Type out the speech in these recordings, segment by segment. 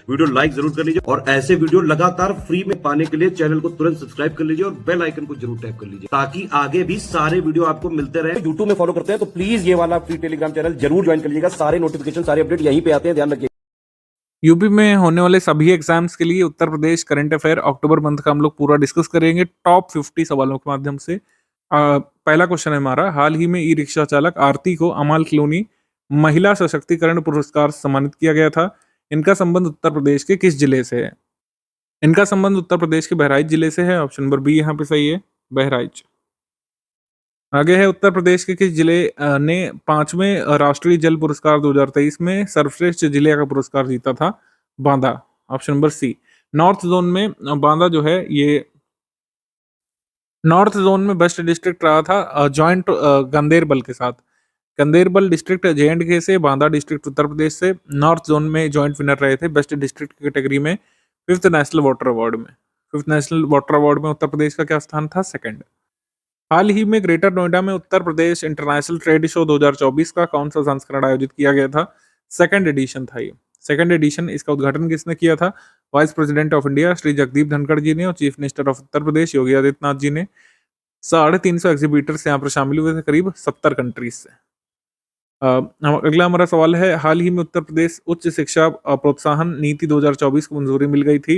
Video like जरूर कर लीजिए और ऐसे वीडियो लगातार फ्री में पाने के लिए चैनल को तुरंत सब्सक्राइब कर लीजिए और बेल आइकन को जरूर टैप कर लीजिए ताकि आगे भी सारे वीडियो आपको मिलते रहे। यूट्यूब में फॉलो करते हैं तो प्लीज ये वाला फ्री टेलीग्राम चैनल जरूर ज्वाइन कर लीजिएगा। सारे नोटिफिकेशन सारे अपडेट यहीं पे आते हैं, ध्यान रखिए। यूपी में होने वाले सभी एग्जाम्स के लिए उत्तर प्रदेश करंट अफेयर अक्टूबर मंथ का हम लोग पूरा डिस्कस करेंगे टॉप 50 सवालों के माध्यम से। पहला क्वेश्चन है हमारा, हाल ही में ई रिक्शा चालक आरती को अमाल क्लूनी महिला सशक्तिकरण पुरस्कार से सम्मानित किया गया था। इनका संबंध उत्तर प्रदेश के किस जिले से है? इनका संबंध उत्तर प्रदेश के बहराइच जिले से है। ऑप्शन नंबर बी यहाँ पे सही है, बहराइच। आगे है, उत्तर प्रदेश के किस जिले ने 5वें राष्ट्रीय जल पुरस्कार 2023 में सर्वश्रेष्ठ जिले का पुरस्कार जीता था? Banda. Option number C. North zone में बांदा जो है ये नॉर्थ जोन में बेस्ट डिस्ट्रिक्ट रहा था जॉइंट गंदेरबल के साथ। गंदेरबल डिस्ट्रिक्ट जे&के से, बांदा डिस्ट्रिक्ट उत्तर प्रदेश से नॉर्थ जोन में जॉइंट विनर रहे थे बेस्ट डिस्ट्रिक्ट की कैटेगरी में। फिफ्थ नेशनल वाटर अवार्ड में उत्तर प्रदेश का क्या स्थान था? सेकंड। हाल ही में ग्रेटर नोएडा में Uttar Pradesh international trade show 2024 का कौन सा संस्करण आयोजित किया गया था? सेकंड एडिशन था ये। सेकंड एडिशन, इसका उद्घाटन किसने किया था? Vice president of India Shri Jagdeep Dhankhar ji ने और chief minister of Uttar Pradesh Yogi Adityanath ji ने। 350 एग्जीबिटर्स यहाँ पर शामिल हुए थे करीब 70 कंट्रीज से। अगला हमारा सवाल है, हाल ही में उत्तर प्रदेश उच्च शिक्षा प्रोत्साहन नीति 2024 को मंजूरी मिल गई थी।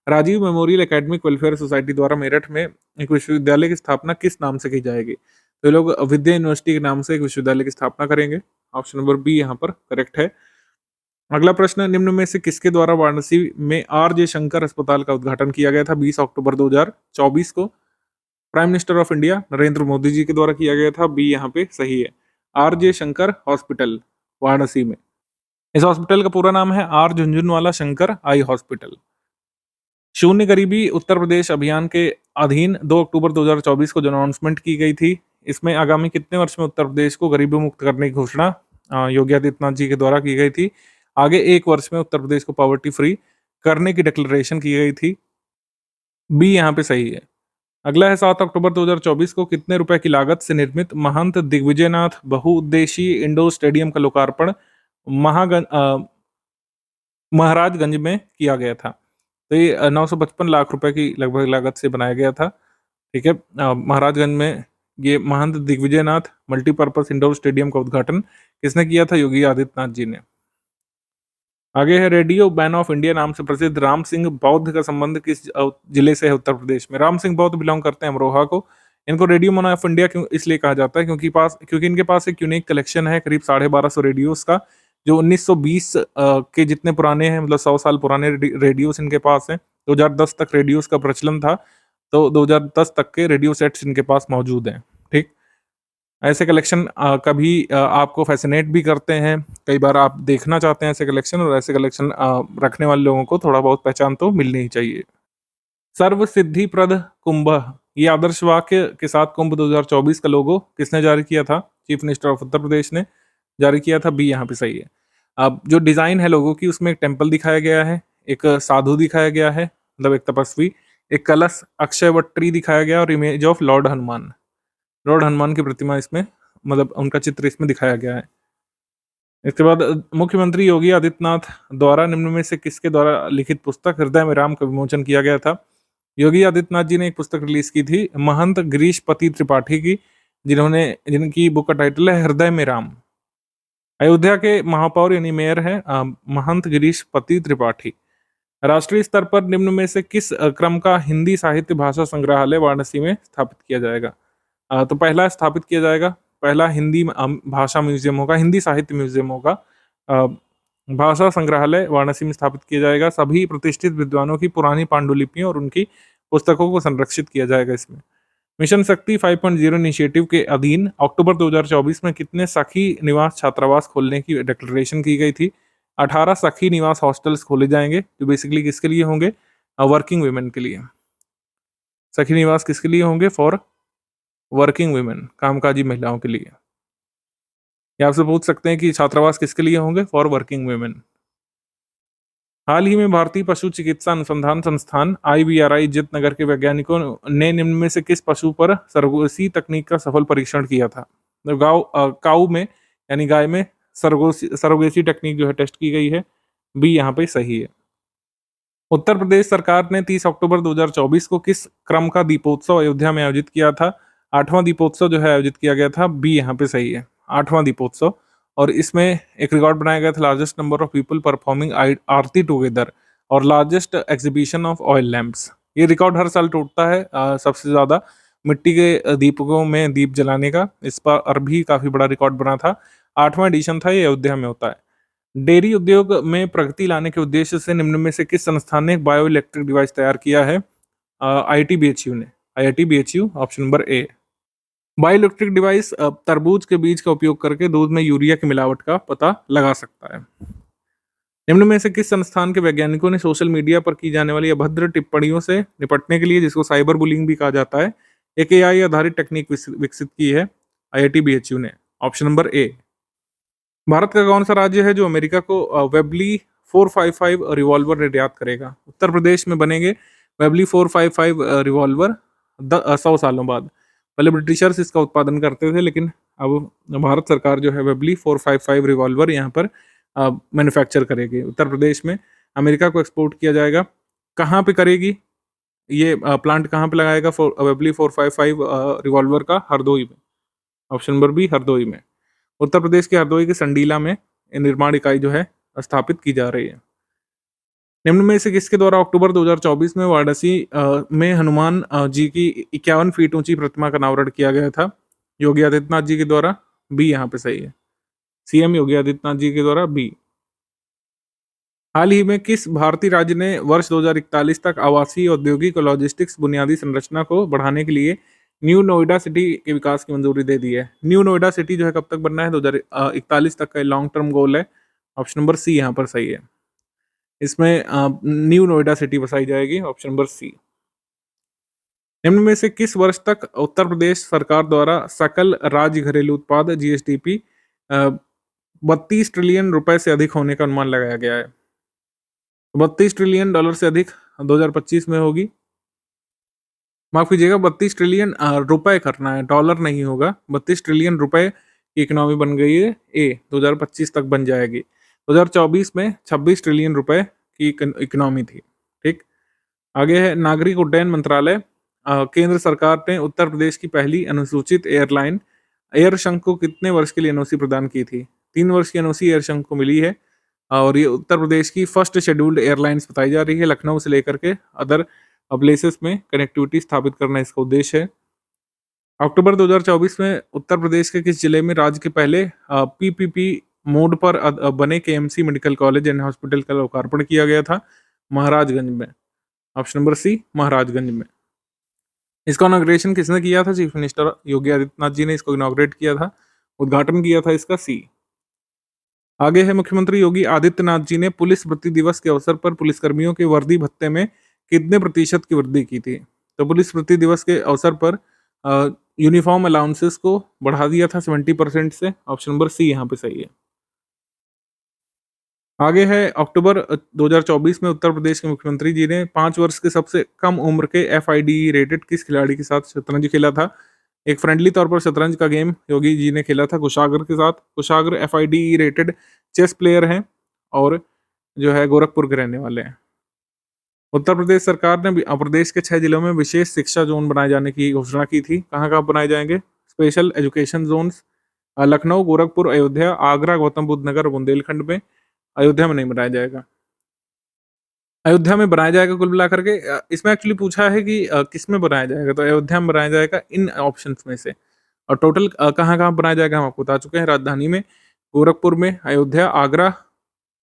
Rajiv memorial academic welfare society द्वारा मेरठ में एक विश्वविद्यालय की स्थापना किस नाम से की जाएगी? तो ये लोग विद्या यूनिवर्सिटी के नाम से एक विश्वविद्यालय की स्थापना करेंगे। ऑप्शन नंबर बी यहाँ पर करेक्ट है। अगला प्रश्न, निम्न में से किसके द्वारा वाराणसी में आर.जे. शंकर अस्पताल का उद्घाटन किया गया था 20 अक्टूबर 2024 को? Prime minister of India Narendra Modi ji के द्वारा किया गया था। बी यहाँ पे सही है, आर.जे. शंकर हॉस्पिटल वाराणसी में। इस हॉस्पिटल का पूरा नाम है R Jhunjhunwala Shankar eye hospital. शून्य गरीबी उत्तर प्रदेश अभियान के अधीन 2 अक्टूबर 2024 को जो अनाउंसमेंट की गई थी, इसमें आगामी कितने वर्ष में उत्तर प्रदेश को गरीबी मुक्त करने की घोषणा योगी आदित्यनाथ जी के द्वारा की गई थी? आगे 1 वर्ष में उत्तर प्रदेश को पॉवर्टी फ्री करने की डिक्लेरेशन की गई थी। बी यहाँ पे सही है। अगला है, 7 अक्टूबर 2024 को कितने रुपए की लागत से निर्मित महंत दिग्विजयनाथ बहुउद्देशीय इंडोर स्टेडियम का लोकार्पण महाराजगंज में किया गया था? तो ये 955 लाख रुपए की लगभग लागत से बनाया गया था। ठीक है, महाराजगंज में ये महंत दिग्विजयनाथ मल्टीपर्पज इंडोर स्टेडियम का उद्घाटन किसने किया था? योगी आदित्यनाथ जी ने। आगे है, रेडियो बैन ऑफ इंडिया नाम से प्रसिद्ध राम सिंह बौद्ध का संबंध किस जिले से है उत्तर प्रदेश में? राम सिंह बौद्ध बिलोंग करते हैं अमरोहा को। इनको रेडियो मैन ऑफ इंडिया क्यों इसलिए कहा जाता है क्योंकि इनके पास एक यूनिक कलेक्शन है करीब 1250 रेडियोस का, जो 1920 के जितने पुराने हैं, मतलब 100 साल पुराने रेडियोस इनके पास हैं। 2010 तक रेडियोस का प्रचलन था, तो 2010 तक के रेडियो सेट्स इनके पास मौजूद हैं। ठीक, ऐसे कलेक्शन कभी आपको फैसिनेट भी करते हैं, कई बार आप देखना चाहते हैं ऐसे कलेक्शन, और ऐसे कलेक्शन रखने वाले लोगों को थोड़ा बहुत पहचान तो मिलनी ही चाहिए। सर्व सिद्धि प्रद कुंभ, ये आदर्श वाक्य के साथ कुंभ 2024 का लोगो किसने जारी किया था? Chief minister of Uttar Pradesh ने जारी किया था। बी यहाँ पे सही है। अब जो डिजाइन है लोगों की, उसमें एक टेम्पल दिखाया गया है, एक साधु दिखाया गया है, मतलब एक तपस्वी, एक कलश, अक्षयवट दिखाया गया और इमेज ऑफ लॉर्ड हनुमान की प्रतिमा इसमें, मतलब उनका चित्र इसमें दिखाया गया है। इसके बाद मुख्यमंत्री योगी आदित्यनाथ द्वारा निम्न में से किसके द्वारा लिखित पुस्तक हृदय में राम का विमोचन किया गया था? योगी आदित्यनाथ जी ने एक पुस्तक रिलीज की थी महंत गिरीशपति त्रिपाठी की, जिनकी बुक का टाइटल है हृदय में राम। अयोध्या के महापौर यानी मेयर है महंत गिरीशपति त्रिपाठी। राष्ट्रीय स्तर पर निम्न में से किस क्रम का हिंदी साहित्य भाषा संग्रहालय वाराणसी में स्थापित किया जाएगा? तो पहला स्थापित किया जाएगा, पहला हिंदी भाषा म्यूजियम होगा, हिंदी साहित्य म्यूजियम होगा, भाषा संग्रहालय वाराणसी में स्थापित किया जाएगा। सभी प्रतिष्ठित विद्वानों की पुरानी पांडुलिपियों और उनकी पुस्तकों को संरक्षित किया जाएगा इसमें। मिशन शक्ति 5.0 इनिशिएटिव के अधीन अक्टूबर 2024 में कितने सखी निवास छात्रावास खोलने की डिक्लेरेशन की गई थी? 18 सखी निवास हॉस्टल्स खोले जाएंगे, जो बेसिकली किसके लिए होंगे? वर्किंग वुमेन के लिए। सखी निवास किसके लिए होंगे? फॉर वर्किंग वुमेन, कामकाजी महिलाओं के लिए। ये आपसे पूछ सकते हैं कि छात्रावास किसके लिए होंगे? For working women. हाल ही में भारतीय पशु चिकित्सा अनुसंधान संस्थान IVRI इज्जत नगर के वैज्ञानिकों ने निम्न में से किस पशु पर सरोगेसी तकनीक का सफल परीक्षण किया था? तो काऊ में यानी गाय में सरोगेसी टेक्निक जो है टेस्ट की गई है। बी यहाँ पे सही है। उत्तर प्रदेश सरकार ने 30 अक्टूबर 2024 को किस क्रम का दीपोत्सव अयोध्या में आयोजित किया था? 8वां दीपोत्सव जो है आयोजित किया गया था, बी यहाँ पे सही है, 8वां दीपोत्सव। और इसमें एक रिकॉर्ड बनाया गया था, largest number of people performing aarti together और largest exhibition of oil lamps. ये रिकॉर्ड हर साल टूटता है, सबसे ज्यादा मिट्टी के दीपकों में दीप जलाने का। इस पर भी काफी बड़ा रिकॉर्ड बना था। 8वां एडिशन था, ये अयोध्या में होता है। डेयरी उद्योग में प्रगति लाने के उद्देश्य से निम्न में से किस संस्थान ने एक बायो इलेक्ट्रिक डिवाइस तैयार किया है? आईआईटी बीएचयू ने। आईआईटी बीएचयू, ऑप्शन नंबर ए। बायो इलेक्ट्रिक डिवाइस तरबूज के बीज का उपयोग करके दूध में यूरिया की मिलावट का पता लगा सकता है। निम्न में से किस संस्थान के वैज्ञानिकों ने सोशल मीडिया पर की जाने वाली अभद्र टिप्पणियों से निपटने के लिए, जिसको साइबर बुलिंग भी कहा जाता है, एक एआई आधारित टेक्निक विकसित की है? आईआईटी बीएचयू ने, ऑप्शन नंबर ए। भारत का कौन सा राज्य है जो अमेरिका को वेबली 455 रिवॉल्वर निर्यात करेगा? उत्तर प्रदेश में बनेंगे वेबली 455 रिवॉल्वर 100 सालों बाद। पहले ब्रिटिशर्स इसका उत्पादन करते थे, लेकिन अब भारत सरकार जो है वेबली 455 रिवॉल्वर यहाँ पर मैन्युफैक्चर करेगी। उत्तर प्रदेश में अमेरिका को एक्सपोर्ट किया जाएगा। कहाँ पे करेगी ये प्लांट, कहाँ पे लगाएगा वेबली 455 रिवॉल्वर का? हरदोई में, ऑप्शन नंबर बी, हरदोई में। उत्तर प्रदेश के हरदोई के संडीला में निर्माण इकाई जो है स्थापित की जा रही है। निम्न में से किसके द्वारा अक्टूबर 2024 में वाराणसी में हनुमान जी की 51 फीट ऊंची प्रतिमा का अनावरण किया गया था? योगी आदित्यनाथ जी के द्वारा, बी यहाँ पे सही है, सीएम योगी आदित्यनाथ जी के द्वारा, बी। हाल ही में किस भारतीय राज्य ने वर्ष 2041 तक आवासीय, औद्योगिक और लॉजिस्टिक्स बुनियादी संरचना को बढ़ाने के लिए न्यू नोएडा सिटी के विकास की मंजूरी दे दी है? न्यू नोएडा सिटी जो है कब तक बनना है? 2041 तक का लॉन्ग टर्म गोल है। ऑप्शन नंबर सी यहाँ पर सही है। इसमें न्यू नोएडा सिटी बसाई जाएगी, ऑप्शन नंबर सी। निम्न में से किस वर्ष तक उत्तर प्रदेश सरकार द्वारा सकल राज्य घरेलू उत्पाद जीएसडीपी 32 ट्रिलियन रुपए से अधिक होने का अनुमान लगाया गया है? 32 ट्रिलियन डॉलर से अधिक 2025 में होगी। माफ कीजिएगा, 32 ट्रिलियन रुपए करना है, डॉलर नहीं होगा। 32 ट्रिलियन रुपए की इकोनॉमी बन गई है, ए 2025 तक बन जाएगी। 2024 में 26 ट्रिलियन रुपए की इकोनॉमी थी। ठीक, आगे है नागरिक उड्डयन मंत्रालय। केंद्र सरकार ने उत्तर प्रदेश की पहली अनुसूचित एयरलाइन एयर शंख को कितने वर्ष के लिए एनओसी प्रदान की थी? 3 वर्ष की एनओसी एयर शंख को मिली है, और ये उत्तर प्रदेश की फर्स्ट शेड्यूल्ड एयरलाइंस बताई जा रही है। लखनऊ से लेकर के अदर प्लेसेस में कनेक्टिविटी स्थापित करना इसका उद्देश्य है। अक्टूबर 2024 में उत्तर प्रदेश के किस जिले में राज्य के पहले पीपीपी मोड पर बने KMC medical college and hospital का लोकार्पण किया गया था? महाराजगंज में, ऑप्शन नंबर सी, महाराजगंज में। इसका इनॉग्रेशन किसने किया था? चीफ मिनिस्टर योगी आदित्यनाथ जी ने इसको इनॉग्रेट किया था, उद्घाटन किया था इसका, सी। आगे है मुख्यमंत्री योगी आदित्यनाथ जी ने पुलिस वृत्ति दिवस के अवसर पर पुलिसकर्मियों के वर्दी भत्ते में कितने प्रतिशत की वृद्धि की थी? तो पुलिस वृत्ति दिवस के अवसर पर यूनिफॉर्म अलाउंसेस को बढ़ा दिया था 70% से, ऑप्शन नंबर सी यहाँ पे सही है। आगे है अक्टूबर 2024 में उत्तर प्रदेश के मुख्यमंत्री जी ने 5 वर्ष के सबसे कम उम्र के FIDE रेटेड किस खिलाड़ी के साथ शतरंज खेला था? एक फ्रेंडली तौर पर शतरंज का गेम योगी जी ने खेला था कुशाग्र के साथ। कुशाग्र FIDE रेटेड चेस प्लेयर हैं और जो है गोरखपुर के रहने वाले हैं। उत्तर प्रदेश सरकार ने प्रदेश के 6 जिलों में विशेष शिक्षा जोन बनाए जाने की घोषणा की थी। कहाँ कहाँ बनाए जाएंगे? Special education zones Lucknow, Gorakhpur, Ayodhya, Agra, Gautam Buddh Nagar, Bundelkhand में। अयोध्या में नहीं बनाया जाएगा। अयोध्या में बनाया जाएगा कुल मिलाकर के। इसमें एक्चुअली पूछा है कि किस में बनाया जाएगा, तो अयोध्या में बनाया जाएगा इन ऑप्शंस में से। और टोटल कहाँ कहाँ बनाया जाएगा हम आपको बता चुके हैं। राजधानी में, गोरखपुर में, अयोध्या, आगरा,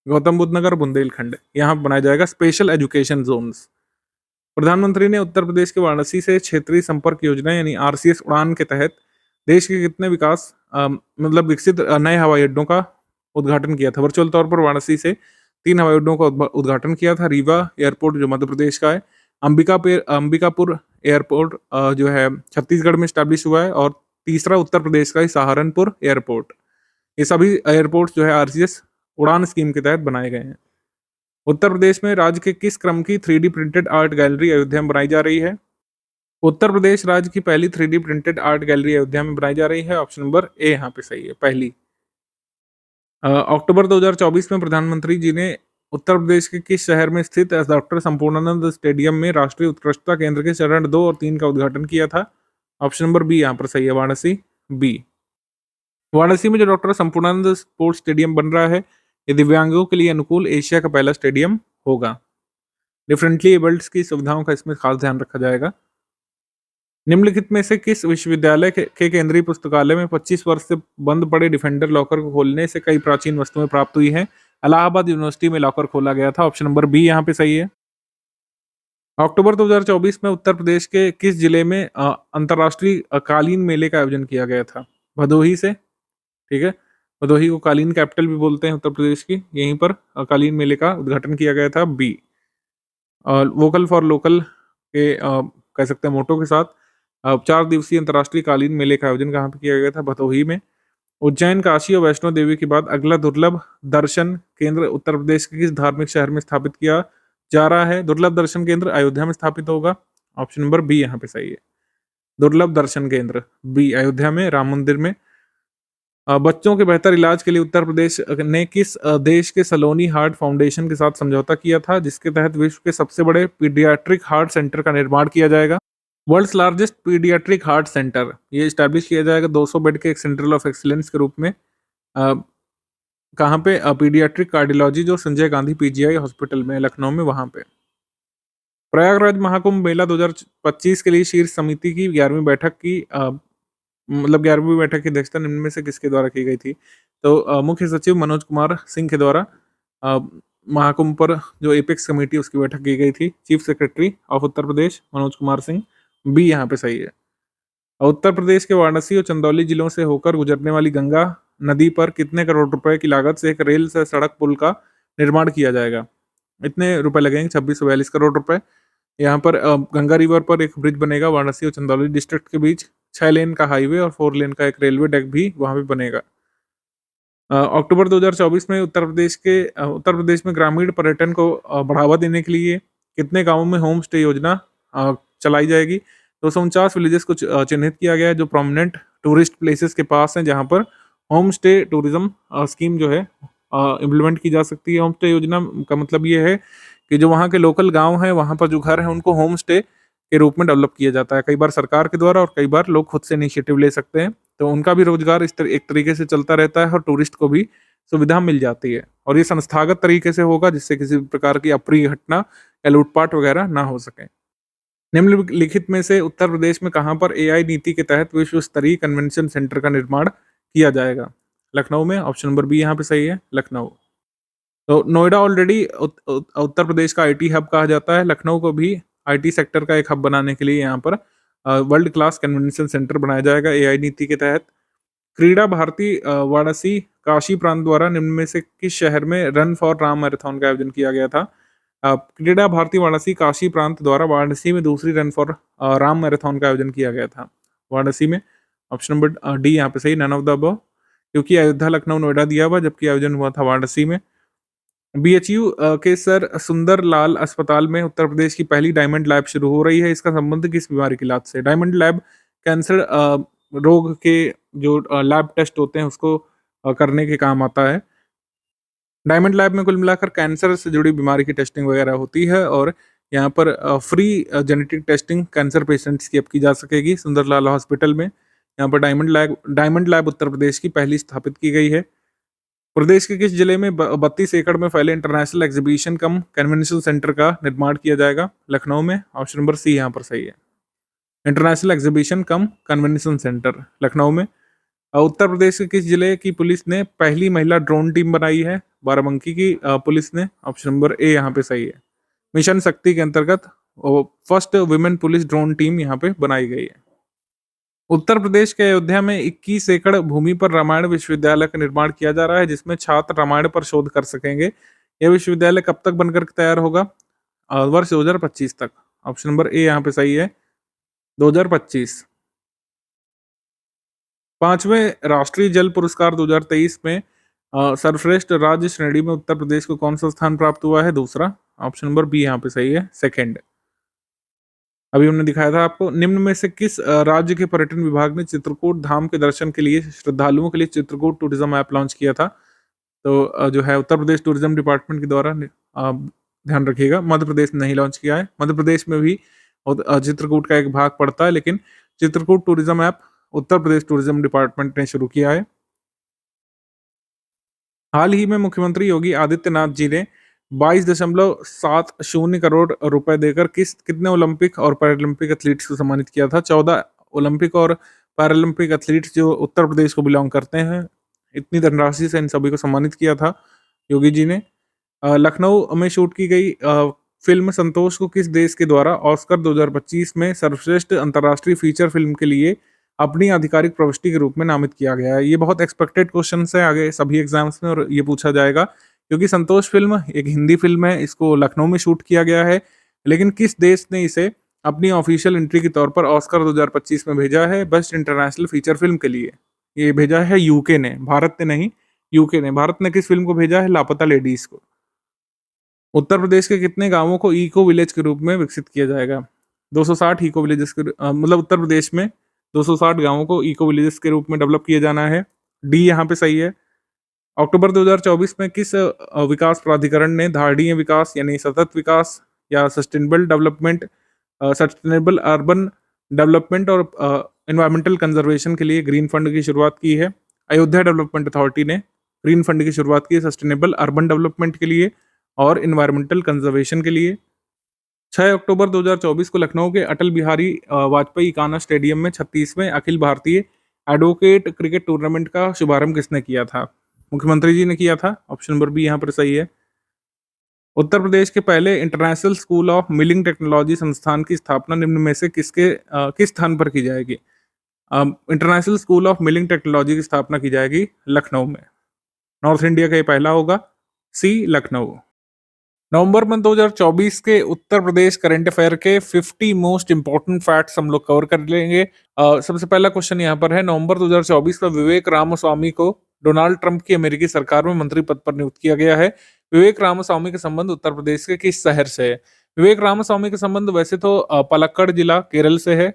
गौतम बुद्ध नगर, बुंदेलखंड, यहाँ बनाया जाएगा स्पेशल एजुकेशन जोन्स। प्रधानमंत्री ने उत्तर प्रदेश के वाराणसी से क्षेत्रीय संपर्क योजना यानी RCS उड़ान के तहत देश के कितने मतलब विकसित नए हवाई अड्डों का उद्घाटन किया था? वर्चुअल तौर पर वाराणसी से 3 हवाई अड्डों का उद्घाटन किया था। रीवा एयरपोर्ट जो मध्य प्रदेश का है, अंबिकापुर एयरपोर्ट जो है छत्तीसगढ़ में स्टैब्लिश हुआ है, और तीसरा उत्तर प्रदेश का ही सहारनपुर एयरपोर्ट। ये सभी एयरपोर्ट जो है RCS उड़ान स्कीम के तहत बनाए गए हैं। उत्तर प्रदेश में राज्य के किस क्रम की 3D printed art gallery Ayodhya में बनाई जा रही है? उत्तर प्रदेश राज्य की पहली 3D printed art gallery Ayodhya में बनाई जा रही है, ऑप्शन नंबर ए यहाँ पे सही है, पहली। अक्टूबर 2024 में प्रधानमंत्री जी ने उत्तर प्रदेश के किस शहर में स्थित डॉक्टर संपूर्णानंद स्टेडियम में राष्ट्रीय उत्कृष्टता केंद्र के चरण 2 और 3 का उद्घाटन किया था? ऑप्शन नंबर बी यहाँ पर सही है, वाराणसी, बी। वाराणसी में जो डॉक्टर संपूर्णानंद स्पोर्ट्स स्टेडियम बन रहा है, ये दिव्यांगों के लिए अनुकूल एशिया का पहला स्टेडियम होगा। डिफरेंटली एबल्ड की सुविधाओं का इसमें खास ध्यान रखा जाएगा। निम्नलिखित में से किस विश्वविद्यालय के केंद्रीय पुस्तकालय में 25 वर्ष से बंद पड़े डिफेंडर लॉकर को खोलने से कई प्राचीन वस्तुएं प्राप्त हुई हैं? इलाहाबाद यूनिवर्सिटी में लॉकर खोला गया था। ऑप्शन नंबर बी यहाँ पे सही है। अक्टूबर 2024 में उत्तर प्रदेश के किस जिले में अंतर्राष्ट्रीय कालीन मेले का आयोजन किया गया था? भदोही से, ठीक है। भदोही को कालीन कैपिटल भी बोलते हैं उत्तर प्रदेश की। यहीं पर कालीन मेले का उद्घाटन किया गया था, बी। वोकल फॉर लोकल के कह सकते हैं मोटो के साथ 4 दिवसीय अंतर्राष्ट्रीय कालीन मेले का आयोजन कहाँ पे किया गया था? भदोही में। उज्जैन, काशी और वैष्णो देवी के बाद अगला दुर्लभ दर्शन केंद्र उत्तर प्रदेश के किस धार्मिक शहर में स्थापित किया जा रहा है? दुर्लभ दर्शन केंद्र अयोध्या में स्थापित होगा। ऑप्शन नंबर बी यहाँ पे सही है। दुर्लभ दर्शन केंद्र, बी, अयोध्या में, राम मंदिर में। बच्चों के बेहतर इलाज के लिए उत्तर प्रदेश ने किस देश के सलोनी हार्ट फाउंडेशन के साथ समझौता किया था, जिसके तहत विश्व के सबसे बड़े पीडियाट्रिक हार्ट सेंटर का निर्माण किया जाएगा? World's largest paediatric heart centre ये स्टैब्लिश किया जाएगा 200 बेड के एक सेंटर ऑफ एक्सीलेंस के रूप में। कहाँ पे? पीडियाट्रिक कार्डियोलॉजी, जो संजय गांधी पीजीआई हॉस्पिटल में लखनऊ में, वहाँ पे। प्रयागराज महाकुंभ मेला 2025 के लिए शीर्ष समिति की 11वीं बैठक की मतलब 11वीं बैठक की अध्यक्षता निम्न में से किसके द्वारा की गई थी? तो मुख्य सचिव मनोज कुमार सिंह के द्वारा महाकुंभ पर जो एपेक्स कमेटी उसकी बैठक की गई थी। Chief secretary of Uttar Pradesh Manoj Kumar Singh, B यहाँ पे सही है। उत्तर प्रदेश के वाराणसी और चंदौली जिलों से होकर गुजरने वाली गंगा नदी पर कितने करोड़ रुपए की लागत से एक रेल से सड़क पुल का निर्माण किया जाएगा? इतने रुपए लगेंगे, 2642 करोड़ रुपए। यहाँ पर गंगा रिवर पर एक ब्रिज बनेगा वाराणसी और चंदौली डिस्ट्रिक्ट के बीच। 6 लेन का हाईवे और 4 लेन का एक रेलवे डेक भी वहां पे बनेगा। अक्टूबर 2024 में उत्तर प्रदेश में ग्रामीण पर्यटन को बढ़ावा देने के लिए कितने गांवों में होम स्टे योजना चलाई जाएगी? 249 विलेजेस को चिन्हित किया गया है जो प्रोमिनेंट टूरिस्ट प्लेसेस के पास हैं, जहां पर होम स्टे टूरिज्म स्कीम जो है इम्प्लीमेंट की जा सकती है। होम स्टे योजना का मतलब ये है कि जो वहाँ के लोकल गांव हैं, वहाँ पर जो घर हैं, उनको होम स्टे के रूप में डेवलप किया जाता है, कई बार सरकार के द्वारा और कई बार लोग खुद से इनिशिएटिव ले सकते हैं। तो उनका भी रोजगार एक तरीके से चलता रहता है और टूरिस्ट को भी सुविधा मिल जाती है। और ये संस्थागत तरीके से होगा, जिससे किसी प्रकार की अप्रिय घटना या लूटपाट वगैरह ना हो सके। निम्नलिखित में से उत्तर प्रदेश में कहां पर एआई नीति के तहत विश्व स्तरीय कन्वेंशन सेंटर का निर्माण किया जाएगा? लखनऊ में। ऑप्शन नंबर बी यहाँ पे सही है, लखनऊ। तो नोएडा ऑलरेडी उत्तर प्रदेश का आईटी हब कहा जाता है। लखनऊ को भी आईटी सेक्टर का एक हब बनाने के लिए यहाँ पर वर्ल्ड क्लास कन्वेंशन सेंटर बनाया जाएगा एआई नीति के तहत। क्रीड़ा भारती वाराणसी काशी प्रांत द्वारा निम्न में से किस शहर में रन फॉर राम मैराथन का आयोजन किया गया था? क्रीड़ा भारती वाराणसी काशी प्रांत द्वारा वाराणसी में दूसरी रन फॉर राम मैराथन का आयोजन किया गया था, वाराणसी में। ऑप्शन नंबर डी यहाँ पे सही, नन ऑफ द अबव, क्योंकि अयोध्या, लखनऊ, नोएडा दिया हुआ, जबकि आयोजन हुआ था वाराणसी में। बीएचयू के सर सुंदर लाल अस्पताल में उत्तर प्रदेश की पहली डायमंड लैब शुरू हो रही है। इसका संबंध किस बीमारी के इलाज से? डायमंड लैब कैंसर रोग के जो लैब टेस्ट होते हैं उसको करने के काम आता है। डायमंड लैब में कुल मिलाकर कैंसर से जुड़ी बीमारी की टेस्टिंग वगैरह होती है और यहाँ पर free genetic testing cancer patients की अब की जा सकेगी सुंदरलाल हॉस्पिटल में। यहाँ पर डायमंड लैब उत्तर प्रदेश की पहली स्थापित की गई है। प्रदेश के किस जिले में 32 एकड़ में फैले इंटरनेशनल एग्जीबिशन कम कन्वेंशन सेंटर का निर्माण किया जाएगा? लखनऊ में। ऑप्शन नंबर सी यहाँ पर सही है, इंटरनेशनल एग्जीबिशन कम कन्वेंशन सेंटर, लखनऊ में। उत्तर प्रदेश के किस जिले की पुलिस ने पहली महिला ड्रोन टीम बनाई है? बाराबंकी की पुलिस ने। ऑप्शन नंबर ए यहाँ पे सही है, मिशन शक्ति के अंतर्गत first women police drone team यहाँ पे बनाई गई है। उत्तर प्रदेश के अयोध्या में 21 एकड़ भूमि पर रामायण विश्वविद्यालय का निर्माण किया जा रहा है, जिसमें छात्र रामायण पर शोध कर सकेंगे। यह विश्वविद्यालय कब तक बनकर तैयार होगा? वर्ष 2025 तक। ऑप्शन नंबर ए यहाँ पे सही है, 2025। 5वें राष्ट्रीय जल पुरस्कार 2023 में सर्वश्रेष्ठ राज्य श्रेणी में उत्तर प्रदेश को कौन सा स्थान प्राप्त हुआ है? दूसरा। ऑप्शन नंबर बी यहाँ पे सही है, सेकंड। अभी हमने दिखाया था आपको। निम्न में से किस राज्य के पर्यटन विभाग ने चित्रकूट धाम के दर्शन के लिए श्रद्धालुओं के लिए चित्रकूट टूरिज्म ऐप लॉन्च किया था? तो जो है उत्तर प्रदेश टूरिज्म डिपार्टमेंट के द्वारा ध्यान रखिएगा, मध्य प्रदेश ने नहीं लॉन्च किया है। मध्य प्रदेश में भी चित्रकूट का एक भाग पड़ता है, लेकिन Chitrakoot tourism app Uttar Pradesh tourism department ने शुरू किया है। हाल ही में मुख्यमंत्री योगी आदित्यनाथ जी ने 22.70 करोड़ रुपए देकर कितने ओलंपिक और पैरालंपिक एथलीट्स को सम्मानित किया था? 14 ओलंपिक और पैरालंपिक एथलीट्स जो उत्तर प्रदेश को बिलोंग करते हैं, इतनी धनराशि से इन सभी को सम्मानित किया था योगी जी ने। लखनऊ में शूट की गई फिल्म संतोष को किस देश के द्वारा ऑस्कर 2025 में सर्वश्रेष्ठ अंतर्राष्ट्रीय फीचर फिल्म के लिए अपनी आधिकारिक प्रविष्टि के रूप में नामित किया गया है? ये बहुत एक्सपेक्टेड क्वेश्चन है आगे सभी एग्जाम्स में, और ये पूछा जाएगा क्योंकि संतोष फिल्म एक हिंदी फिल्म है, इसको लखनऊ में शूट किया गया है, लेकिन किस देश ने इसे अपनी ऑफिशियल एंट्री के तौर पर ऑस्कर 2025 में भेजा है बेस्ट इंटरनेशनल फीचर फिल्म के लिए? ये भेजा है यूके ने, भारत ने नहीं, यूके ने। भारत ने किस फिल्म को भेजा है? लापता लेडीज को। उत्तर प्रदेश के कितने गांवों को इको विलेज के रूप में विकसित किया जाएगा? 260 इको विलेजेस के मतलब उत्तर प्रदेश में 260 गांवों को इको विलेजेस के रूप में डेवलप किया जाना है। डी यहाँ पे सही है। अक्टूबर 2024 में किस विकास प्राधिकरण ने धारणीय विकास यानी सतत विकास या सस्टेनेबल अर्बन डेवलपमेंट और एनवायरमेंटल कंजर्वेशन के लिए ग्रीन फंड की शुरुआत की है? अयोध्या डेवलपमेंट अथॉरिटी ने ग्रीन फंड की शुरुआत की है सस्टेनेबल अर्बन डेवलपमेंट के लिए और इन्वायरमेंटल कंजर्वेशन के लिए। 6 अक्टूबर 2024 को लखनऊ के अटल बिहारी वाजपेयी इकाना स्टेडियम में 36वें Akhil Bharatiya advocate cricket tournament का शुभारंभ किसने किया था? मुख्यमंत्री जी ने किया था। ऑप्शन नंबर बी यहाँ पर सही है। उत्तर प्रदेश के पहले international school of milling technology संस्थान की स्थापना निम्न में से किस स्थान पर की जाएगी? International school of milling technology की स्थापना की जाएगी लखनऊ में। नॉर्थ इंडिया का ये पहला होगा, सी लखनऊ। नवंबर में 2024 के उत्तर प्रदेश करंट अफेयर के 50 मोस्ट इंपॉर्टेंट फैक्ट्स हम लोग कवर कर लेंगे। सबसे पहला क्वेश्चन यहाँ पर है, नवंबर 2024 में विवेक रामास्वामी को डोनाल्ड ट्रंप की अमेरिकी सरकार में मंत्री पद पर नियुक्त किया गया है। विवेक रामास्वामी के संबंध उत्तर प्रदेश के किस शहर से है? विवेक रामास्वामी के संबंध वैसे तो पलक्कड़ जिला केरल से है।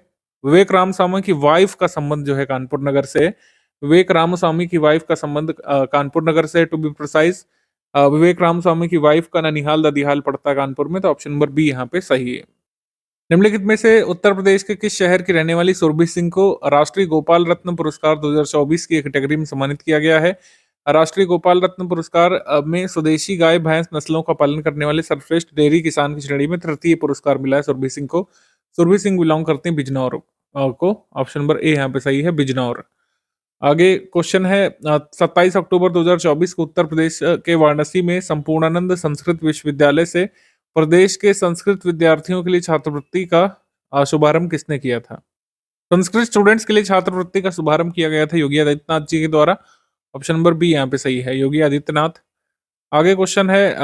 विवेक रामास्वामी की वाइफ का संबंध जो है कानपुर नगर से है। विवेक रामास्वामी की वाइफ का संबंध कानपुर नगर से, टू बी प्रिसाइज। विवेक रामास्वामी की वाइफ का ननिहाल ददिहाल पड़ता है कानपुर में, तो ऑप्शन नंबर बी यहाँ पे सही है। निम्नलिखित में से उत्तर प्रदेश के किस शहर की रहने वाली सुरभि सिंह को राष्ट्रीय गोपाल रत्न पुरस्कार 2024 की कैटेगरी में सम्मानित किया गया है? राष्ट्रीय गोपाल रत्न पुरस्कार में स्वदेशी गाय भैंस नस्लों का पालन करने वाले सर्वश्रेष्ठ डेयरी किसान की श्रेणी में तृतीय पुरस्कार मिला है सुरभि सिंह को। सुरभि सिंह बिलोंग करते हैं बिजनौर को। ऑप्शन नंबर ए यहाँ पे सही है, बिजनौर। आगे क्वेश्चन है, 27 अक्टूबर 2024 को उत्तर प्रदेश के वाराणसी में संपूर्णानंद संस्कृत विश्वविद्यालय से प्रदेश के संस्कृत विद्यार्थियों के लिए छात्रवृत्ति का शुभारंभ किसने किया था? संस्कृत स्टूडेंट्स के लिए छात्रवृत्ति का शुभारंभ किया गया था योगी आदित्यनाथ जी के द्वारा। ऑप्शन नंबर बी यहाँ पे सही है, योगी आदित्यनाथ। आगे क्वेश्चन है,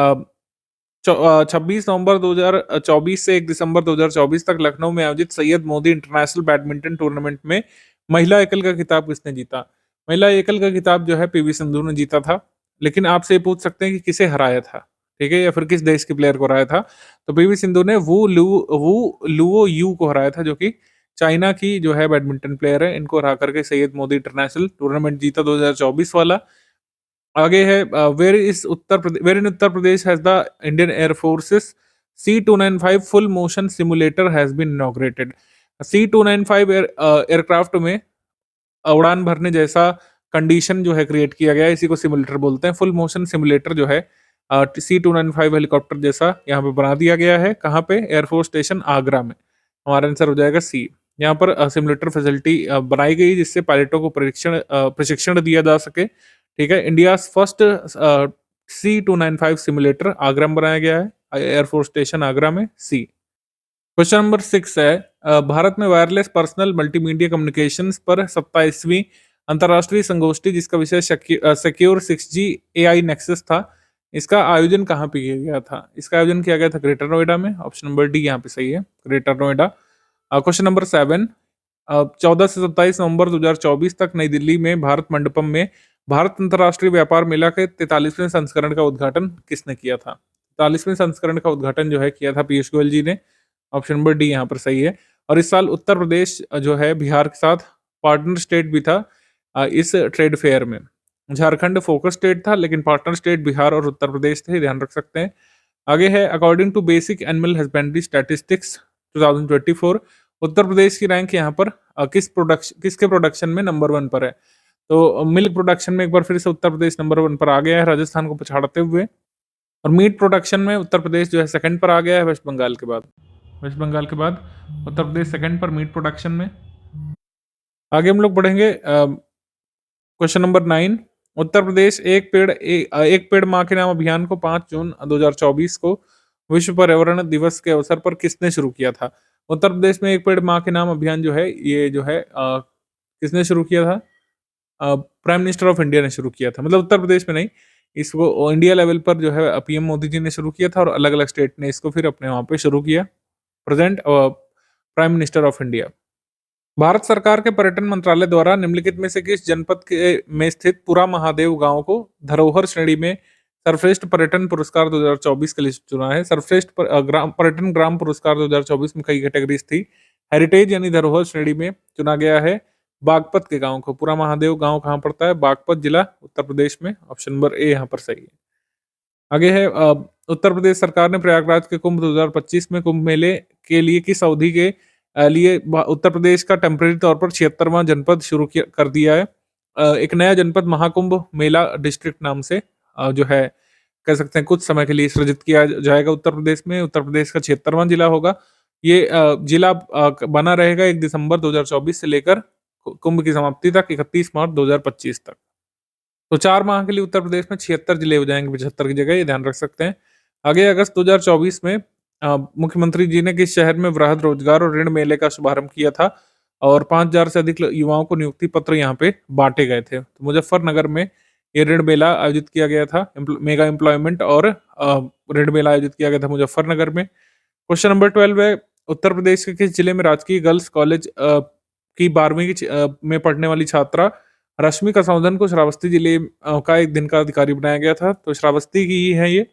26 नवंबर 2024 से 1 दिसंबर 2024 तक लखनऊ में आयोजित Syed Modi international badminton tournament में महिला एकल का खिताब किसने जीता? महिला एकल का खिताब जो है पीवी सिंधु ने जीता था, लेकिन आपसे पूछ सकते हैं कि किसे हराया था, ठीक है, या फिर किस देश के प्लेयर को हराया था। तो पीवी सिंधु ने वू लुओ यू को हराया था, जो कि चाइना की जो है बैडमिंटन प्लेयर है। इनको हरा करके सैयद मोदी इंटरनेशनल टूर्नामेंट जीता 2024 वाला। आगे है, where in Uttar Pradesh has the Indian air forces C295 full motion simulator has been inaugurated. C295 aircraft में उड़ान भरने जैसा कंडीशन जो है क्रिएट किया गया है, इसी को सिमुलेटर बोलते हैं। फुल मोशन सिमुलेटर जो है C295 हेलीकॉप्टर जैसा यहाँ पे बना दिया गया है। कहाँ पे? एयरफोर्स स्टेशन आगरा में। हमारा आंसर हो जाएगा सी। यहाँ पर सिमुलेटर फैसिलिटी बनाई गई जिससे पायलटों को प्रशिक्षण दिया जा सके, ठीक है। India first C295 simulator Agra में बनाया गया है, एयरफोर्स स्टेशन आगरा में, सी। क्वेश्चन नंबर 6 है, भारत में वायरलेस पर्सनल मल्टीमीडिया कम्युनिकेशंस पर 27वीं अंतर्राष्ट्रीय संगोष्ठी जिसका विषय सिक्योर 6G AI नेक्सस था, इसका आयोजन कहाँ पे किया गया था? इसका आयोजन किया गया था ग्रेटर नोएडा में। ऑप्शन नंबर डी यहाँ पे सही है, ग्रेटर नोएडा। क्वेश्चन नंबर 7, 14 से 27 नवंबर 2024 तक नई दिल्ली में भारत मंडपम में भारत अंतर्राष्ट्रीय व्यापार मेला के 43वें संस्करण का उद्घाटन किसने किया था? 43वें संस्करण का उद्घाटन जो है किया था पीयूष गोयल जी ने। ऑप्शन नंबर डी यहाँ पर सही है। और इस साल उत्तर प्रदेश जो है बिहार के साथ पार्टनर स्टेट भी था इस ट्रेड फेयर में। झारखंड फोकस स्टेट था, लेकिन पार्टनर स्टेट बिहार और उत्तर प्रदेश थे, ध्यान रख सकते हैं। आगे है according to basic animal husbandry statistics 2024 Uttar Pradesh की रैंक यहाँ पर किसके प्रोडक्शन में नंबर 1 पर है। तो मिल्क प्रोडक्शन में एक बार फिर से उत्तर प्रदेश नंबर 1 पर आ गया है, राजस्थान को पछाड़ते हुए। और मीट प्रोडक्शन में उत्तर प्रदेश जो है सेकंड पर आ गया है, वेस्ट बंगाल के बाद। वेस्ट बंगाल के बाद उत्तर प्रदेश सेकंड पर मीट प्रोडक्शन में। आगे हम लोग बढ़ेंगे क्वेश्चन नंबर 9। उत्तर प्रदेश एक पेड़ माँ के नाम अभियान को 5 जून 2024 को विश्व पर्यावरण दिवस के अवसर पर किसने शुरू किया था। उत्तर प्रदेश में एक पेड़ माँ के नाम अभियान जो है, ये जो है किसने शुरू किया था? प्राइम मिनिस्टर ऑफ इंडिया ने शुरू किया था, मतलब उत्तर प्रदेश में नहीं, इसको इंडिया लेवल पर जो है पीएम मोदी जी ने शुरू किया था और अलग अलग स्टेट ने इसको फिर अपने वहां पे शुरू किया। Present prime minister of India. Bharat सरकार के पर्यटन मंत्रालय द्वारा निम्नलिखित में से किस जनपद के में स्थित पुरा महादेव गांव को धरोहर श्रेणी में सर्वश्रेष्ठ पर्यटन पुरस्कार 2024 के लिए चुना है। सर्वश्रेष्ठ पर्यटन ग्राम पुरस्कार 2024 में कई कैटेगरीज थी। हेरिटेज यानी धरोहर श्रेणी में चुना गया है बागपत के गांव को। पुरा महादेव गांव कहाँ पड़ता है? बागपत जिला, उत्तर प्रदेश में। ऑप्शन नंबर ए यहाँ पर सही है। आगे है उत्तर प्रदेश सरकार ने प्रयागराज के कुंभ 2025 में कुंभ मेले के लिए किस अवधि के लिए उत्तर प्रदेश का टेम्परेरी तौर पर 76वां जनपद शुरू कर दिया है। एक नया जनपद महाकुंभ मेला डिस्ट्रिक्ट नाम से जो है कह सकते हैं कुछ समय के लिए सृजित किया जाएगा उत्तर प्रदेश में। उत्तर प्रदेश का 76वां जिला होगा ये। जिला बना रहेगा 1 दिसंबर 2024 से लेकर कुंभ की समाप्ति तक 31 मार्च 2025 तक। तो 4 माह के लिए उत्तर प्रदेश में 76 जिले हो जाएंगे 75 की जगह, ये ध्यान रख सकते हैं। आगे अगस्त 2024 में मुख्यमंत्री जी ने किस शहर में वृहद रोजगार और ऋण मेले का शुभारंभ किया था और 5000 से अधिक युवाओं को नियुक्ति पत्र यहाँ पे बांटे गए थे। तो मुजफ्फरनगर में ये ऋण मेला आयोजित किया गया था, मेगा एम्प्लॉयमेंट और ऋण मेला आयोजित किया गया था मुजफ्फरनगर में। क्वेश्चन नंबर 12 है उत्तर प्रदेश के किस जिले में राजकीय गर्ल्स कॉलेज की 12वीं में पढ़ने वाली छात्रा रश्मि कसौंधन को श्रावस्ती जिले का 1 दिन का अधिकारी बनाया गया था। तो श्रावस्ती की ही है ये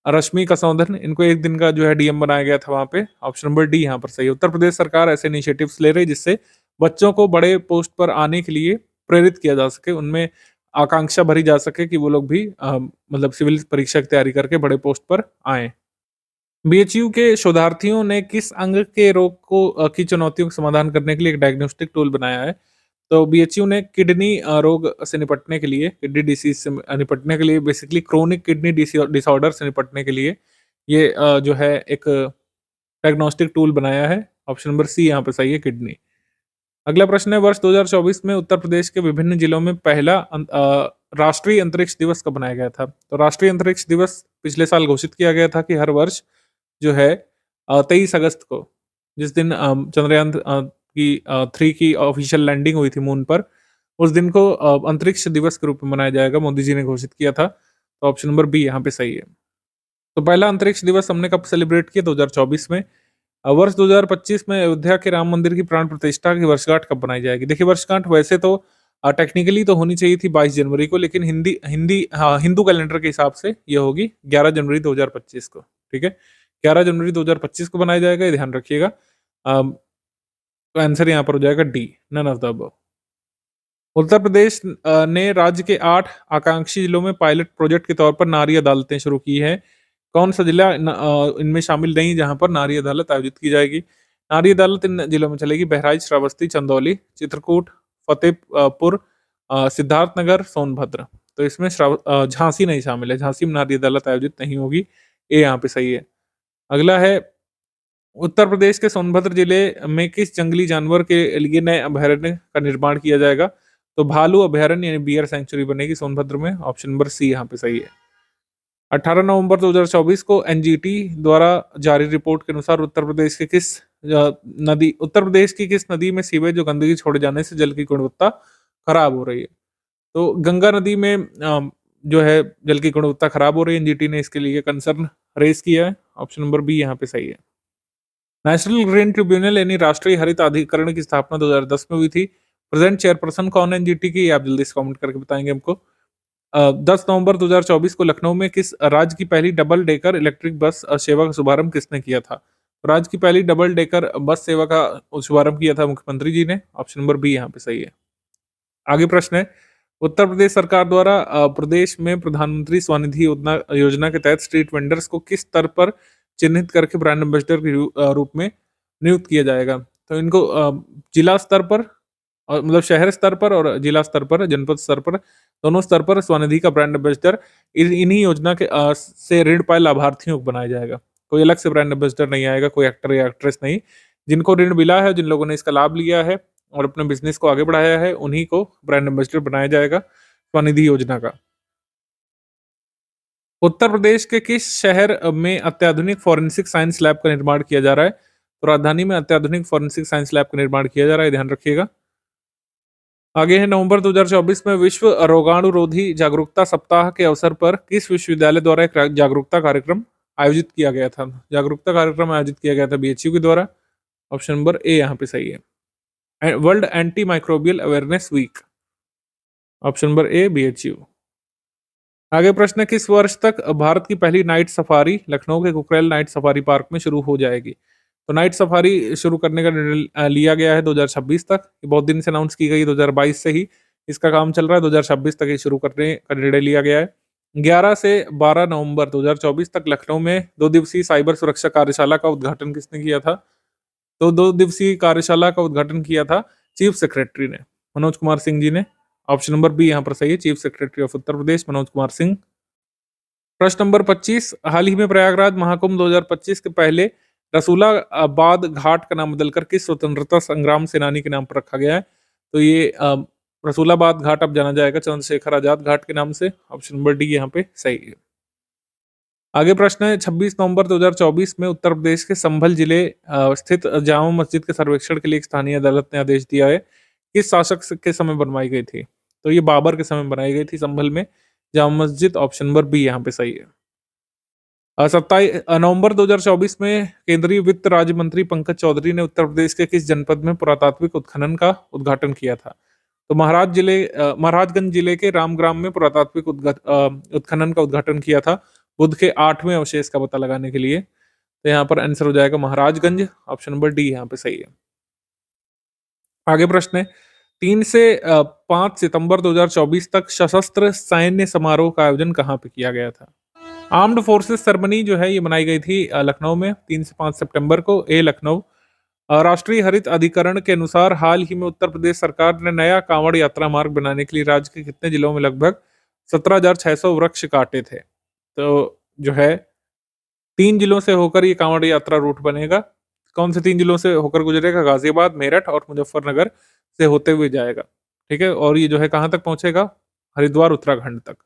रश्मि कसौंधन, इनको 1 दिन का जो है डीएम बनाया गया था वहां पे। ऑप्शन नंबर डी यहाँ पर सही है। उत्तर प्रदेश सरकार ऐसे इनिशिएटिव्स ले रही है जिससे बच्चों को बड़े पोस्ट पर आने के लिए प्रेरित किया जा सके, उनमें आकांक्षा भरी जा सके कि वो लोग भी मतलब सिविल परीक्षा की तैयारी करके बड़े पोस्ट पर आए। बीएचयू के शोधार्थियों ने किस अंग के रोग को की चुनौतियों का समाधान करने के लिए एक डायग्नोस्टिक टूल बनाया है। तो बीएचयू ने किडनी रोग से निपटने के लिए, किडनी डिसीज से निपटने के लिए, बेसिकली क्रोनिक किडनी डिसऑर्डर से निपटने के लिए ये जो है एक डायग्नोस्टिक टूल बनाया है। ऑप्शन नंबर सी यहाँ पे सही है, किडनी। अगला प्रश्न है वर्ष 2024 में उत्तर प्रदेश के विभिन्न जिलों में पहला राष्ट्रीय अंतरिक्ष दिवस कब मनाया गया था। तो राष्ट्रीय अंतरिक्ष दिवस पिछले साल घोषित किया गया था कि हर वर्ष जो है 23 अगस्त को, जिस दिन चंद्रयान की 3 की ऑफिशियल लैंडिंग हुई थी मून पर, उस दिन को अंतरिक्ष दिवस के रूप में मनाया जाएगा, मोदी जी ने घोषित किया था। तो ऑप्शन नंबर बी यहाँ पे सही है। तो पहला अंतरिक्ष दिवस हमने कब सेलिब्रेट किया? 2024 में। वर्ष 2025 में अयोध्या के राम मंदिर की प्राण प्रतिष्ठा की वर्षगांठ कब बनाई जाएगी? देखिए वर्षगांठ वैसे तो टेक्निकली तो होनी चाहिए थी 22 जनवरी को, लेकिन हिंदू कैलेंडर के हिसाब से ये होगी 11 जनवरी 2025 को। ठीक है, 11 जनवरी 2025 को बनाया जाएगा, ये ध्यान रखिएगा। तो आंसर यहाँ पर हो जाएगा D, none of the above. Uttar Pradesh ने राज्य के 8 आकांक्षी जिलों में पायलट प्रोजेक्ट के तौर पर नारी अदालतें शुरू की है। कौन सा जिला इनमें शामिल नहीं जहां पर नारी अदालत आयोजित की जाएगी? नारी अदालत इन जिलों में चलेगी बहराइच, श्रावस्ती, चंदौली, चित्रकूट, फतेहपुर, सिद्धार्थनगर, सोनभद्र। तो इसमें झांसी नहीं शामिल है, झांसी में नारी अदालत आयोजित नहीं होगी, ये यहाँ पे सही है। अगला है उत्तर प्रदेश के सोनभद्र जिले में किस जंगली जानवर के लिए नए अभयारण्य का निर्माण किया जाएगा? तो भालू अभयारण्य यानी बियर सेंचुरी बनेगी सोनभद्र में। ऑप्शन नंबर सी यहाँ पे सही है। 18 नवंबर 2024 को एनजीटी द्वारा जारी रिपोर्ट के अनुसार उत्तर प्रदेश की किस नदी में सीवेज और गंदगी छोड़े जाने से जल की गुणवत्ता खराब हो रही है? तो गंगा नदी में जो है जल की गुणवत्ता खराब हो रही है, एनजीटी ने इसके लिए कंसर्न रेज किया है। ऑप्शन नंबर बी यहाँ पे सही है। नेशनल ग्रीन ट्रिब्यूनल यानी राष्ट्रीय हरित अधिकरण की स्थापना 2010 में हुई थी। प्रेजेंट चेयरपर्सन कौन है एनजीटी की? आप जल्दी से कमेंट करके बताएंगे हमको। 10 नवंबर 2024 को लखनऊ में किस राज्य की पहली डबल डेकर इलेक्ट्रिक बस सेवा का शुभारंभ किसने किया था? राज्य की पहली डबल डेकर बस सेवा का शुभारंभ किया था मुख्यमंत्री जी ने। ऑप्शन नंबर बी यहाँ पे सही है। आगे प्रश्न है उत्तर प्रदेश सरकार द्वारा प्रदेश में प्रधानमंत्री स्वनिधि योजना के तहत स्ट्रीट वेंडर्स को किस स्तर पर चिन्हित करके ब्रांड एम्बेसडर के रूप में नियुक्त किया जाएगा? तो इनको जिला स्तर पर और मतलब शहर स्तर पर और जिला स्तर पर, जनपद स्तर पर, दोनों स्तर पर स्वनिधि का ब्रांड एम्बेसडर इन्हीं योजना के से ऋण पाए लाभार्थियों को बनाया जाएगा। कोई अलग से ब्रांड एम्बेसडर नहीं आएगा, कोई एक्टर या एक्ट्रेस नहीं। जिनको ऋण मिला है, जिन लोगों ने इसका लाभ लिया है और अपने बिज़नेस को आगे बढ़ाया है, उन्हीं को ब्रांड एम्बेसडर बनाया जाएगा स्वनिधि योजना का। उत्तर प्रदेश के किस शहर में अत्याधुनिक फॉरेंसिक साइंस लैब का निर्माण किया जा रहा है? तो राजधानी में अत्याधुनिक फॉरेंसिक साइंस लैब का निर्माण किया जा रहा है, ध्यान रखिएगा। आगे है नवंबर 2024 में विश्व रोगाणुरोधी जागरूकता सप्ताह के अवसर पर किस विश्वविद्यालय द्वारा एक जागरूकता कार्यक्रम आयोजित किया गया था? जागरूकता कार्यक्रम आयोजित किया गया था बीएचयू के द्वारा। ऑप्शन नंबर ए यहाँ पे सही है। World anti microbial awareness week. Option number A BHU. आगे प्रश्न है, किस वर्ष तक भारत की पहली नाइट सफारी लखनऊ के कुकरेल नाइट सफारी पार्क में शुरू हो जाएगी? तो नाइट सफारी शुरू करने का निर्णय लिया गया है 2026 तक। ये बहुत दिन से अनाउंस की गई, 2022 से ही इसका काम चल रहा है, 2026 तक ये शुरू करने का निर्णय लिया गया है। 11 से 12 नवंबर 2024 तक लखनऊ में 2 दिवसीय साइबर सुरक्षा कार्यशाला का उद्घाटन किसने किया था? तो 2 दिवसीय कार्यशाला का उद्घाटन किया था चीफ सेक्रेटरी ने, मनोज कुमार सिंह जी ने। ऑप्शन नंबर बी यहाँ पर सही है, chief secretary of Uttar Pradesh Manoj Kumar Singh. प्रश्न नंबर 25, हाल ही में प्रयागराज महाकुंभ 2025 के पहले रसूलाबाद घाट का नाम बदलकर किस स्वतंत्रता संग्राम सेनानी के नाम पर रखा गया है? तो ये रसूलाबाद घाट अब जाना जाएगा चंद्रशेखर आजाद घाट के नाम से। ऑप्शन नंबर डी यहाँ पे सही है। आगे प्रश्न है, 26 नवंबर 2024 में उत्तर प्रदेश के संभल जिले स्थित जामा मस्जिद के सर्वेक्षण के लिए एक स्थानीय अदालत ने आदेश दिया है। किस शासक के समय बनवाई गई थी? तो ये बाबर के समय बनाई गई थी संभल में Jama Masjid. Option number B यहाँ पे सही है। 27 नवंबर 2024 में केंद्रीय वित्त राज्य मंत्री पंकज चौधरी ने उत्तर प्रदेश के किस जनपद में पुरातात्विक उत्खनन का उद्घाटन किया था? तो महाराजगंज जिले के रामग्राम में पुरातात्विक उत्खनन का उद्घाटन किया था बुद्ध के 8वें अवशेष का पता लगाने के लिए। तो यहाँ पर आंसर हो जाएगा महाराजगंज। ऑप्शन नंबर डी यहाँ पे सही है। आगे प्रश्न है, 3 से 5 सितंबर 2024 तक सशस्त्र सैन्य समारोह का आयोजन कहाँ पे किया गया था? आर्म्ड फोर्सेस सेरेमनी जो है ये मनाई गई थी लखनऊ में 3 से 5 सितंबर को, ए लखनऊ। राष्ट्रीय हरित अधिकरण के अनुसार हाल ही में उत्तर प्रदेश सरकार ने नया कांवड़ यात्रा मार्ग बनाने के लिए राज्य के कितने जिलों में लगभग 17,600 वृक्ष काटे थे? तो जो है 3 जिलों से होकर ये कांवड़ यात्रा रूट बनेगा। कौन से 3 जिलों से होकर गुजरेगा? गाजियाबाद, मेरठ और मुजफ्फरनगर से होते हुए जाएगा। ठीक है, और ये जो है कहाँ तक पहुंचेगा? हरिद्वार उत्तराखंड तक,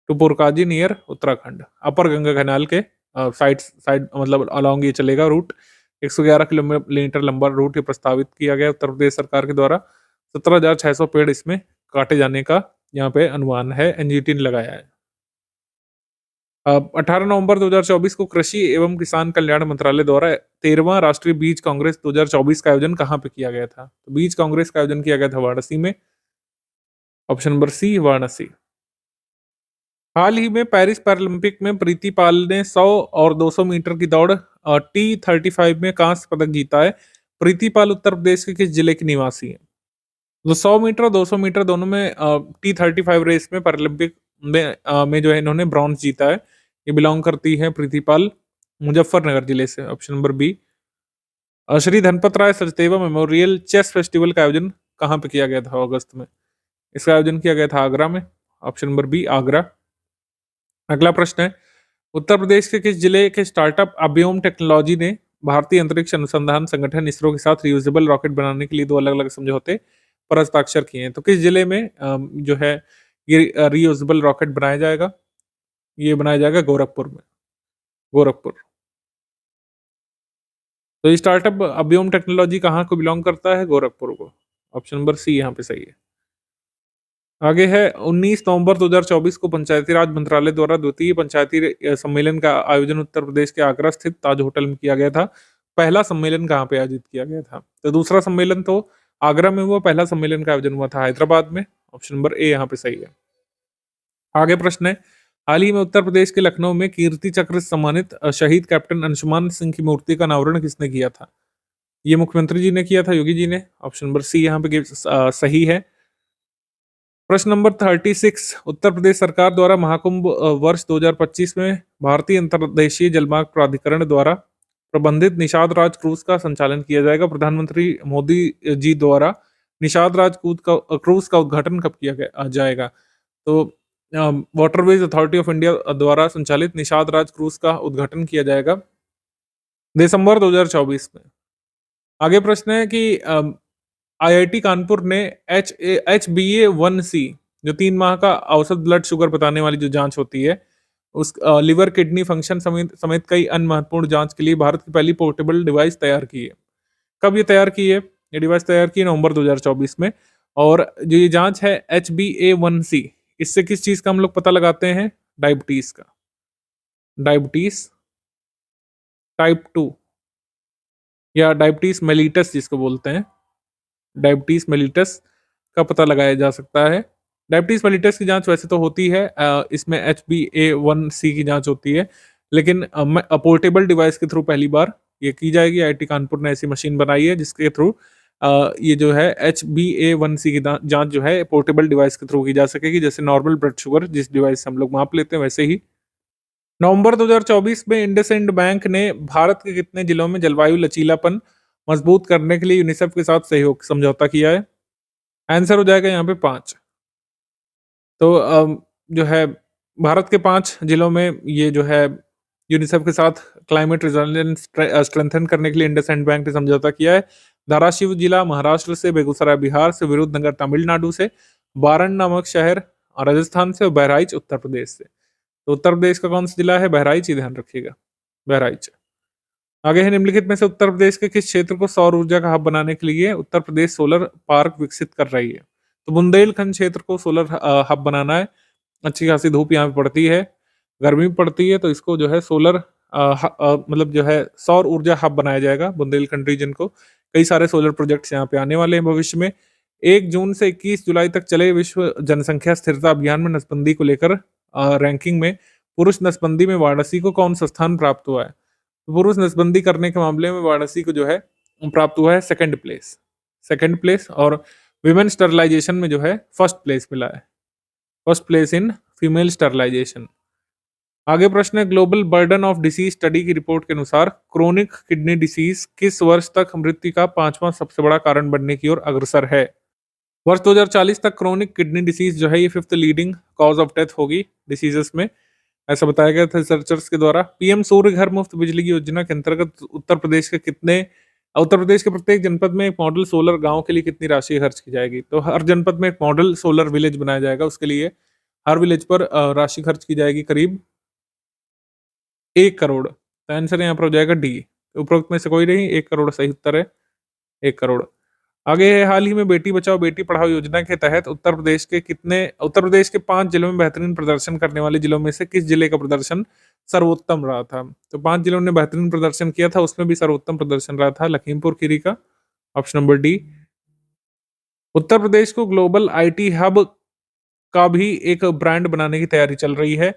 to Purkazi near Uttarakhand, upper Ganga canal के साइड मतलब अलॉन्ग ये चलेगा रूट। 111 किलोमीटर लंबा रूट ये प्रस्तावित किया गया उत्तर प्रदेश सरकार के द्वारा। 17,600 पेड़ इसमें काटे जाने का यहाँ पे अनुमान है, एनजीटी ने लगाया है। 18 नवंबर 2024 को कृषि एवं किसान कल्याण मंत्रालय द्वारा 13वां राष्ट्रीय बीज कांग्रेस 2024 का आयोजन कहाँ पे किया गया था? तो बीज कांग्रेस का आयोजन किया गया था वाराणसी में। Option number C Varanasi. हाल ही में पेरिस पैरालंपिक में प्रीति पाल ने 100 और 200 मीटर की दौड़ T35 में कांस्य पदक जीता है। प्रीति पाल उत्तर प्रदेश के किस जिले की निवासी है? तो 100 मीटर और 200 मीटर दोनों में T35 रेस में पैरालंपिक में जो है इन्होंने ब्रॉन्ज जीता है। ये बिलोंग करती है प्रीति पाल मुजफ्फरनगर जिले से। Option number B. Shri Dhanpat Rai Sachdeva memorial chess festival का आयोजन कहाँ पे किया गया था अगस्त में? इसका आयोजन किया गया था आगरा में। Option number B Agra. अगला प्रश्न है, उत्तर प्रदेश के किस जिले के स्टार्टअप अभियोम टेक्नोलॉजी ने भारतीय अंतरिक्ष अनुसंधान संगठन इसरो के साथ रियूजेबल रॉकेट बनाने के लिए 2 अलग अलग समझौते पर हस्ताक्षर किए हैं? तो किस जिले में जो है ये रियूजेबल रॉकेट बनाया जाएगा? ये बनाया जाएगा गोरखपुर में, गोरखपुर। तो ये स्टार्टअप अभियोम टेक्नोलॉजी कहाँ को बिलोंग करता है? गोरखपुर को। ऑप्शन नंबर सी यहाँ पे सही है। आगे है, 19 नवंबर 2024 को पंचायती राज मंत्रालय द्वारा द्वितीय पंचायती सम्मेलन का आयोजन उत्तर प्रदेश के आगरा स्थित ताज होटल में किया गया था। पहला सम्मेलन कहाँ पे आयोजित किया गया था? तो दूसरा सम्मेलन तो आगरा में हुआ, पहला सम्मेलन का आयोजन हुआ था हैदराबाद में। ऑप्शन नंबर ए यहाँ पे सही है। आगे प्रश्न है, हाल ही में उत्तर प्रदेश के लखनऊ में कीर्ति चक्र से सम्मानित शहीद कैप्टन अंशुमान सिंह की मूर्ति का अनावरण किसने किया था? ये मुख्यमंत्री जी ने किया था, योगी जी ने। ऑप्शन नंबर सी यहाँ पे सही है। प्रश्न नंबर 36, उत्तर प्रदेश सरकार द्वारा महाकुंभ वर्ष 2025 में भारतीय अंतर्देशीय जलमार्ग प्राधिकरण द्वारा प्रबंधित निषाद राज क्रूज का संचालन किया जाएगा। प्रधानमंत्री मोदी जी द्वारा निषाद राज क्रूज का उद्घाटन कब किया जाएगा? तो वाटरवेज अथॉरिटी ऑफ इंडिया द्वारा संचालित निषाद राज क्रूज का उद्घाटन किया जाएगा दिसंबर 2024 में। आगे प्रश्न है कि आईआईटी कानपुर ने HbA1c जो 3 माह का औसत ब्लड शुगर बताने वाली जो जांच होती है, उस लिवर किडनी फंक्शन समेत कई अन्य महत्वपूर्ण जांच के लिए भारत की पहली पोर्टेबल डिवाइस तैयार की है। कब ये तैयार की है? ये डिवाइस तैयार की है नवंबर 2024 में। और जो ये जांच है HbA1c, इससे किस चीज का हम लोग पता लगाते हैं? डायबिटीज का, डायबिटीज टाइप 2 या डायबिटीज मेलिटस जिसको बोलते हैं, डायबिटीज मेलिटस का पता लगाया जा सकता है। डायबिटीज मेलिटस की जांच वैसे तो होती है, इसमें HbA1c की जांच होती है, लेकिन पोर्टेबल डिवाइस के थ्रू पहली बार ये की जाएगी। आईआईटी कानपुर ने ऐसी मशीन बनाई है जिसके थ्रू ये जो है HbA1c की जांच जो है पोर्टेबल डिवाइस के थ्रू की जा सकेगी, जैसे नॉर्मल ब्लड शुगर जिस डिवाइस से हम लोग माप लेते हैं वैसे ही। नवंबर 2024 में इंडसइंड बैंक ने भारत के कितने जिलों में जलवायु लचीलापन मजबूत करने के लिए यूनिसेफ के साथ सहयोग समझौता किया है? आंसर हो जाएगा यहाँ पे 5। तो जो है भारत के 5 जिलों में ये जो है यूनिसेफ के साथ क्लाइमेट रेजिलियंस स्ट्रेंथन करने के लिए इंडसइंड बैंक ने समझौता किया है। धाराशिव जिला महाराष्ट्र से, बेगूसराय बिहार से, विरुद्धनगर तमिलनाडु से, बारण नामक शहर राजस्थान से और बहराइच उत्तर प्रदेश से। तो उत्तर प्रदेश का कौन सा जिला है? बहराइच, ही ध्यान रखिएगा, बहराइच। आगे है, निम्नलिखित में से उत्तर प्रदेश के किस क्षेत्र को सौर ऊर्जा का हब बनाने के लिए उत्तर प्रदेश सोलर पार्क विकसित कर रही है? तो बुंदेलखंड क्षेत्र को सोलर हब बनाना है। अच्छी खासी धूप यहाँ पे पड़ती है, गर्मी भी पड़ती है, तो इसको जो है सोलर मतलब जो है सौर ऊर्जा हब बनाया जाएगा बुंदेलखंड रीजन को। कई सारे सोलर प्रोजेक्ट्स यहाँ पे आने वाले हैं भविष्य में। 1 जून से 21 जुलाई तक चले विश्व जनसंख्या स्थिरता अभियान में नसबंदी को लेकर रैंकिंग में पुरुष नसबंदी में वाराणसी को कौन सा स्थान प्राप्त हुआ है? तो पुरुष नसबंदी करने के मामले में वाराणसी को जो है प्राप्त हुआ है सेकंड प्लेस, और विमेन स्टरलाइजेशन में जो है फर्स्ट प्लेस मिला है, first place in female sterilisation. आगे प्रश्न है, global burden of disease study की रिपोर्ट के अनुसार क्रोनिक किडनी डिसीज किस वर्ष तक मृत्यु का 5वां सबसे बड़ा कारण बनने की ओर अग्रसर है? वर्ष 2040 तक क्रोनिक किडनी डिसीज जो है ये 5th leading cause of death होगी डिसीजेस में, ऐसा बताया गया था रिसर्चर्स के द्वारा। पीएम सूर्य घर मुफ्त बिजली की योजना के अंतर्गत उत्तर प्रदेश के प्रत्येक जनपद में एक मॉडल सोलर गांव के लिए कितनी राशि खर्च की जाएगी? तो हर जनपद में एक मॉडल सोलर विलेज बनाया जाएगा, उसके लिए हर विलेज पर राशि खर्च की जाएगी करीब 1 करोड़। तो आंसर यहाँ पर हो जाएगा डी, उपरोक्त में से कोई नहीं, 1 करोड़ सही उत्तर है, 1 करोड़। आगे है, हाल ही में बेटी बचाओ बेटी पढ़ाओ योजना के तहत उत्तर प्रदेश के 5 जिलों में बेहतरीन प्रदर्शन करने वाले जिलों में से किस जिले का प्रदर्शन सर्वोत्तम रहा था? तो 5 जिलों ने बेहतरीन प्रदर्शन किया था, उसमें भी सर्वोत्तम प्रदर्शन रहा था लखीमपुर खीरी का, option number D. Uttar Pradesh को ग्लोबल आईटी हब का भी एक ब्रांड बनाने की तैयारी चल रही है।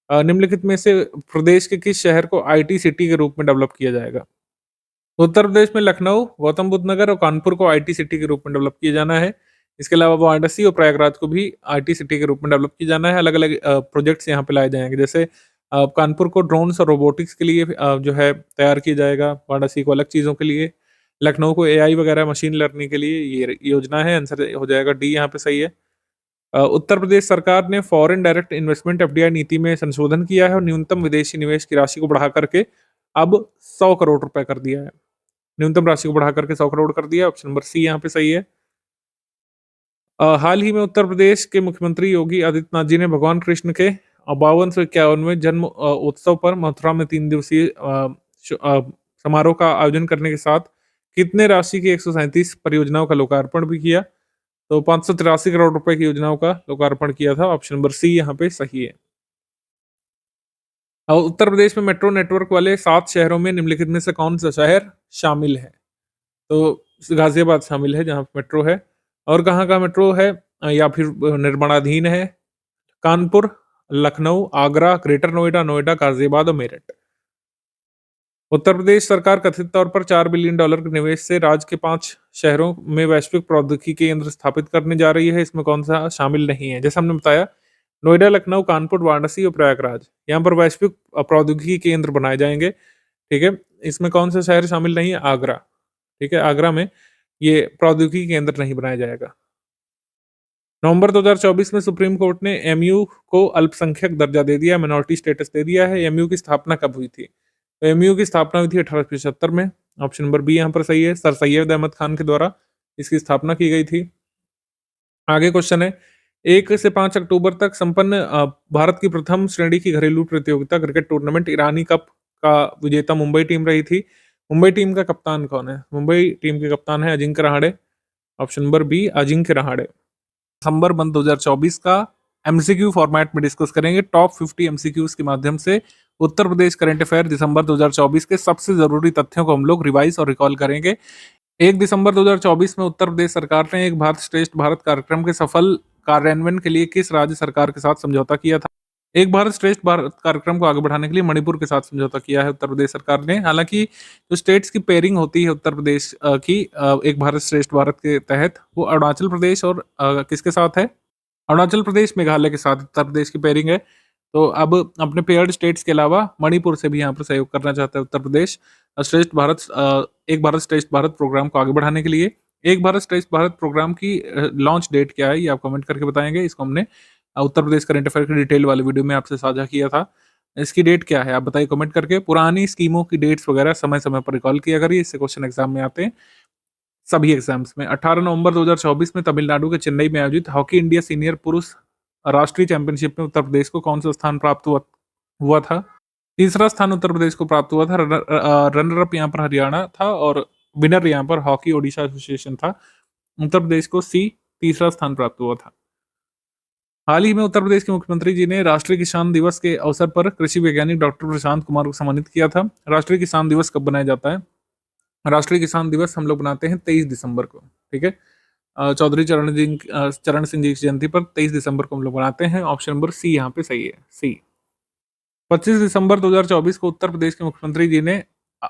निम्नलिखित में से प्रदेश के किस शहर को आईटी सिटी के रूप में डेवलप किया जाएगा? उत्तर प्रदेश में लखनऊ, गौतम बुद्ध नगर और कानपुर को आईटी सिटी के रूप में डेवलप किया जाना है। इसके अलावा वाराणसी और प्रयागराज को भी आईटी सिटी के रूप में डेवलप किया जाना है। अलग अलग प्रोजेक्ट्स यहाँ पे लाए जाएंगे, जैसे कानपुर को ड्रोन्स और रोबोटिक्स के लिए जो है तैयार किया जाएगा, वाराणसी को अलग चीज़ों के लिए, लखनऊ को एआई वगैरह मशीन लर्निंग के लिए ये योजना है। आंसर हो जाएगा डी, यहाँ पे सही है। उत्तर प्रदेश सरकार ने फॉरेन डायरेक्ट इन्वेस्टमेंट एफडीआई नीति में संशोधन किया है और न्यूनतम विदेशी निवेश की राशि को बढ़ा करके अब 100 करोड़ रुपए कर दिया है। न्यूनतम राशि को बढ़ा करके 100 करोड़ कर दिया, ऑप्शन नंबर सी यहाँ पे सही है। हाल ही में उत्तर प्रदेश के मुख्यमंत्री योगी आदित्यनाथ जी ने भगवान कृष्ण के 5251वें जन्म उत्सव पर मथुरा में 3 दिवसीय समारोह का आयोजन करने के साथ कितने राशि की 137 परियोजनाओं का लोकार्पण भी किया? तो 583 करोड़ रुपए की योजनाओं का लोकार्पण किया था, ऑप्शन नंबर सी यहाँ पे सही है। और उत्तर प्रदेश में मेट्रो नेटवर्क वाले 7 शहरों में निम्नलिखित में से कौन सा शहर शामिल है? तो गाजियाबाद शामिल है जहाँ पे मेट्रो है। और कहाँ का मेट्रो है या फिर निर्माणाधीन है? कानपुर, लखनऊ, आगरा, ग्रेटर नोएडा, नोएडा, गाजियाबाद और मेरठ। उत्तर प्रदेश सरकार कथित तौर पर $4 बिलियन के निवेश से राज्य के 5 शहरों में वैश्विक प्रौद्योगिकी केंद्र स्थापित करने जा रही है। इसमें कौन सा शामिल नहीं है? जैसे हमने बताया, नोएडा, लखनऊ, कानपुर, वाराणसी और प्रयागराज, यहाँ पर वैश्विक प्रौद्योगिकी केंद्र बनाए जाएंगे। ठीक है, इसमें कौन सा शहर शामिल नहीं है? आगरा। ठीक है, आगरा में ये प्रौद्योगिकी केंद्र नहीं बनाया जाएगा। नवंबर 2024 में सुप्रीम कोर्ट ने एमयू को अल्पसंख्यक दर्जा दे दिया, मिनॉरिटी स्टेटस दे दिया है। एमयू की स्थापना कब हुई थी? तो एमयू की स्थापना हुई थी 1875 में। ऑप्शन नंबर बी यहाँ पर सही है, सर सैयद अहमद खान के द्वारा इसकी स्थापना की गई थी। आगे क्वेश्चन है, 1 से 5 अक्टूबर तक संपन्न भारत की प्रथम श्रेणी की घरेलू प्रतियोगिता क्रिकेट टूर्नामेंट ईरानी कप का विजेता मुंबई टीम रही थी। मुंबई टीम का कप्तान कौन है? मुंबई टीम के कप्तान है Ajinkya Rahane. Option number B, Ajinkya Rahane. दिसंबर मंथ 2024 का एमसीक्यू फॉर्मेट में डिस्कस करेंगे। टॉप 50 एमसीक्यूज के माध्यम से उत्तर प्रदेश करंट अफेयर दिसंबर 2024 के सबसे जरूरी तथ्यों को हम लोग रिवाइज और रिकॉल करेंगे। 1 दिसंबर 2024 में उत्तर प्रदेश सरकार ने एक भारत श्रेष्ठ भारत कार्यक्रम के सफल कार्यान्वयन के लिए किस राज्य सरकार के साथ समझौता किया था? एक भारत श्रेष्ठ भारत कार्यक्रम को आगे बढ़ाने के लिए मणिपुर के साथ समझौता किया है उत्तर प्रदेश सरकार ने। हालांकि जो स्टेट्स की पेयरिंग होती है उत्तर प्रदेश की एक भारत श्रेष्ठ भारत के तहत, वो अरुणाचल प्रदेश और किसके साथ है? अरुणाचल प्रदेश, मेघालय के साथ उत्तर प्रदेश की पेयरिंग है। तो अब अपने पेयर्ड स्टेट्स के अलावा मणिपुर से भी यहाँ पर सहयोग करना चाहता है उत्तर प्रदेश श्रेष्ठ भारत एक भारत श्रेष्ठ भारत प्रोग्राम को आगे बढ़ाने के लिए। एक भारत श्रेष्ठ भारत प्रोग्राम की लॉन्च डेट क्या है, ये आप कमेंट करके बताएंगे। इसको हमने उत्तर प्रदेश करंट अफेयर की डिटेल वाले वीडियो में आपसे साझा किया था। इसकी डेट क्या है आप बताइए कमेंट करके। पुरानी स्कीमों की डेट्स वगैरह समय समय पर रिकॉल किया करिए, इससे क्वेश्चन एग्जाम में आते हैं, सभी एग्जाम्स में। 18 नवंबर 2024 में तमिलनाडु के चेन्नई में आयोजित हॉकी इंडिया सीनियर पुरुष राष्ट्रीय चैंपियनशिप में उत्तर प्रदेश को कौन सा स्थान प्राप्त हुआ था? तीसरा स्थान उत्तर प्रदेश को प्राप्त हुआ था। रनर अप यहाँ पर हरियाणा था और विनर यहाँ पर हॉकी ओडिशा एसोसिएशन था। उत्तर प्रदेश को तीसरा स्थान प्राप्त हुआ था। हाल ही में उत्तर प्रदेश के मुख्यमंत्री जी ने राष्ट्रीय किसान दिवस के अवसर पर कृषि वैज्ञानिक डॉक्टर प्रशांत कुमार को सम्मानित किया था। राष्ट्रीय किसान दिवस कब बनाया जाता है? राष्ट्रीय किसान दिवस हम लोग बनाते हैं 23 दिसंबर को। ठीक है, चौधरी चरण सिंह जी की जयंती पर 23 दिसंबर को हम लोग बनाते हैं। ऑप्शन नंबर सी यहाँ पे सही है, सी। 25 दिसंबर 2024 को उत्तर प्रदेश के मुख्यमंत्री जी ने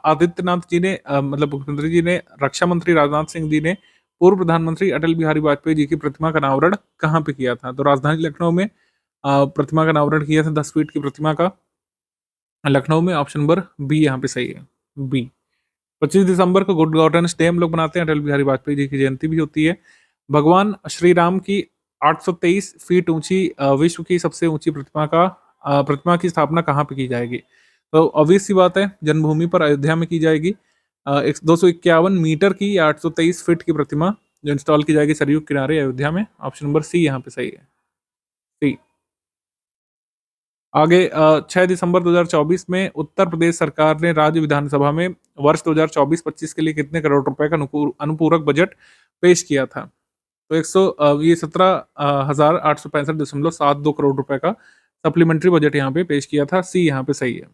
आदित्यनाथ जी ने मतलब मुख्यमंत्री जी ने रक्षा मंत्री राजनाथ सिंह जी ने पूर्व प्रधानमंत्री अटल बिहारी वाजपेयी जी की प्रतिमा का अनावरण कहाँ पे किया था? तो राजधानी लखनऊ में प्रतिमा का अनावरण किया था, 10 फीट की प्रतिमा का, लखनऊ में। ऑप्शन नंबर बी यहाँ पे सही है, बी। 25 दिसंबर को गुड गवर्नेंस डे हम लोग बनाते हैं, अटल बिहारी वाजपेयी जी की जयंती भी होती है। भगवान श्री राम की 823 फीट ऊंची विश्व की सबसे ऊंची प्रतिमा की स्थापना कहाँ पे की जाएगी? तो ऑब्वियस सी बात है, जन्मभूमि पर अयोध्या में की जाएगी। 251 मीटर की 823 फीट की प्रतिमा जो इंस्टॉल की जाएगी सरयू किनारे अयोध्या में। ऑप्शन नंबर सी यहाँ पे सही है, सी। आगे 6 दिसंबर 2024 में उत्तर प्रदेश सरकार ने राज्य विधानसभा में वर्ष 2024-25 के लिए कितने करोड़ रुपए का अनुपूरक बजट पेश किया था? तो 17,865.72 करोड़ रुपए का सप्लीमेंट्री बजट यहाँ पे पेश किया था, सी यहाँ पे सही है।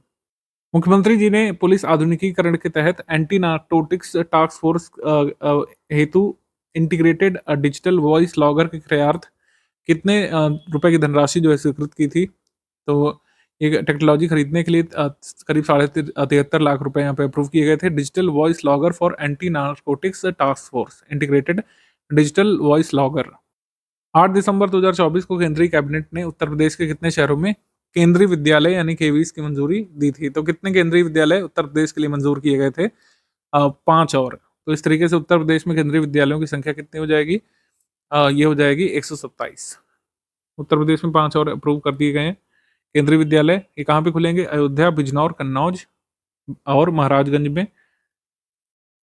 मुख्यमंत्री जी ने पुलिस आधुनिकीकरण के तहत एंटी नार्कोटिक्स टास्क फोर्स हेतु इंटीग्रेटेड डिजिटल वॉइस लॉगर के क्रियार्थ कितने रुपए की धनराशि जो है स्वीकृत की थी? तो ये टेक्नोलॉजी खरीदने के लिए करीब 73.5 लाख रुपए यहाँ पे अप्रूव किए गए थे। Digital voice logger for anti narcotics task force integrated digital voice logger. 8 दिसंबर 2024 को केंद्रीय कैबिनेट ने उत्तर प्रदेश के कितने शहरों में केंद्रीय विद्यालय यानी केवीस की मंजूरी दी थी? तो कितने केंद्रीय विद्यालय उत्तर प्रदेश के लिए मंजूर किए गए थे? 5 और। तो इस तरीके से उत्तर प्रदेश में केंद्रीय विद्यालयों की संख्या कितनी हो जाएगी? ये हो जाएगी 127। उत्तर प्रदेश में 5 और अप्रूव कर दिए गए हैं केंद्रीय विद्यालय। ये कहाँ पे खुलेंगे? अयोध्या, बिजनौर, कन्नौज और महाराजगंज में,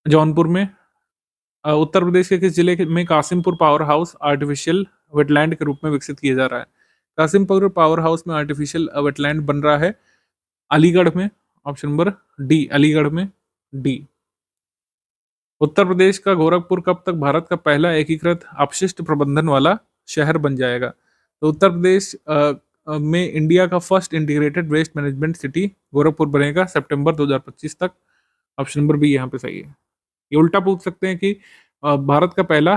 जौनपुर में। उत्तर प्रदेश के किस जिले में Kasimpur power house artificial wetland के रूप में विकसित किया जा रहा है? कासिमपुर पावर हाउस में आर्टिफिशियल वेटलैंड बन रहा है अलीगढ़ में। ऑप्शन नंबर डी, अलीगढ़ में, डी। उत्तर प्रदेश का गोरखपुर कब तक भारत का पहला एकीकृत अपशिष्ट प्रबंधन वाला शहर बन जाएगा? तो उत्तर प्रदेश में इंडिया का first integrated waste management city Gorakhpur बनेगा सितंबर 2025 तक। ऑप्शन नंबर बी यहाँ पे सही है। ये उल्टा पूछ सकते हैं कि भारत का पहला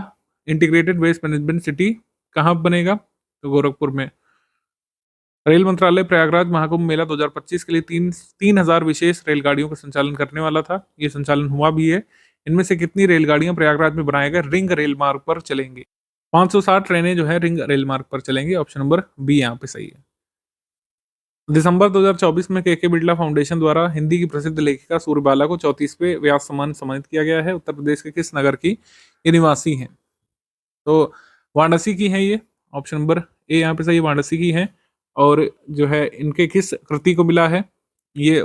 इंटीग्रेटेड वेस्ट मैनेजमेंट सिटी कहाँ बनेगा? तो गोरखपुर में। रेल मंत्रालय प्रयागराज महाकुंभ मेला 2025 के लिए 3000 विशेष रेलगाड़ियों का संचालन करने वाला था। ये संचालन हुआ भी है। इनमें से कितनी रेलगाड़ियां प्रयागराज में बनाए गए रिंग रेल मार्ग पर चलेंगी? 560 ट्रेनें जो है रिंग रेल मार्ग पर चलेंगी। ऑप्शन नंबर बी यहाँ पे सही है। दिसंबर 2024 में के बिरला फाउंडेशन द्वारा हिंदी की प्रसिद्ध लेखिका सूर्यबाला को 34वें व्यास सम्मान सम्मानित किया गया है। उत्तर प्रदेश के किस नगर की ये निवासी हैं? तो वाराणसी की है ये। ऑप्शन नंबर ए यहाँ पे सही, वाराणसी की है। और जो है इनके किस कृति को मिला है ये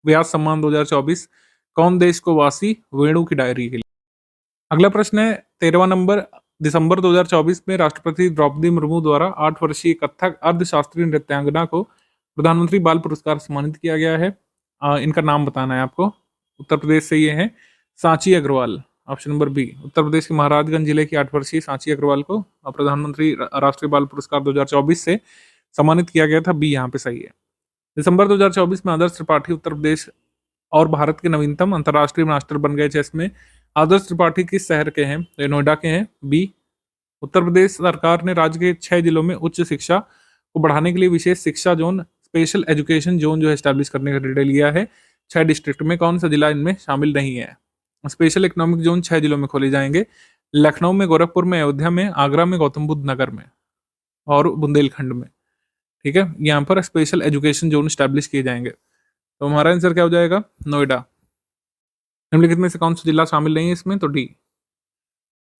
व्यास सम्मान 2024? कौन देश को वासी? वेणु की डायरी के लिए। अगला प्रश्न है 13वां नंबर। दिसंबर 2024 में राष्ट्रपति द्रौपदी मुर्मू द्वारा 8 वर्षीय कथक अर्धशास्त्रीय नृत्यांगना को प्रधानमंत्री बाल पुरस्कार सम्मानित किया गया है। इनका नाम बताना है आपको। उत्तर प्रदेश से ये है Sanchi Agrawal. Option number B. Uttar Pradesh के महाराजगंज जिले की 8 वर्षीय सांची अग्रवाल को प्रधानमंत्री राष्ट्रीय बाल पुरस्कार 2024 से सम्मानित किया गया था। बी यहाँ पे सही है। दिसंबर 2024 में आदर्श त्रिपाठी उत्तर प्रदेश और भारत के नवीनतम अंतर्राष्ट्रीय मास्टर बन गए चेस में। आदर्श त्रिपाठी किस शहर के हैं? ये नोएडा के हैं। बी। उत्तर प्रदेश सरकार ने राज्य के 6 जिलों में उच्च शिक्षा को बढ़ाने के लिए विशेष शिक्षा जोन, स्पेशल एजुकेशन जोन जो है एस्टैब्लिश करने का निर्णय लिया है। 6 डिस्ट्रिक्ट में। कौन सा जिला इनमें शामिल नहीं है? स्पेशल इकोनॉमिक जोन 6 जिलों में खोले जाएंगे। लखनऊ में, गोरखपुर में, अयोध्या में, आगरा में, गौतम बुद्ध नगर में और बुंदेलखंड में। ठीक है, यहाँ पर स्पेशल एजुकेशन जोन स्टैब्लिश किए जाएंगे। तो हमारा आंसर क्या हो जाएगा? नोएडा। निम्नलिखित में से कौन सा जिला शामिल नहीं है इसमें? तो डी।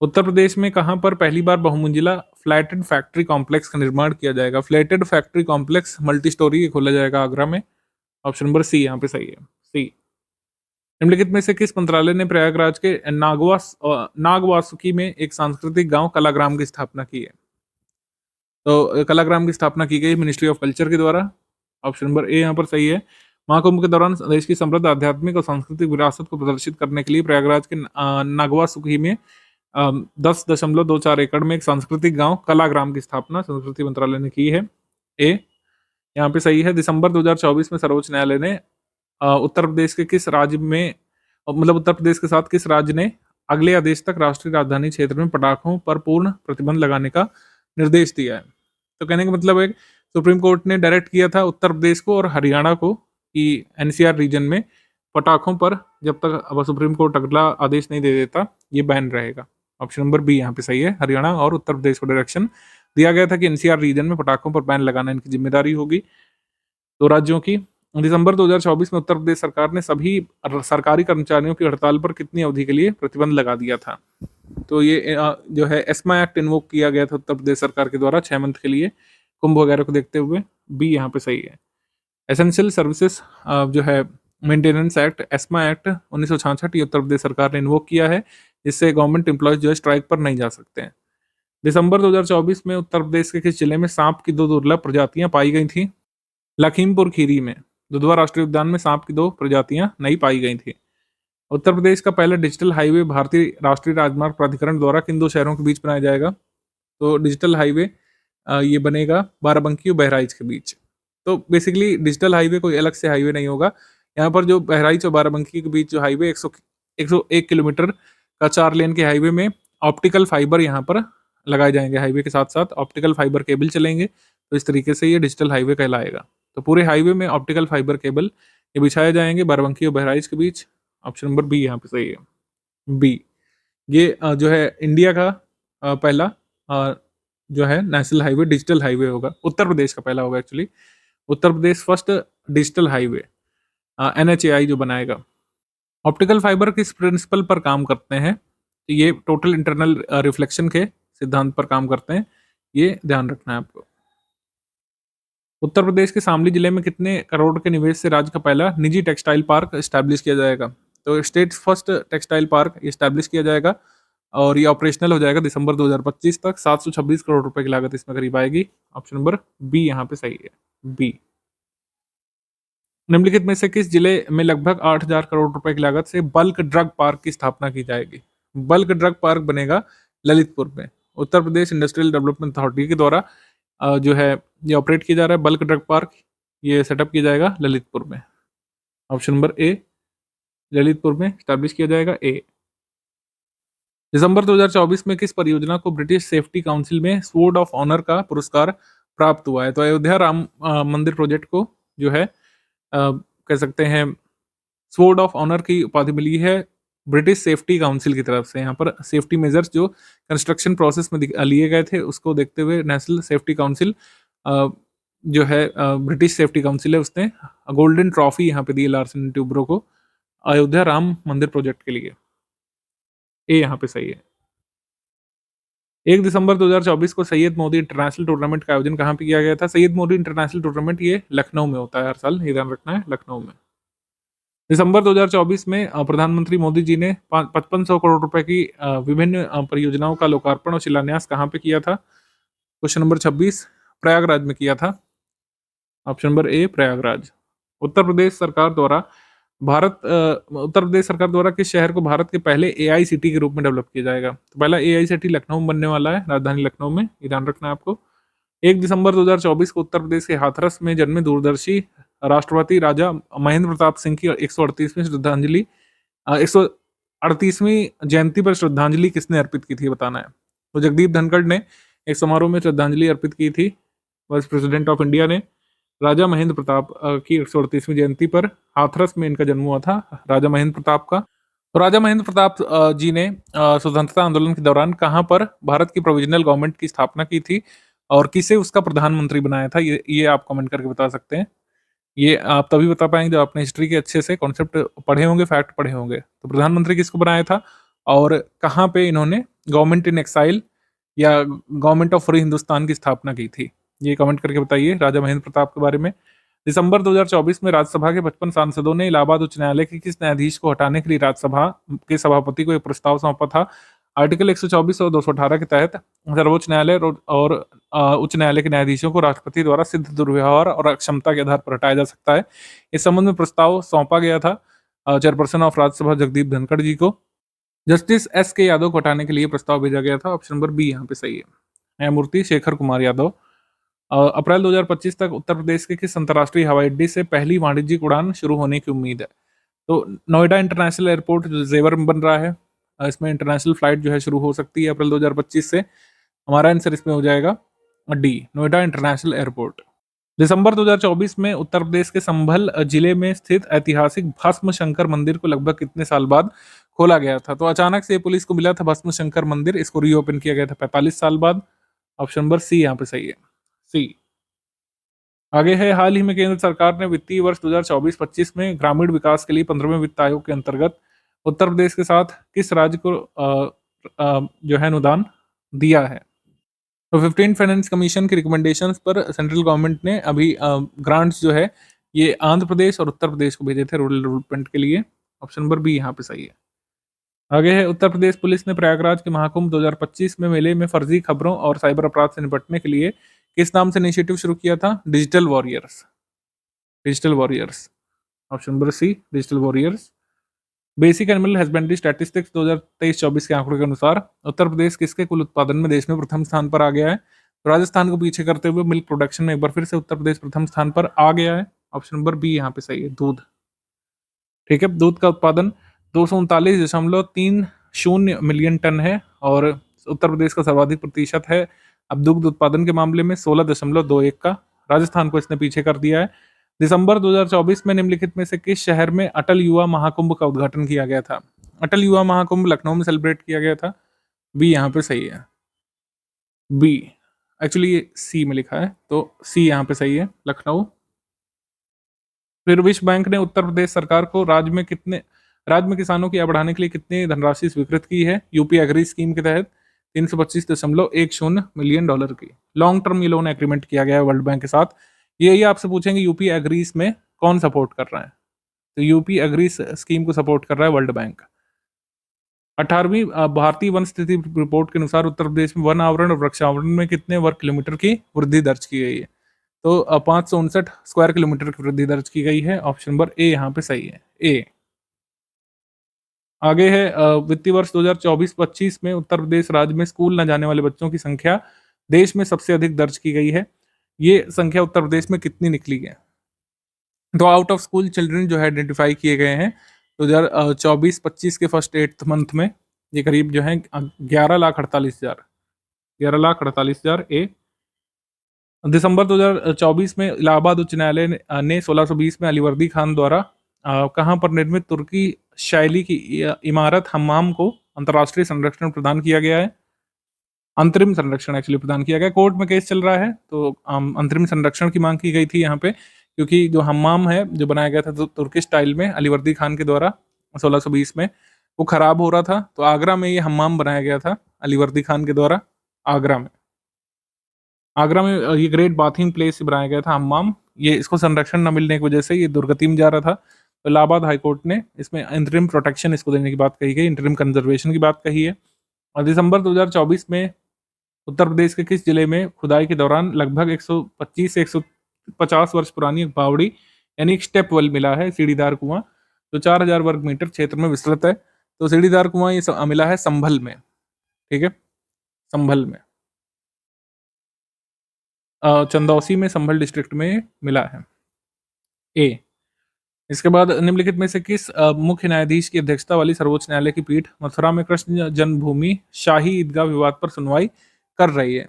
उत्तर प्रदेश में कहां पर पहली बार बहुमंजिला फ्लैटेड फैक्ट्री कॉम्प्लेक्स का निर्माण किया जाएगा? Flatted factory complex multi storey खोला जाएगा आगरा में। ऑप्शन नंबर सी यहाँ पे सही है। सी। निम्नलिखित में से किस मंत्रालय ने प्रयागराज के नागवासुकी में एक सांस्कृतिक गांव कलाग्राम की स्थापना की है? तो कलाग्राम की स्थापना की गई मिनिस्ट्री ऑफ कल्चर के द्वारा। ऑप्शन नंबर ए यहाँ पर सही है। महाकुंभ के दौरान देश की समृद्ध आध्यात्मिक और सांस्कृतिक विरासत को प्रदर्शित करने के लिए प्रयागराज के नागवासुकी में 10.24 एकड़ में एक सांस्कृतिक गांव कलाग्राम की स्थापना संस्कृति मंत्रालय ने की है। ए यहाँ पे सही है। दिसंबर 2024 में सर्वोच्च न्यायालय ने उत्तर प्रदेश के किस राज्य में, मतलब उत्तर प्रदेश के साथ किस राज्य ने अगले आदेश तक राष्ट्रीय राजधानी क्षेत्र में पटाखों पर पूर्ण प्रतिबंध लगाने का निर्देश दिया है? तो कहने का मतलब है सुप्रीम कोर्ट ने डायरेक्ट किया था उत्तर प्रदेश को और हरियाणा को कि एनसीआर रीजन में पटाखों पर जब तक अब सुप्रीम कोर्ट अगला आदेश नहीं दे देता ये बैन रहेगा। ऑप्शन नंबर बी यहाँ पे सही है। हरियाणा और उत्तर प्रदेश को डायरेक्शन दिया गया था कि एनसीआर रीजन में पटाखों पर बैन लगाना इनकी जिम्मेदारी होगी, दो राज्यों की। दिसंबर 2024 में उत्तर प्रदेश सरकार ने सभी सरकारी कर्मचारियों की हड़ताल पर कितनी अवधि के लिए प्रतिबंध लगा दिया था? तो ये जो है एस्मा एक्ट इन्वोक किया गया था उत्तर प्रदेश सरकार के द्वारा 6 मंथ के लिए, कुंभ वगैरह को देखते हुए। बी यहाँ पे सही है। एसेंशियल सर्विसेज जो है मेंटेनेंस एक्ट, एस्मा एक्ट 1966 ये उत्तर प्रदेश सरकार ने इन्वोक किया है, जिससे गवर्नमेंट एम्प्लॉयज जो है स्ट्राइक पर नहीं जा सकते हैं। दिसंबर 2024 में उत्तर प्रदेश के किस जिले में सांप की 2 दुर्लभ प्रजातियां पाई गई थी? लखीमपुर खीरी में दुधवा राष्ट्रीय उद्यान में सांप की 2 प्रजातियां नहीं पाई गई थी। उत्तर प्रदेश का पहला डिजिटल हाईवे भारतीय राष्ट्रीय राजमार्ग प्राधिकरण द्वारा किन 2 शहरों के बीच बनाया जाएगा? तो डिजिटल हाईवे ये बनेगा बाराबंकी और बहराइच के बीच। तो बेसिकली डिजिटल हाईवे कोई अलग से हाईवे नहीं होगा। यहाँ पर जो बहराइच और बाराबंकी के बीच जो हाईवे 101 किलोमीटर का 4 लेन के हाईवे में ऑप्टिकल फाइबर यहाँ पर लगाए जाएंगे। हाईवे के साथ साथ ऑप्टिकल फाइबर केबल चलेंगे, तो इस तरीके से ये डिजिटल हाईवे कहलाएगा। तो पूरे हाईवे में ऑप्टिकल फाइबर केबल ये बिछाए जाएंगे बाराबंकी और बहराइच के बीच। ऑप्शन नंबर बी यहाँ पे सही है। बी। ये जो है इंडिया का पहला जो है नेशनल हाईवे डिजिटल हाईवे होगा। उत्तर प्रदेश का पहला होगा actually. Uttar Pradesh first digital highway NHAI जो बनाएगा। ऑप्टिकल फाइबर किस प्रिंसिपल पर काम करते हैं? तो ये टोटल इंटरनल रिफ्लेक्शन के सिद्धांत पर काम करते हैं, ये ध्यान रखना है आपको। उत्तर प्रदेश के शामली जिले में कितने करोड़ के निवेश से राज्य का पहला निजी टेक्सटाइल पार्क स्टैब्लिश किया जाएगा? तो state first textile park establish किया जाएगा और ये ऑपरेशनल हो जाएगा दिसंबर 2025 तक। 726 करोड़ रुपए की लागत इसमें करीब आएगी। ऑप्शन नंबर बी यहाँ पे सही है। बी। निम्नलिखित में से किस जिले में लगभग 8000 करोड़ रुपए की लागत से बल्क ड्रग पार्क की स्थापना की जाएगी? बल्क ड्रग पार्क बनेगा ललितपुर में। उत्तर प्रदेश इंडस्ट्रियल डेवलपमेंट अथॉरिटी के द्वारा जो है ये ऑपरेट किया जा रहा है बल्क ड्रग पार्क, ये सेटअप किया जाएगा ललितपुर में। ऑप्शन नंबर ए ललितपुर में स्टैब्लिश किया जाएगा। ए। दिसंबर 2024 में किस परियोजना को ब्रिटिश सेफ्टी काउंसिल में स्वॉर्ड ऑफ ऑनर का पुरस्कार प्राप्त हुआ है। तो अयोध्या राम मंदिर प्रोजेक्ट को जो है कह सकते हैं स्वॉर्ड ऑफ ऑनर की उपाधि मिली है ब्रिटिश सेफ्टी काउंसिल की तरफ से। यहाँ पर सेफ्टी मेजर्स जो कंस्ट्रक्शन प्रोसेस में लिए गए थे उसको देखते हुए नेशनल सेफ्टी काउंसिल जो है ब्रिटिश सेफ्टी काउंसिल है, उसने गोल्डन ट्रॉफी यहाँ पे दी लार्सन एंड ट्यूब्रो को अयोध्या राम मंदिर प्रोजेक्ट के लिए। ए यहाँ पे सही है। 1 दिसंबर 2024 को सैयद मोदी इंटरनेशनल टूर्नामेंट का आयोजन कहाँ पे किया गया था? सैयद मोदी इंटरनेशनल टूर्नामेंट ये लखनऊ में होता है हर साल, ये ध्यान रखना है, लखनऊ में। दिसंबर 2024 में प्रधानमंत्री मोदी जी ने 5500 करोड़ रुपए की विभिन्न परियोजनाओं का लोकार्पण और शिलान्यास कहाँ पे किया था? क्वेश्चन नंबर 26 प्रयागराज में किया था। Option number A Prayagraj. Uttar Pradesh सरकार द्वारा उत्तर प्रदेश सरकार द्वारा किस शहर को भारत के पहले एआई सिटी के रूप में डेवलप किया जाएगा? तो पहला एआई सिटी लखनऊ में बनने वाला है, राजधानी लखनऊ में, ये ध्यान रखना है आपको। 1 दिसंबर 2024 को उत्तर प्रदेश के हाथरस में जन्मे दूरदर्शी राष्ट्रपति राजा महेंद्र प्रताप सिंह की 138वीं श्रद्धांजलि 138वीं जयंती पर श्रद्धांजलि किसने अर्पित की थी, बताना है। तो जगदीप धनखड़ ने एक समारोह में श्रद्धांजलि अर्पित की थी, वाइस प्रेसिडेंट ऑफ इंडिया ने राजा महेंद्र प्रताप की 138वीं जयंती पर हाथरस में इनका जन्म हुआ था, राजा महेंद्र प्रताप का। तो राजा महेंद्र प्रताप जी ने स्वतंत्रता आंदोलन के दौरान कहाँ पर भारत की प्रोविजनल गवर्नमेंट की स्थापना की थी और किसे उसका प्रधानमंत्री बनाया था? ये आप कमेंट करके बता सकते हैं। ये आप तभी बता पाएंगे जब आपने हिस्ट्री के अच्छे से कॉन्सेप्ट पढ़े होंगे, फैक्ट पढ़े होंगे। तो प्रधानमंत्री किसको बनाया था और कहाँ पे इन्होंने गवर्नमेंट इन एक्साइल या गवर्नमेंट ऑफ फ्री हिंदुस्तान की स्थापना की थी? ये कमेंट करके बताइए राजा महेंद्र प्रताप के बारे में। दिसंबर 2024 में राज्यसभा के 55 सांसदों ने इलाहाबाद उच्च न्यायालय के किस न्यायाधीश को हटाने के लिए राज्यसभा के सभापति को एक प्रस्ताव सौंपा था? आर्टिकल 124 और 218 के तहत सर्वोच्च न्यायालय और उच्च न्यायालय के न्यायाधीशों को राष्ट्रपति द्वारा सिद्ध दुर्व्यवहार और अक्षमता के आधार पर हटाया जा सकता है। इस संबंध में प्रस्ताव सौंपा गया था चेयरपर्सन ऑफ राज्यसभा जगदीप धनखड़ जी को। जस्टिस एस के यादव को हटाने के लिए प्रस्ताव भेजा गया था। ऑप्शन नंबर बी यहाँ पे सही है, न्यायमूर्ति शेखर कुमार यादव। अप्रैल 2025 तक उत्तर प्रदेश के किस अंतर्राष्ट्रीय हवाई अड्डे से पहली वाणिज्यिक उड़ान शुरू होने की उम्मीद है? तो नोएडा इंटरनेशनल एयरपोर्ट जो जेवर में बन रहा है, इसमें इंटरनेशनल फ्लाइट जो है शुरू हो सकती है अप्रैल 2025 से। हमारा आंसर इसमें हो जाएगा डी, नोएडा इंटरनेशनल एयरपोर्ट। दिसंबर 2024 में उत्तर प्रदेश के संभल जिले में स्थित ऐतिहासिक भस्म शंकर मंदिर को लगभग कितने साल बाद खोला गया था? तो अचानक से पुलिस को मिला था भस्म शंकर मंदिर, इसको रीओपन किया गया था 45 साल बाद। ऑप्शन नंबर सी यहाँ पे सही है, सी। आगे है, हाल ही में केंद्र सरकार ने वित्तीय वर्ष 2024-25 में ग्रामीण विकास के लिए 15वें वित्त आयोग के अंतर्गत उत्तर प्रदेश के साथ किस राज्य को जो है अनुदान दिया है? तो 15 फाइनेंस कमीशन की रिकमेंडेशंस पर सेंट्रल गवर्नमेंट ने अभी ग्रांट्स जो है ये आंध्र प्रदेश और उत्तर प्रदेश को भेजे थे रूरल डेवलपमेंट के लिए। ऑप्शन नंबर बी यहाँ पे सही है। आगे है, उत्तर प्रदेश पुलिस ने प्रयागराज के महाकुंभ 2025 में मेले में फर्जी खबरों और साइबर अपराध से निपटने के लिए किस नाम से इनिशिएटिव शुरू किया था? Digital warriors, digital warriors. Option number C, digital warriors. Basic animal husbandry statistics 2023-24 के आंकड़ों के अनुसार उत्तर प्रदेश किसके कुल उत्पादन में देश में प्रथम स्थान पर आ गया है? तो राजस्थान को पीछे करते हुए मिल्क प्रोडक्शन में एक बार फिर से उत्तर प्रदेश प्रथम स्थान पर आ गया है। ऑप्शन नंबर बी यहाँ पे सही है, दूध। ठीक है, दूध का उत्पादन 239.30 मिलियन टन है और उत्तर प्रदेश का सर्वाधिक प्रतिशत है अब दुग्ध उत्पादन के मामले में 16.21 का। राजस्थान को इसने पीछे कर दिया है। दिसंबर 2024 में निम्नलिखित में से किस शहर में अटल युवा महाकुंभ का उद्घाटन किया गया था? अटल युवा महाकुंभ लखनऊ में सेलिब्रेट किया गया था। बी यहाँ पे सही है, बी। एक्चुअली ये सी में लिखा है, तो सी यहाँ पे सही है, लखनऊ। फिर विश्व बैंक ने उत्तर प्रदेश सरकार को राज्य में किसानों की आय बढ़ाने के लिए कितनी धनराशि स्वीकृत की है? यूपी एग्री स्कीम के तहत 325.10 मिलियन डॉलर की लॉन्ग टर्म ये लोन एग्रीमेंट किया गया है वर्ल्ड बैंक के साथ। यही आपसे पूछेंगे यूपी एग्रीस में कौन सपोर्ट कर रहा है? तो यूपी एग्रीस स्कीम को सपोर्ट कर रहा है वर्ल्ड बैंक। 18वीं भारतीय वन स्थिति रिपोर्ट के अनुसार उत्तर प्रदेश में वन आवरण और वृक्षावरण में कितने वर्ग किलोमीटर की वृद्धि दर्ज की गई है? तो 559 स्क्वायर किलोमीटर की वृद्धि दर्ज की गई है। ऑप्शन नंबर ए यहाँ पे सही है, ए। आगे है, वित्तीय वर्ष 2024-25 में उत्तर प्रदेश राज्य में स्कूल न जाने वाले बच्चों की संख्या देश में सबसे अधिक दर्ज की गई है। ये संख्या उत्तर प्रदेश में कितनी निकली है? तो आउट ऑफ स्कूल चिल्ड्रन जो है आइडेंटिफाई किए गए हैं 2024-25 के फर्स्ट 8 मंथ में, ये करीब जो है 11,48,000 ए। दिसंबर 2024 में इलाहाबाद उच्च न्यायालय ने 1620 में अलीवर्दी खान द्वारा कहाँ पर निर्मित तुर्की शैली की इमारत हम्माम को अंतर्राष्ट्रीय संरक्षण प्रदान किया गया है। अंतरिम संरक्षण एक्चुअली प्रदान किया गया। कोर्ट में केस चल रहा है, तो अंतरिम संरक्षण की मांग की गई थी यहाँ पे, क्योंकि जो हम्माम है जो बनाया गया था तुर्की स्टाइल में अलीवर्दी खान के द्वारा 1620 में, वो खराब हो रहा था। तो आगरा में ये हम्माम बनाया गया था अलीवर्दी खान के द्वारा। आगरा में ये ग्रेट बाथिंग प्लेस बनाया गया था हम्माम। ये इसको संरक्षण न मिलने की वजह से ये दुर्गति में जा रहा था। तो इलाहाबाद हाईकोर्ट ने इसमें इंटरिम प्रोटेक्शन इसको देने की बात कही गई, इंटरिम कंजर्वेशन की बात कही है। और दिसंबर 2024 में उत्तर प्रदेश के किस जिले में खुदाई के दौरान लगभग 125 से 150 वर्ष पुरानी एक बावड़ी यानी एक स्टेप वेल मिला है, सीढ़ीदार कुआं, जो 4000 वर्ग मीटर क्षेत्र में विस्तृत है। तो सीढ़ीदार कुआं ये मिला है संभल में, ठीक है, संभल में, चंदौसी में, संभल डिस्ट्रिक्ट में मिला है। ए। इसके बाद निम्नलिखित में से किस मुख्य न्यायाधीश की अध्यक्षता वाली सर्वोच्च न्यायालय की पीठ मथुरा में कृष्ण जन्मभूमि शाही ईदगाह विवाद पर सुनवाई कर रही है?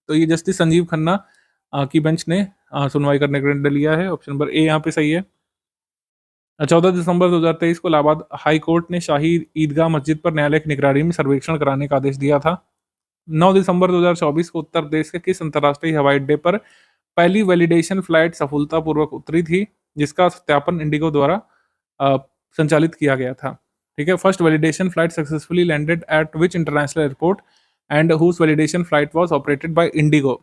तो ये जस्टिस संजीव खन्ना की बेंच ने सुनवाई करने का निर्णय लिया है। ऑप्शन नंबर ए यहाँ पे सही है। 14 दिसंबर 2023 को इलाहाबाद हाई कोर्ट ने शाही ईदगाह मस्जिद पर न्यायालय की निगरानी में सर्वेक्षण कराने का आदेश दिया था। 9 दिसंबर 2024 को उत्तर प्रदेश के किस अंतर्राष्ट्रीय हवाई अड्डे पर पहली वैलिडेशन फ्लाइट सफलतापूर्वक उतरी थी, जिसका सत्यापन इंडिगो द्वारा संचालित किया गया था? ठीक है, first validation flight successfully landed at which international airport and whose validation flight was operated by IndiGo?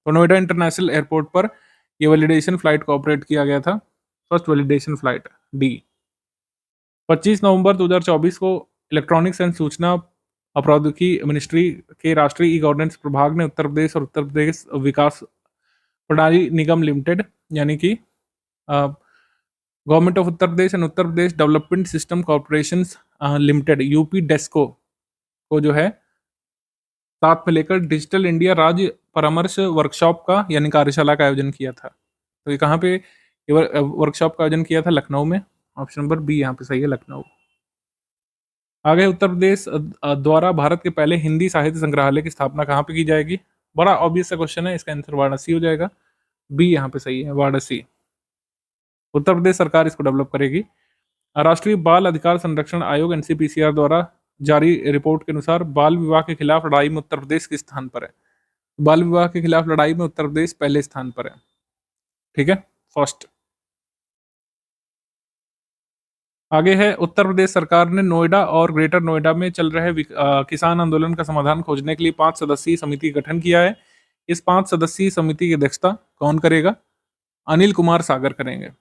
तो नोएडा इंटरनेशनल एयरपोर्ट पर यह वैलिडेशन फ्लाइट को ऑपरेट किया गया था, फर्स्ट वैलिडेशन फ्लाइट, डी। 25 नवंबर 2024 को इलेक्ट्रॉनिक्स एंड सूचना प्रौद्योगिकी मिनिस्ट्री के राष्ट्रीय ई गवर्नेंस प्रभाग ने उत्तर प्रदेश और उत्तर प्रदेश विकास प्रणाली निगम लिमिटेड यानी कि government of Uttar Pradesh and Uttar Pradesh development system corporation limited UP Desco को जो है साथ में लेकर डिजिटल इंडिया राज्य परामर्श वर्कशॉप का यानी कार्यशाला का आयोजन किया था। तो ये कहाँ पे वर्कशॉप का आयोजन किया था? लखनऊ में। ऑप्शन नंबर बी यहाँ पे सही है, लखनऊ। आगे उत्तर प्रदेश द्वारा भारत के पहले हिंदी साहित्य संग्रहालय की स्थापना कहाँ पे की जाएगी? बड़ा ऑब्वियस सा क्वेश्चन है, इसका आंसर वाराणसी हो जाएगा। बी यहाँ पे सही है, वाराणसी। उत्तर प्रदेश सरकार इसको डेवलप करेगी। राष्ट्रीय बाल अधिकार संरक्षण आयोग एनसीपीसीआर द्वारा जारी रिपोर्ट के अनुसार बाल विवाह के खिलाफ लड़ाई में उत्तर प्रदेश किस स्थान पर है? बाल विवाह के खिलाफ लड़ाई में उत्तर प्रदेश पहले स्थान पर है, ठीक है, फर्स्ट। आगे है उत्तर प्रदेश सरकार ने नोएडा और ग्रेटर नोएडा में चल रहे किसान आंदोलन का समाधान खोजने के लिए 5 सदस्यीय समिति का गठन किया है। इस 5 सदस्यीय समिति की अध्यक्षता कौन करेगा? अनिल कुमार सागर करेंगे।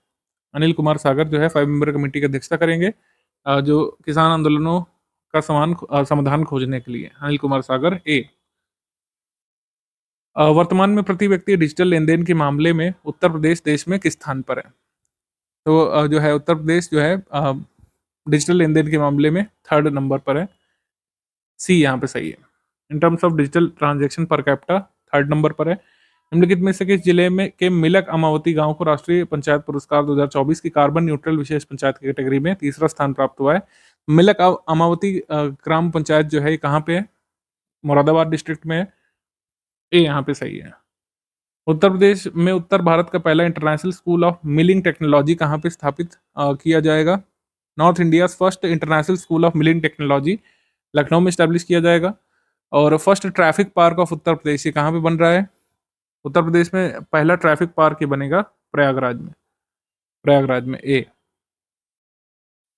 अनिल कुमार सागर जो है 5 मेंबर कमेटी की अध्यक्षता करेंगे, जो किसान आंदोलनों का समाधान खोजने के लिए। अनिल कुमार सागर, ए। वर्तमान में प्रति व्यक्ति डिजिटल लेन देन के मामले में उत्तर प्रदेश देश में किस स्थान पर है? तो जो है उत्तर प्रदेश जो है डिजिटल लेन देन के मामले में 3rd नंबर पर है, सी यहाँ पे सही है। इन terms of digital transaction per capita 3rd number पर है। निम्नलिखित में से किस जिले में के मिलक अमावती गांव को राष्ट्रीय पंचायत पुरस्कार 2024 की कार्बन न्यूट्रल विशेष पंचायत की कैटेगरी में 3रा स्थान प्राप्त हुआ है? मिलक अमावती ग्राम पंचायत जो है ये कहाँ पे है? मुरादाबाद डिस्ट्रिक्ट में है, ए यहाँ पे सही है। उत्तर प्रदेश में उत्तर भारत का पहला international school of milling technology कहाँ पे स्थापित किया जाएगा? North India first international school of milling technology Lucknow में स्टैब्लिश किया जाएगा। और first traffic park of Uttar प्रदेश ये कहाँ पे बन रहा है? उत्तर प्रदेश में पहला ट्रैफिक पार्क ये बनेगा प्रयागराज में, प्रयागराज में, ए।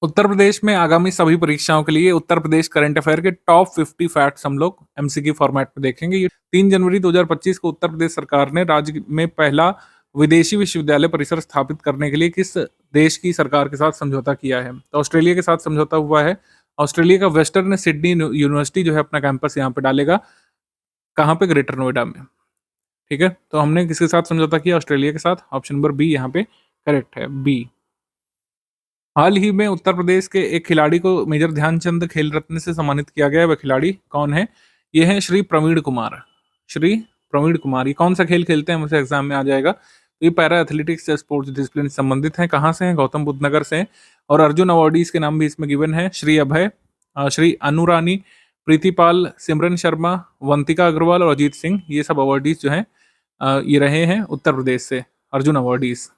उत्तर प्रदेश में आगामी सभी परीक्षाओं के लिए उत्तर प्रदेश करंट अफेयर के टॉप 50 फैक्ट्स हम लोग एमसीक्यू फॉर्मेट में देखेंगे। ये 3 जनवरी 2025 को उत्तर प्रदेश सरकार ने राज्य में पहला विदेशी विश्वविद्यालय परिसर स्थापित करने के लिए किस देश की सरकार के साथ समझौता किया है? तो ऑस्ट्रेलिया के साथ समझौता हुआ है। ऑस्ट्रेलिया का वेस्टर्न सिडनी यूनिवर्सिटी जो है अपना कैंपस यहाँ पे डालेगा, कहाँ पे? ग्रेटर नोएडा में, ठीक है। तो हमने किसके साथ समझौता किया? ऑस्ट्रेलिया के साथ। ऑप्शन नंबर बी यहाँ पे करेक्ट है, बी। हाल ही में उत्तर प्रदेश के एक खिलाड़ी को मेजर ध्यानचंद खेल रत्न से सम्मानित किया गया है। वह खिलाड़ी कौन है? ये है श्री प्रवीण कुमार। श्री प्रवीण कुमार ये कौन सा खेल खेलते हैं? मुझे एग्जाम में आ जाएगा। तो ये पैरा एथलेटिक्स स्पोर्ट्स डिसिप्लिन से संबंधित हैं। कहाँ से हैं? गौतम बुद्ध नगर से। और अर्जुन अवार्डीज के नाम भी इसमें गिवन है। श्री अभय, श्री अनुरानी, प्रीतिपाल, सिमरन शर्मा, वंतिका अग्रवाल और अजीत सिंह, ये सब अवार्डीज जो हैं ये रहे हैं उत्तर प्रदेश से अर्जुन अवार्डीज।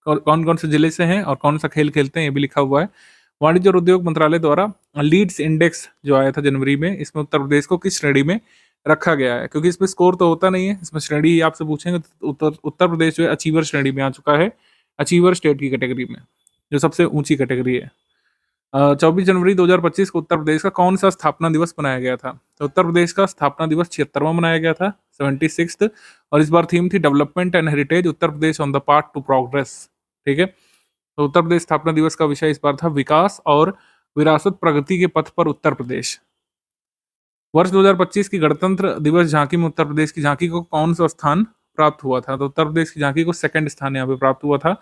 कौन कौन से जिले से हैं और कौन सा खेल खेलते हैं ये भी लिखा हुआ है। वाणिज्य और उद्योग मंत्रालय द्वारा लीड्स इंडेक्स जो आया था जनवरी में, इसमें उत्तर प्रदेश को किस श्रेणी में रखा गया है, क्योंकि इसमें स्कोर तो होता नहीं है, इसमें श्रेणी ही आपसे पूछेंगे। तो उत्तर प्रदेश जो है अचीवर श्रेणी में आ चुका है, अचीवर स्टेट की कैटेगरी में, जो सबसे ऊंची कैटेगरी है। 24 जनवरी 2025 को उत्तर प्रदेश का कौन सा स्थापना दिवस मनाया गया था? तो उत्तर प्रदेश का स्थापना दिवस 76वां मनाया गया था, 76th। और इस बार थीम थी development and heritage Uttar Pradesh on the path to progress. ठीक है, तो उत्तर प्रदेश स्थापना दिवस का विषय इस बार था विकास और विरासत प्रगति के पथ पर उत्तर प्रदेश। वर्ष 2025 की गणतंत्र दिवस झांकी में उत्तर प्रदेश की झांकी को कौन सा स्थान प्राप्त हुआ था? तो उत्तर प्रदेश की झांकी को सेकंड स्थान यहाँ पे प्राप्त हुआ था,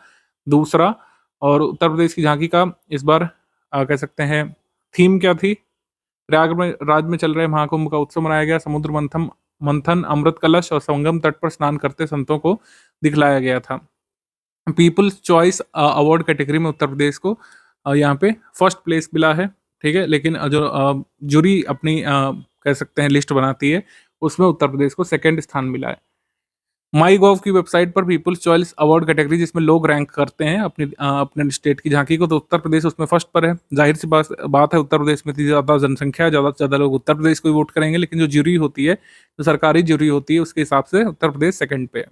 दूसरा। और उत्तर प्रदेश की झांकी का इस बार कह सकते हैं थीम क्या थी? प्रयागराज में चल रहे महाकुंभ का उत्सव मनाया गया। समुद्र मंथन मंथन अमृत कलश और संगम तट पर स्नान करते संतों को दिखलाया गया था। पीपल्स चॉइस अवार्ड कैटेगरी में उत्तर प्रदेश को यहाँ पे फर्स्ट प्लेस मिला है। ठीक है, लेकिन जो जूरी अपनी कह सकते हैं लिस्ट बनाती है, उसमें उत्तर प्रदेश को सेकंड स्थान मिला है। माई गॉव की वेबसाइट पर पीपल्स चॉइस अवार्ड कैटेगरी, जिसमें लोग रैंक करते हैं अपने स्टेट की झांकी को, तो उत्तर प्रदेश उसमें फर्स्ट पर है। जाहिर सी बात है, उत्तर प्रदेश में इतनी ज़्यादा जनसंख्या है, ज़्यादा से ज़्यादा लोग उत्तर प्रदेश को ही वोट करेंगे, लेकिन जो ज्यूरी होती है, जो सरकारी ज्यूरी होती है, उसके हिसाब से उत्तर प्रदेश सेकंड पे है।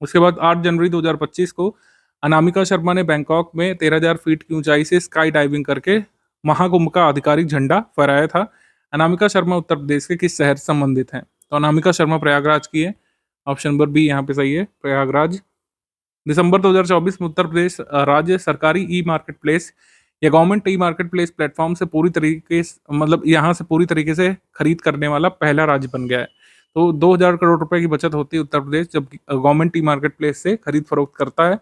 उसके बाद 8 जनवरी 2025 को अनामिका शर्मा ने बैंकॉक में 13,000 फीट की ऊंचाई से स्काई डाइविंग करके महाकुंभ का आधिकारिक झंडा फहराया था। अनामिका शर्मा उत्तर प्रदेश के किस शहर से संबंधित हैं? तो अनामिका शर्मा प्रयागराज की है, ऑप्शन नंबर बी यहाँ पे सही है, प्रयागराज। दिसंबर 2024 में उत्तर प्रदेश राज्य सरकारी ई मार्केट प्लेस या government e market place platform से पूरी तरीके से, मतलब यहाँ से पूरी तरीके से खरीद करने वाला पहला राज्य बन गया है। तो 2000 करोड़ रुपए की बचत होती है उत्तर प्रदेश जब गवर्नमेंट ई मार्केट प्लेस से खरीद फरोख्त करता है।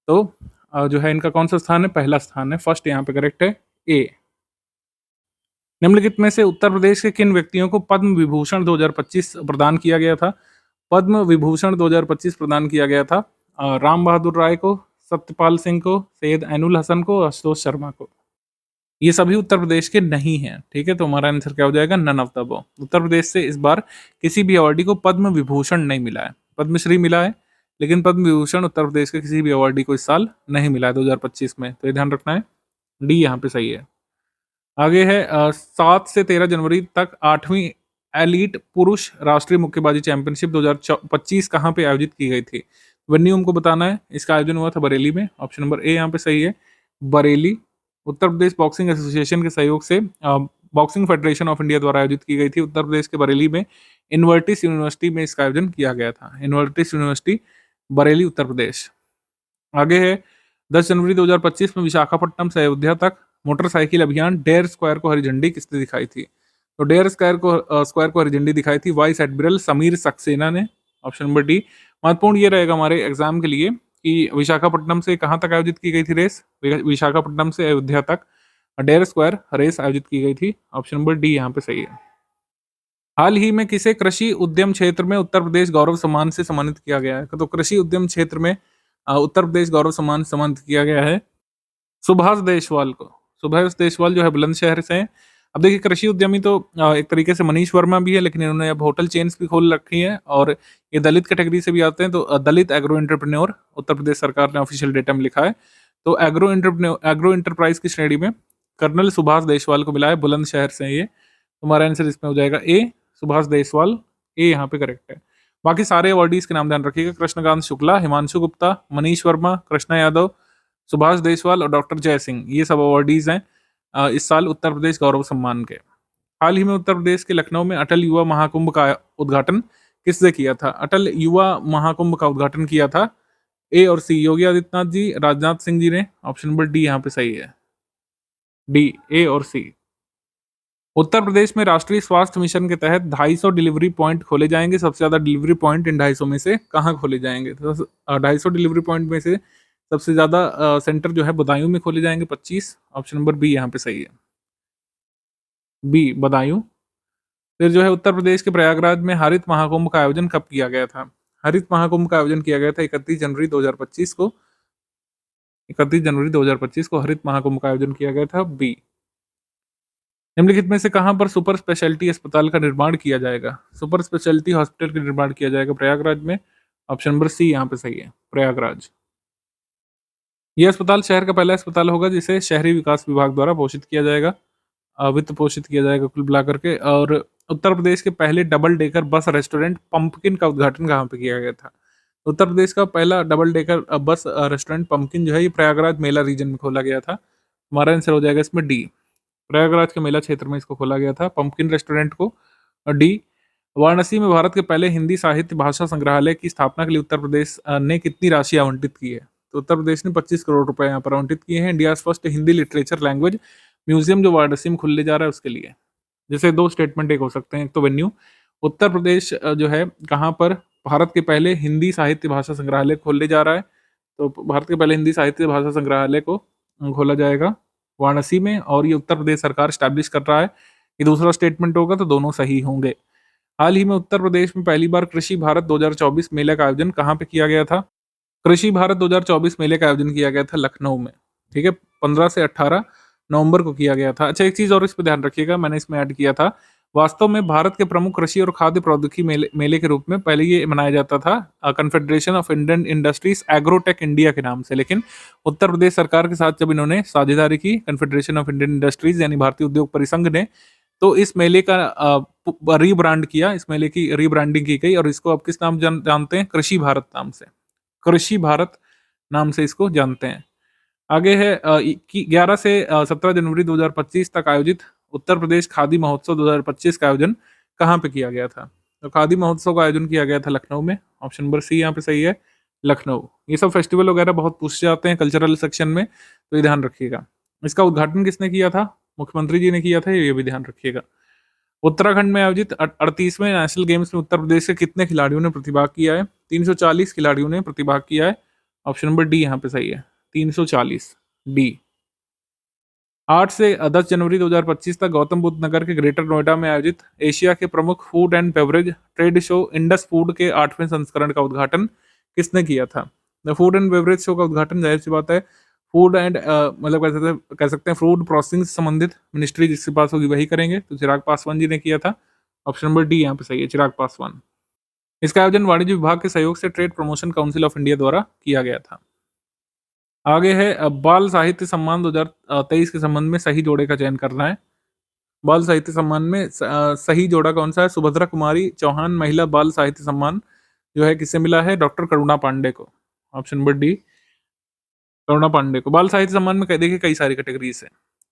तो जो है इनका कौन सा स्थान है? पहला स्थान है, फर्स्ट यहाँ पे करेक्ट है, ए। निम्नलिखित में से उत्तर प्रदेश के किन व्यक्तियों को पद्म विभूषण 2025 प्रदान किया गया था? पद्म विभूषण 2025 प्रदान किया गया था राम बहादुर राय को, सत्यपाल सिंह को, सैयद ऐनुल हसन को, आशुतोष शर्मा को। ये सभी उत्तर प्रदेश के नहीं हैं। ठीक है, तो हमारा आंसर क्या हो जाएगा? None of the above. Uttar Pradesh से इस बार किसी भी अवार्डी को पद्म विभूषण नहीं मिला है, पद्मश्री मिला है, लेकिन पद्म विभूषण उत्तर प्रदेश के किसी भी अवार्डी को इस साल नहीं मिला है 2025 में। तो ये ध्यान रखना है, डी यहाँ पे सही है। आगे है 7 से 13 जनवरी तक 8वीं एलीट पुरुष राष्ट्रीय मुक्केबाजी चैंपियनशिप 2025 कहाँ पे आयोजित की गई थी? वेन्यू हमको बताना है। इसका आयोजन हुआ था बरेली में, ऑप्शन नंबर ए यहाँ पे सही है, बरेली। उत्तर प्रदेश बॉक्सिंग एसोसिएशन के सहयोग से बॉक्सिंग फेडरेशन ऑफ इंडिया द्वारा आयोजित की गई थी उत्तर प्रदेश के बरेली में। इन्वर्टिस यूनिवर्सिटी में इसका आयोजन किया गया था, इन्वर्टिस यूनिवर्सिटी बरेली उत्तर प्रदेश। आगे है 10 जनवरी 2025 में विशाखापट्टनम से अयोध्या तक मोटरसाइकिल अभियान डेयर स्क्वायर को हरी झंडी किसने दिखाई थी? तो डेयर स्क्वायर को हरी झंडी दिखाई थी वाइस एडमिरल समीर सक्सेना ने, ऑप्शन नंबर डी। महत्वपूर्ण ये रहेगा हमारे एग्जाम के लिए कि विशाखापट्टनम से कहाँ तक आयोजित की गई थी रेस? विशाखापट्टनम से अयोध्या तक डेयर स्क्वायर रेस आयोजित की गई थी, ऑप्शन नंबर डी यहाँ पे सही है। हाल ही में किसे कृषि उद्यम क्षेत्र में उत्तर प्रदेश गौरव सम्मान से सम्मानित किया गया है? तो कृषि उद्यम क्षेत्र में उत्तर प्रदेश गौरव सम्मान से सम्मानित किया गया है सुभाष देशवाल को। सुभाष देशवाल जो है बुलंदशहर से हैं। अब देखिए, कृषि उद्यमी तो एक तरीके से मनीष वर्मा भी है, लेकिन इन्होंने अब होटल चेन्स भी खोल रखी हैं और ये दलित कैटेगरी से भी आते हैं। तो दलित एग्रो एंटरप्रेन्योर उत्तर प्रदेश सरकार ने ऑफिशियल डेटा में लिखा है। तो एग्रो एंटरप्राइज की श्रेणी में कर्नल सुभाष देशवाल को मिला है, बुलंदशहर से ये। तुम्हारा आंसर इसमें हो जाएगा ए, सुभाष देशवाल, ए यहाँ पे करेक्ट है। बाकी सारे अवार्डीज के नाम ध्यान रखिएगा, कृष्णकांत शुक्ला, हिमांशु गुप्ता, मनीष वर्मा, कृष्णा यादव, सुभाष देशवाल और डॉक्टर जय सिंह, ये सब अवार्डीज हैं इस साल उत्तर प्रदेश गौरव सम्मान के। हाल ही में उत्तर प्रदेश के लखनऊ में अटल युवा महाकुंभ का उद्घाटन किसने किया था? अटल युवा महाकुंभ का उद्घाटन किया था ए और सी, योगी आदित्यनाथ जी, राजनाथ सिंह जी ने, ऑप्शन नंबर डी यहाँ पे सही है, डी, ए और सी। उत्तर प्रदेश में राष्ट्रीय स्वास्थ्य मिशन के तहत 250 डिलीवरी पॉइंट खोले जाएंगे। सबसे ज्यादा डिलीवरी पॉइंट इन 250 में से कहाँ खोले जाएंगे? तो 250 डिलीवरी पॉइंट में से सबसे ज्यादा सेंटर जो है बदायूं में खोले जाएंगे 25, ऑप्शन नंबर बी यहाँ पे सही है, बी बदायूं। फिर जो है उत्तर प्रदेश के प्रयागराज में हरित महाकुंभ का आयोजन कब किया गया था? हरित महाकुंभ का आयोजन किया गया था 31 जनवरी 2025 को। 31 जनवरी 2025 को हरित महाकुंभ का आयोजन किया गया था, बी। निम्नलिखित में से कहां पर सुपर स्पेशलिटी अस्पताल का निर्माण किया जाएगा? सुपर स्पेशलिटी हॉस्पिटल का निर्माण किया जाएगा प्रयागराज में, ऑप्शन नंबर सी यहाँ पे सही है, प्रयागराज। ये अस्पताल शहर का पहला अस्पताल होगा जिसे शहरी विकास विभाग द्वारा पोषित किया जाएगा, वित्त पोषित किया जाएगा कुल मिलाकर के। और उत्तर प्रदेश के पहले double decker bus restaurant pumpkin का उद्घाटन कहाँ पे किया गया था? उत्तर प्रदेश का पहला double decker bus restaurant pumpkin जो है ये प्रयागराज मेला रीजन में खोला गया था। हमारा आंसर हो जाएगा इसमें डी, प्रयागराज के मेला क्षेत्र में इसको खोला गया था पंपकिन रेस्टोरेंट को। और डी, वाराणसी में भारत के पहले हिंदी साहित्य भाषा संग्रहालय की स्थापना के लिए उत्तर प्रदेश ने कितनी राशि आवंटित की है? तो उत्तर प्रदेश ने 25 करोड़ रुपए यहाँ पर आवंटित किए हैं India first Hindi literature language museum जो वाराणसी में खुलने जा रहा है उसके लिए। जैसे दो स्टेटमेंट एक हो सकते हैं, एक तो वेन्यू, उत्तर प्रदेश जो है कहाँ पर भारत के पहले हिंदी साहित्य भाषा संग्रहालय खोलने जा रहा है, तो भारत के पहले हिंदी साहित्य भाषा संग्रहालय को खोला जाएगा वाराणसी में, और ये उत्तर प्रदेश सरकार स्टैब्लिश कर रहा है। ये दूसरा स्टेटमेंट होगा तो दोनों सही होंगे। हाल ही में उत्तर प्रदेश में पहली बार कृषि भारत 2024 मेले का आयोजन कहाँ पे किया गया था? कृषि भारत 2024 मेले का आयोजन किया गया था लखनऊ में, ठीक है, 15 से 18 नवंबर को किया गया था। अच्छा, एक चीज और इस पे ध्यान रखिएगा, मैंने इसमें ऐड किया था, वास्तव में भारत के प्रमुख कृषि और खाद्य प्रौद्योगिकी मेले के रूप में पहले ये मनाया जाता था confederation of Indian industries agrotech India के नाम से, लेकिन उत्तर प्रदेश सरकार के साथ जब इन्होंने साझेदारी की कन्फेडरेशन ऑफ इंडियन इंडस्ट्रीज यानी भारतीय उद्योग परिसंघ ने, तो इस मेले का रीब्रांड किया, इस मेले की रीब्रांडिंग की गई और इसको अब किस नाम जानते हैं? कृषि भारत नाम से, कृषि भारत नाम से इसको जानते हैं। आगे है कि 11 से 17 जनवरी 2025 तक आयोजित उत्तर प्रदेश खादी महोत्सव 2025 का आयोजन कहाँ पे किया गया था? तो खादी महोत्सव का आयोजन किया गया था लखनऊ में, ऑप्शन नंबर सी यहाँ पे सही है, लखनऊ। ये सब फेस्टिवल वगैरह बहुत पूछे जाते हैं कल्चरल सेक्शन में, तो ये ध्यान रखिएगा। इसका उद्घाटन किसने किया था? मुख्यमंत्री जी ने किया था, ये भी ध्यान रखिएगा। उत्तराखंड में आयोजित 38वें नेशनल गेम्स में उत्तर प्रदेश के कितने खिलाड़ियों ने प्रतिभाग किया है? 340 खिलाड़ियों ने प्रतिभाग किया है, ऑप्शन नंबर डी यहाँ पे सही है, 340 डी। 8 से 10 जनवरी 2025 तक गौतम बुद्ध नगर के ग्रेटर नोएडा में आयोजित एशिया के प्रमुख food and beverage trade show Indus food के 8वें संस्करण का उद्घाटन किसने किया था? The food and beverage show का उद्घाटन जाहिर सी बात है फूड एंड मतलब कह सकते हैं फूड प्रोसेसिंग से संबंधित मिनिस्ट्री जिसके पास होगी वही करेंगे, तो चिराग पासवान जी ने किया था, ऑप्शन नंबर डी यहाँ पे सही है, चिराग पासवान। इसका आयोजन वाणिज्य विभाग के सहयोग से trade promotion council of India द्वारा किया गया था। आगे है बाल साहित्य सम्मान 2023 के संबंध में सही जोड़े का चयन करना है। बाल साहित्य सम्मान में सही जोड़ा कौन सा है? सुभद्रा कुमारी चौहान महिला बाल साहित्य सम्मान जो है किससे मिला है? डॉक्टर करुणा पांडे को, ऑप्शन नंबर डी, करुणा पांडे को। बाल साहित्य सम्मान में देखिए कई सारी कैटेगरीज है,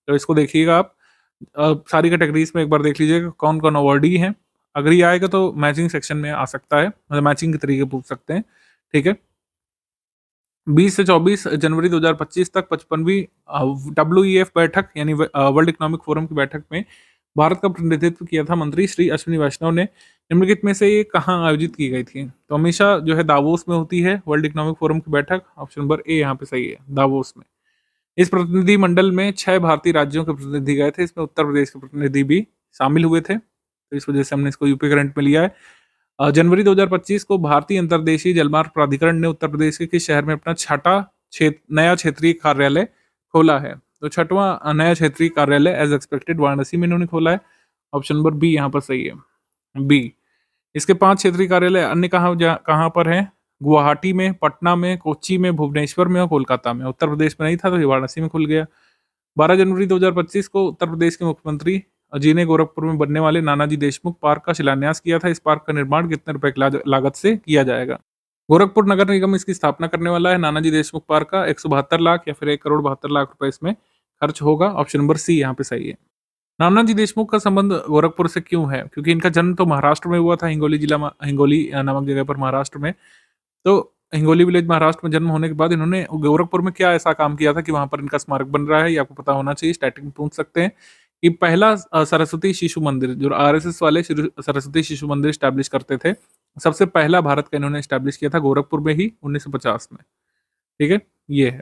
तो इसको देखिएगा आप सारी कैटेगरीज में एक बार देख लीजिएगा कौन कौन अवार्डी हैं। अगर ये आएगा तो मैचिंग सेक्शन में आ सकता है, मतलब मैचिंग के तरीके पूछ सकते हैं, ठीक है। 20 से 24 जनवरी 2025 तक 55वीं WEF बैठक यानी वर्ल्ड इकोनॉमिक फोरम की बैठक में भारत का प्रतिनिधित्व किया था मंत्री श्री अश्विनी वैष्णव ने। निम्नलिखित में से ये कहाँ आयोजित की गई थी? तो हमेशा जो है दावोस में होती है वर्ल्ड इकोनॉमिक फोरम की बैठक, ऑप्शन नंबर ए यहाँ पे सही है, दावोस में। इस प्रतिनिधि मंडल में 6 भारतीय राज्यों के प्रतिनिधि गए थे, इसमें उत्तर प्रदेश के प्रतिनिधि भी शामिल हुए थे, तो इस वजह से हमने इसको यूपी करंट में लिया है। जनवरी 2025 को भारतीय अंतर्देशीय जलमार्ग प्राधिकरण ने उत्तर प्रदेश के किस शहर में अपना छठा नया क्षेत्रीय कार्यालय खोला है? तो छठवां नया क्षेत्रीय कार्यालय एज एक्सपेक्टेड वाराणसी में इन्होंने खोला है, ऑप्शन नंबर बी यहाँ पर सही है, बी। इसके 5 क्षेत्रीय कार्यालय अन्य कहाँ पर हैं? गुवाहाटी में, पटना में, कोच्चि में, भुवनेश्वर में और कोलकाता में। उत्तर प्रदेश में नहीं था तो ये वाराणसी में खुल गया। 12 जनवरी 2025 को उत्तर प्रदेश के मुख्यमंत्री जी ने गोरखपुर में बनने वाले नानाजी देशमुख पार्क का शिलान्यास किया था। इस पार्क का निर्माण कितने रुपए की लागत से किया जाएगा? गोरखपुर नगर निगम इसकी स्थापना करने वाला है। नानाजी देशमुख पार्क का 172 लाख या फिर 1 करोड़ 72 लाख रुपए इसमें खर्च होगा, ऑप्शन नंबर सी यहाँ पे सही है। नानाजी देशमुख का संबंध गोरखपुर से क्यों है? क्योंकि इनका जन्म तो महाराष्ट्र में हुआ था, हिंगोली जिला हिंगोली नामक जगह पर महाराष्ट्र में। तो हिंगोली विलेज महाराष्ट्र में जन्म होने के बाद इन्होंने गोरखपुर में क्या ऐसा काम किया था कि वहां पर इनका स्मारक बन रहा है, ये आपको पता होना चाहिए, स्टैटिक में पूछ सकते हैं। कि पहला सरस्वती शिशु मंदिर जो आरएसएस वाले सरस्वती शिशु मंदिर स्टैब्लिश करते थे, सबसे पहला भारत का इन्होंने स्टैब्लिश किया था गोरखपुर में ही 1950 में, ठीक है, ये है।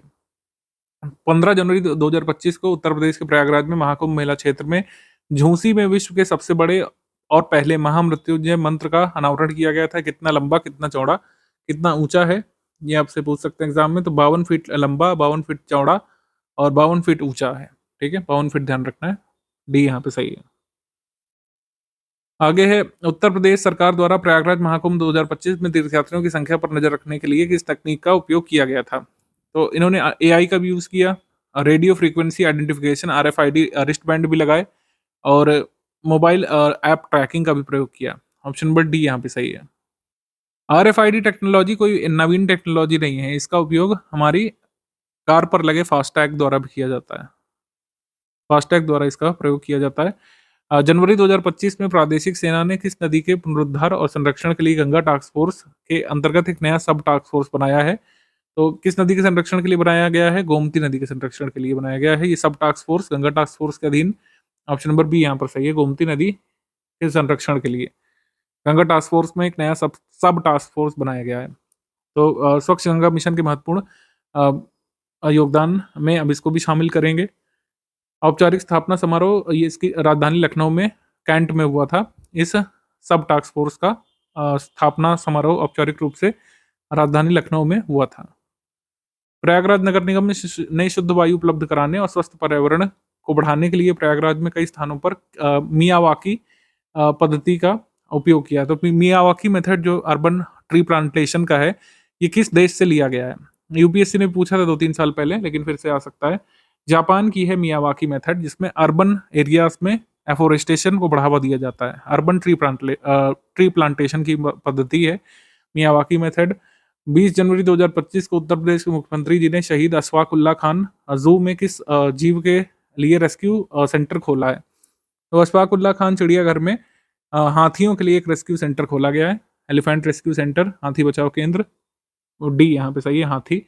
15 जनवरी 2025 को उत्तर प्रदेश के प्रयागराज में महाकुंभ मेला क्षेत्र में झूंसी में विश्व के सबसे बड़े और पहले महामृत्युंजय मंत्र का अनावरण किया गया था। कितना लंबा, कितना चौड़ा, कितना ऊंचा है, ये आपसे पूछ सकते हैं एग्जाम में। तो 52 फीट लंबा, 52 फीट चौड़ा और 52 फीट ऊंचा है, ठीक है, 52 फीट ध्यान रखना है, डी यहाँ पे सही है। आगे है, उत्तर प्रदेश सरकार द्वारा प्रयागराज महाकुंभ 2025 में तीर्थयात्रियों की संख्या पर नजर रखने के लिए किस तकनीक का उपयोग किया गया था? तो इन्होंने एआई का भी यूज किया, radio frequency identification RFID wrist band भी लगाए, और मोबाइल ऐप ट्रैकिंग का भी प्रयोग किया। ऑप्शन नंबर डी यहाँ पे सही है। आरएफआईडी टेक्नोलॉजी कोई नवीन टेक्नोलॉजी नहीं है, इसका उपयोग हमारी कार पर लगे फास्टैग द्वारा भी किया जाता है। फास्टैग द्वारा इसका प्रयोग किया जाता है। जनवरी 2025 में प्रादेशिक सेना ने किस नदी के पुनरुद्धार और संरक्षण के लिए गंगा टास्क फोर्स के अंतर्गत एक नया सब टास्क फोर्स बनाया है? तो किस नदी के संरक्षण के लिए बनाया गया है? गोमती नदी के संरक्षण के लिए बनाया गया है ये सब task force, Ganga task force के अधीन। ऑप्शन नंबर बी यहाँ पर सही है, गोमती नदी के संरक्षण के लिए गंगा टास्क फोर्स में एक नया सब सब टास्क फोर्स बनाया गया है। तो स्वच्छ गंगा मिशन के महत्वपूर्ण योगदान में अब इसको भी शामिल करेंगे। औपचारिक स्थापना समारोह ये इसकी राजधानी लखनऊ में कैंट में हुआ था। इस सब टास्क फोर्स का स्थापना समारोह औपचारिक रूप से राजधानी लखनऊ में हुआ था। प्रयागराज नगर निगम ने नई शुद्ध वायु उपलब्ध कराने और स्वस्थ पर्यावरण को बढ़ाने के लिए प्रयागराज में कई स्थानों पर मियावाकी पद्धति का उपयोग किया। तो मियावाकी मेथड जो अर्बन ट्री प्लांटेशन का है, ये किस देश से लिया गया है? यूपीएससी ने पूछा था 2-3 साल पहले, लेकिन फिर से आ सकता है। जापान की है मियावाकी मेथड, जिसमें अर्बन एरियाज में एफोरेस्टेशन को बढ़ावा दिया जाता है। अर्बन ट्री प्लांटेशन की पद्धति है मियावाकी मेथड। 20 जनवरी 2025 को उत्तर प्रदेश के मुख्यमंत्री जी ने शहीद अशफाक उल्ला खान जू में किस जीव के लिए रेस्क्यू सेंटर खोला है? तो अशफाक उल्ला खान चिड़ियाघर में हाथियों के लिए एक रेस्क्यू सेंटर खोला गया है, एलिफेंट रेस्क्यू सेंटर, हाथी बचाओ केंद्र। डी यहाँ पे सही है, हाथी।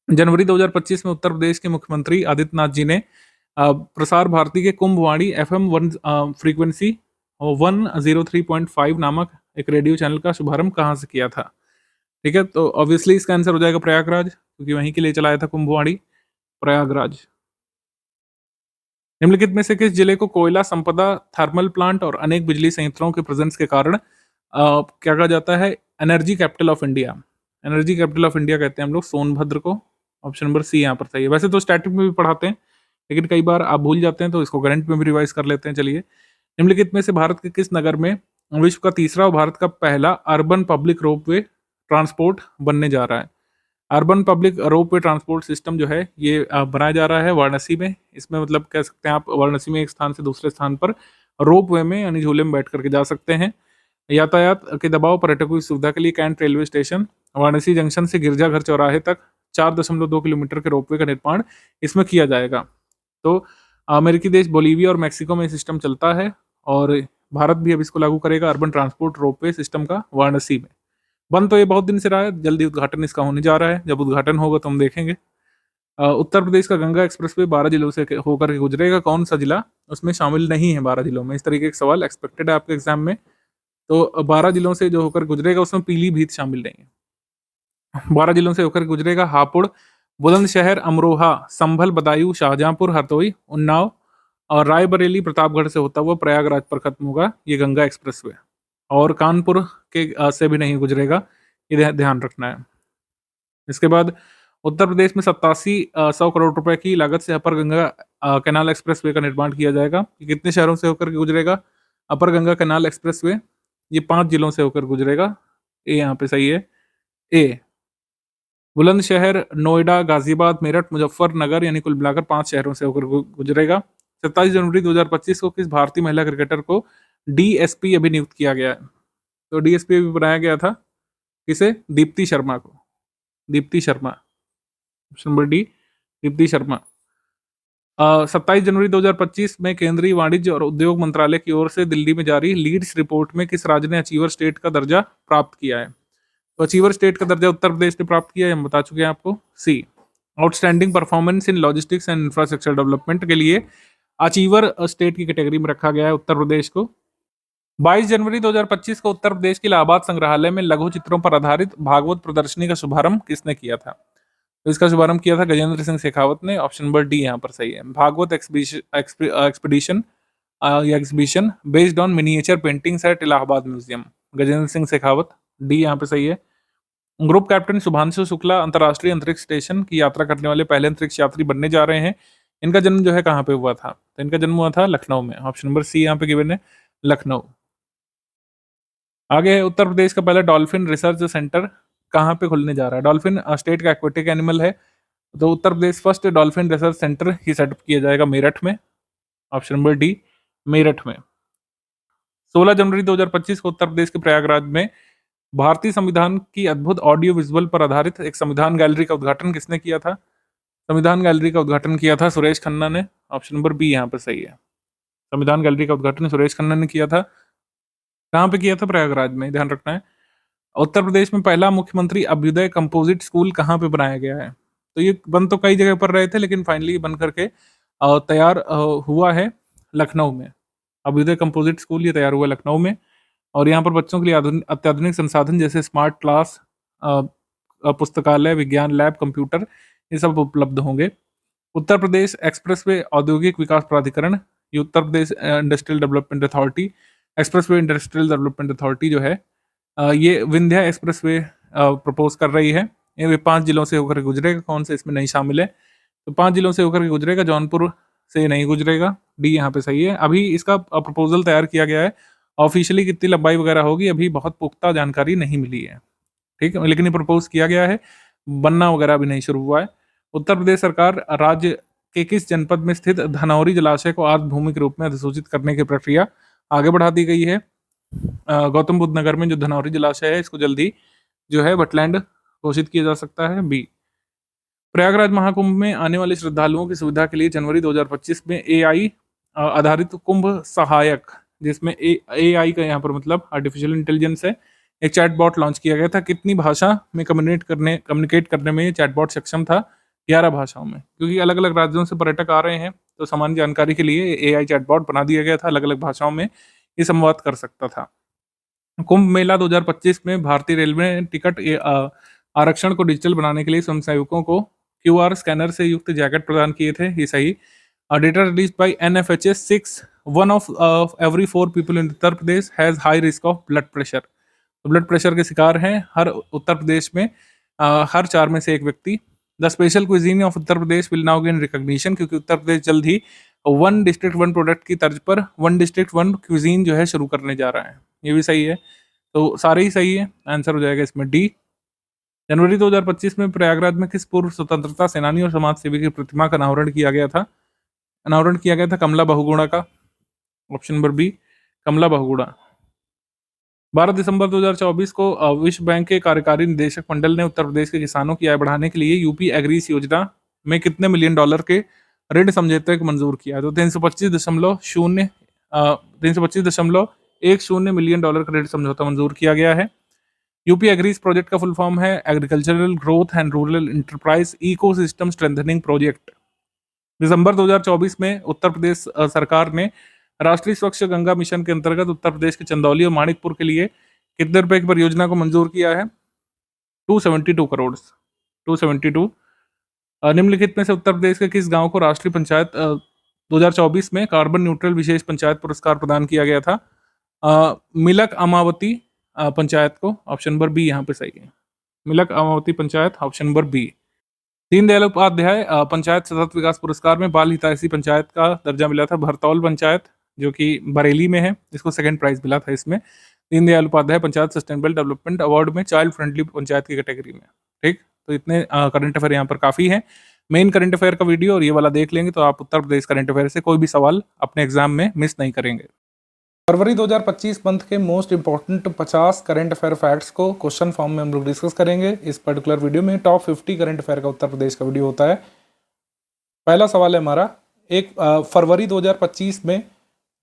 जनवरी 2025 में उत्तर प्रदेश के मुख्यमंत्री आदित्यनाथ जी ने प्रसार भारती के कुंभवाणी एफएम 1 फ्रीक्वेंसी 103.5 नामक एक रेडियो चैनल का शुभारंभ कहाँ से किया था? ठीक है, तो ऑब्वियसली इसका आंसर हो जाएगा प्रयागराज, क्योंकि वहीं के लिए चलाया था कुंभवाणी, प्रयागराज। निम्नलिखित में से किस जिले को कोयला संपदा, थर्मल प्लांट और अनेक बिजली संयंत्रों के प्रेजेंस के कारण क्या कहा जाता है? Energy capital of India. Energy capital of India कहते हैं हम लोग सोनभद्र को। ऑप्शन नंबर सी यहाँ पर सही है। वैसे तो स्टैटिक में भी पढ़ाते हैं, लेकिन कई बार आप भूल जाते हैं, तो इसको करंट में भी रिवाइज कर लेते हैं। चलिए, निम्नलिखित में से भारत के किस नगर में विश्व का तीसरा और भारत का पहला अर्बन पब्लिक रोपवे ट्रांसपोर्ट बनने जा रहा है? Urban public ropeway transport system जो है ये बनाया जा रहा है वाराणसी में। इसमें मतलब कह सकते हैं आप वाराणसी में एक स्थान से दूसरे स्थान पर रोपवे में यानी झूले में बैठ करके जा सकते हैं। यातायात के दबाव पर्यटकों की सुविधा के लिए cantt railway station Varanasi junction से गिरजाघर चौराहे तक 4.2 किलोमीटर के रोपवे का निर्माण इसमें किया जाएगा। तो अमेरिकी देश बोलीविया और मैक्सिको में सिस्टम चलता है, और भारत भी अब इसको लागू करेगा अर्बन ट्रांसपोर्ट रोपवे सिस्टम का वाराणसी में। बंद तो ये बहुत दिन से रहा है, जल्दी उद्घाटन इसका होने जा रहा है। जब उद्घाटन होगा तो हम देखेंगे। उत्तर प्रदेश का गंगा एक्सप्रेसवे 12 जिलों से होकर के गुजरेगा, कौन सा जिला उसमें शामिल नहीं है 12 जिलों में? इस तरीके के सवाल एक्सपेक्टेड है आपके एग्जाम में। तो 12 जिलों से जो होकर गुजरेगा उसमें पीलीभीत शामिल नहीं है। 12 जिलों से होकर गुजरेगा हापुड़, बुलंदशहर, अमरोहा, संभल, बदायूं, शाहजहांपुर, हरदोई, उन्नाव और रायबरेली, प्रतापगढ़ से होता हुआ प्रयागराज पर खत्म होगा ये गंगा एक्सप्रेसवे। और कानपुर के से भी नहीं गुजरेगा, ये ध्यान रखना है। इसके बाद उत्तर प्रदेश में 8700 करोड़ रुपए की लागत से अपर गंगा कैनाल एक्सप्रेसवे का निर्माण किया जाएगा। ये कितने शहरों से होकर के गुजरेगा? अपर गंगा कैनाल एक्सप्रेसवे ये 5 जिलों से होकर गुजरेगा। ए यहाँ पे सही है, ए। बुलंदशहर, नोएडा, गाजियाबाद, मेरठ, मुजफ्फरनगर यानी कुल मिलाकर 5 शहरों से होकर गुजरेगा। 27 जनवरी 2025 को किस भारतीय महिला क्रिकेटर को डीएसपी अभिनियुक्त किया गया है? तो डीएसपी अभी बनाया गया था किसे? दीप्ति शर्मा को। Deepti Sharma, option number D, Deepti Sharma. 27 जनवरी 2025 में केंद्रीय वाणिज्य और उद्योग मंत्रालय की ओर से दिल्ली में जारी लीड्स रिपोर्ट में किस राज्य ने अचीवर स्टेट का दर्जा प्राप्त किया है? तो अचीवर स्टेट का दर्जा उत्तर प्रदेश ने प्राप्त किया है, हम बता चुके हैं आपको। C, outstanding performance in logistics and infrastructure development के लिए अचीवर स्टेट की कैटेगरी में रखा गया है उत्तर प्रदेश को। 22 जनवरी 2025 को उत्तर प्रदेश के इलाहाबाद संग्रहालय में लघु चित्रों पर आधारित भागवत प्रदर्शनी का शुभारंभ किसने किया था? तो इसका शुभारंभ किया था गजेंद्र सिंह शेखावत ने। ऑप्शन नंबर डी यहाँ पर सही है। भागवत एक्सपीडिशन या exhibition based on miniature paintings at Allahabad museum, Gajendra Singh Shekhawat, D यहाँ पे सही है। ग्रुप कैप्टन शुभांशु शुक्ला अंतर्राष्ट्रीय अंतरिक्ष स्टेशन की यात्रा करने वाले पहले अंतरिक्ष यात्री बनने जा रहे हैं। इनका जन्म जो है कहाँ पे हुआ था? तो इनका जन्म हुआ था लखनऊ में। ऑप्शन नंबर सी यहाँ पे गिवन है। लखनऊ। आगे है उत्तर प्रदेश का पहला डॉल्फिन रिसर्च सेंटर कहाँ पे खुलने जा रहा है। डॉल्फिन स्टेट का एक्वेटिक एनिमल है, तो Uttar Pradesh first dolphin research centre ही सेटअप किया जाएगा मेरठ में। ऑप्शन नंबर डी, मेरठ में। 16 जनवरी 2025 को उत्तर प्रदेश के प्रयागराज में भारतीय संविधान की अद्भुत ऑडियो विजुअल पर आधारित एक संविधान गैलरी का उद्घाटन किसने किया था? संविधान गैलरी का उद्घाटन किया था सुरेश खन्ना ने। ऑप्शन नंबर बी यहाँ पर सही है। संविधान गैलरी का उद्घाटन सुरेश खन्ना ने किया था। कहाँ पे किया था? प्रयागराज में, ध्यान रखना है। उत्तर प्रदेश में पहला मुख्यमंत्री अभ्युदय कंपोजिट स्कूल कहाँ पे बनाया गया है? तो ये बन तो कई जगह पर रहे थे, लेकिन फाइनली बन करके तैयार हुआ है लखनऊ में। अभ्युदय कंपोजिट स्कूल ये तैयार हुआ लखनऊ में, और यहाँ पर बच्चों के लिए अत्याधुनिक संसाधन जैसे स्मार्ट क्लास, पुस्तकालय, विज्ञान लैब, कंप्यूटर, ये सब उपलब्ध होंगे। उत्तर प्रदेश एक्सप्रेसवे औद्योगिक विकास प्राधिकरण, ये Uttar Pradesh industrial development authority, expressway industrial development authority जो है, ये विंध्या एक्सप्रेसवे प्रपोज कर रही है। ये 5 जिलों से होकर गुजरेगा। कौन से इसमें नहीं शामिल है? तो 5 जिलों से होकर के गुजरेगा, जौनपुर से नहीं गुजरेगा। डी यहाँ पे सही है। अभी इसका प्रपोजल तैयार किया गया है। ऑफिशियली कितनी लंबाई वगैरह होगी अभी बहुत पुख्ता जानकारी नहीं मिली है, ठीक है, लेकिन ये प्रपोज किया गया है, बनना वगैरह अभी नहीं शुरू हुआ है। उत्तर प्रदेश सरकार राज्य के किस जनपद में स्थित धनौरी जलाशय को आर्द्र भूमि के रूप में अधिसूचित करने की प्रक्रिया आगे बढ़ा दी गई है? गौतम बुद्ध नगर में जो धनौरी जलाशय है, इसको जल्दी जो है वेटलैंड घोषित किया जा सकता है। बी। प्रयागराज महाकुंभ में आने वाले श्रद्धालुओं की सुविधा के लिए जनवरी 2025 में एआई आधारित कुंभ सहायक, जिसमें एआई का यहाँ पर मतलब आर्टिफिशियल इंटेलिजेंस है, एक चैटबॉट लॉन्च किया गया था। कितनी भाषा में कम्युनिकेट करने में ये चैटबॉट सक्षम था? 11 भाषाओं में, क्योंकि अलग अलग राज्यों से पर्यटक आ रहे हैं, तो सामान्य जानकारी के लिए एआई चैटबॉट बना दिया गया था। अलग अलग भाषाओं में ये संवाद कर सकता था। कुंभ मेला 2025 में भारतीय रेलवे ने टिकट आरक्षण को डिजिटल बनाने के लिए स्वयंसेवकों को क्यूआर स्कैनर से युक्त जैकेट प्रदान किए थे। ये सही। Data release by NFHS 6, 1 of every 4 people in Uttar Pradesh has high risk of blood pressure. तो ब्लड प्रेशर के शिकार हैं हर उत्तर प्रदेश में हर 4 में से एक व्यक्ति। The special cuisine of Uttar Pradesh will now gain recognition, क्योंकि उत्तर प्रदेश जल्द ही 1 डिस्ट्रिक्ट 1 प्रोडक्ट की तर्ज पर 1 डिस्ट्रिक्ट 1 क्विजीन जो है शुरू करने जा रहा है। ये भी सही है, तो सारे ही सही है। आंसर हो जाएगा इसमें डी। जनवरी 2025 में प्रयागराज में किस पूर्व स्वतंत्रता सेनानी और समाज सेवी की प्रतिमा का अनावरण किया गया था? अनावरण किया गया था कमला बहुगुणा का। ऑप्शन नंबर बी, कमला बहुगुणा। 12 दिसंबर 2024 को विश्व बैंक के कार्यकारी निदेशक मंडल ने उत्तर प्रदेश के किसानों की आय बढ़ाने के लिए यूपी एग्रीस योजना में कितने मिलियन डॉलर के ऋण समझौते को मंजूर किया? तो 325.10 मिलियन डॉलर का ऋण समझौता मंजूर किया गया है। यूपी एग्रीस प्रोजेक्ट का फुल फॉर्म है agricultural growth and rural enterprise ecosystem strengthening project. दिसंबर 2024 में उत्तर प्रदेश सरकार ने राष्ट्रीय स्वच्छ गंगा मिशन के अंतर्गत उत्तर प्रदेश के चंदौली और माणिकपुर के लिए कितने रुपए की परियोजना को मंजूर किया है? 272 करोड़। 272। निम्नलिखित में से उत्तर प्रदेश के किस गांव को राष्ट्रीय पंचायत 2024 में कार्बन न्यूट्रल विशेष पंचायत पुरस्कार प्रदान किया गया था? मिलक अमावती पंचायत को। ऑप्शन नंबर बी यहाँ पे सही है। Milak Amawati panchayat, option number B. Deendayal Upadhyay panchayat सतत विकास पुरस्कार में बाल हितैषी पंचायत का दर्जा मिला था भरतौल पंचायत, जो कि बरेली में है, इसको सेकंड प्राइज मिला था इसमें। Deendayal Upadhyay panchayat sustainable development award में चाइल्ड फ्रेंडली पंचायत की कैटेगरी में। ठीक, तो इतने करंट अफेयर यहाँ पर काफी है। मेन करंट अफेयर का वीडियो और ये वाला देख लेंगे तो आप उत्तर प्रदेश करंट अफेयर से कोई भी सवाल अपने एग्जाम में मिस नहीं करेंगे। फरवरी 2025 मंथ के most important 50 current affair facts को क्वेश्चन फॉर्म में हम लोग डिस्कस करेंगे इस पर्टिकुलर वीडियो में। टॉप 50 करंट अफेयर का उत्तर प्रदेश का वीडियो होता है। पहला सवाल है हमारा, फरवरी 2025 में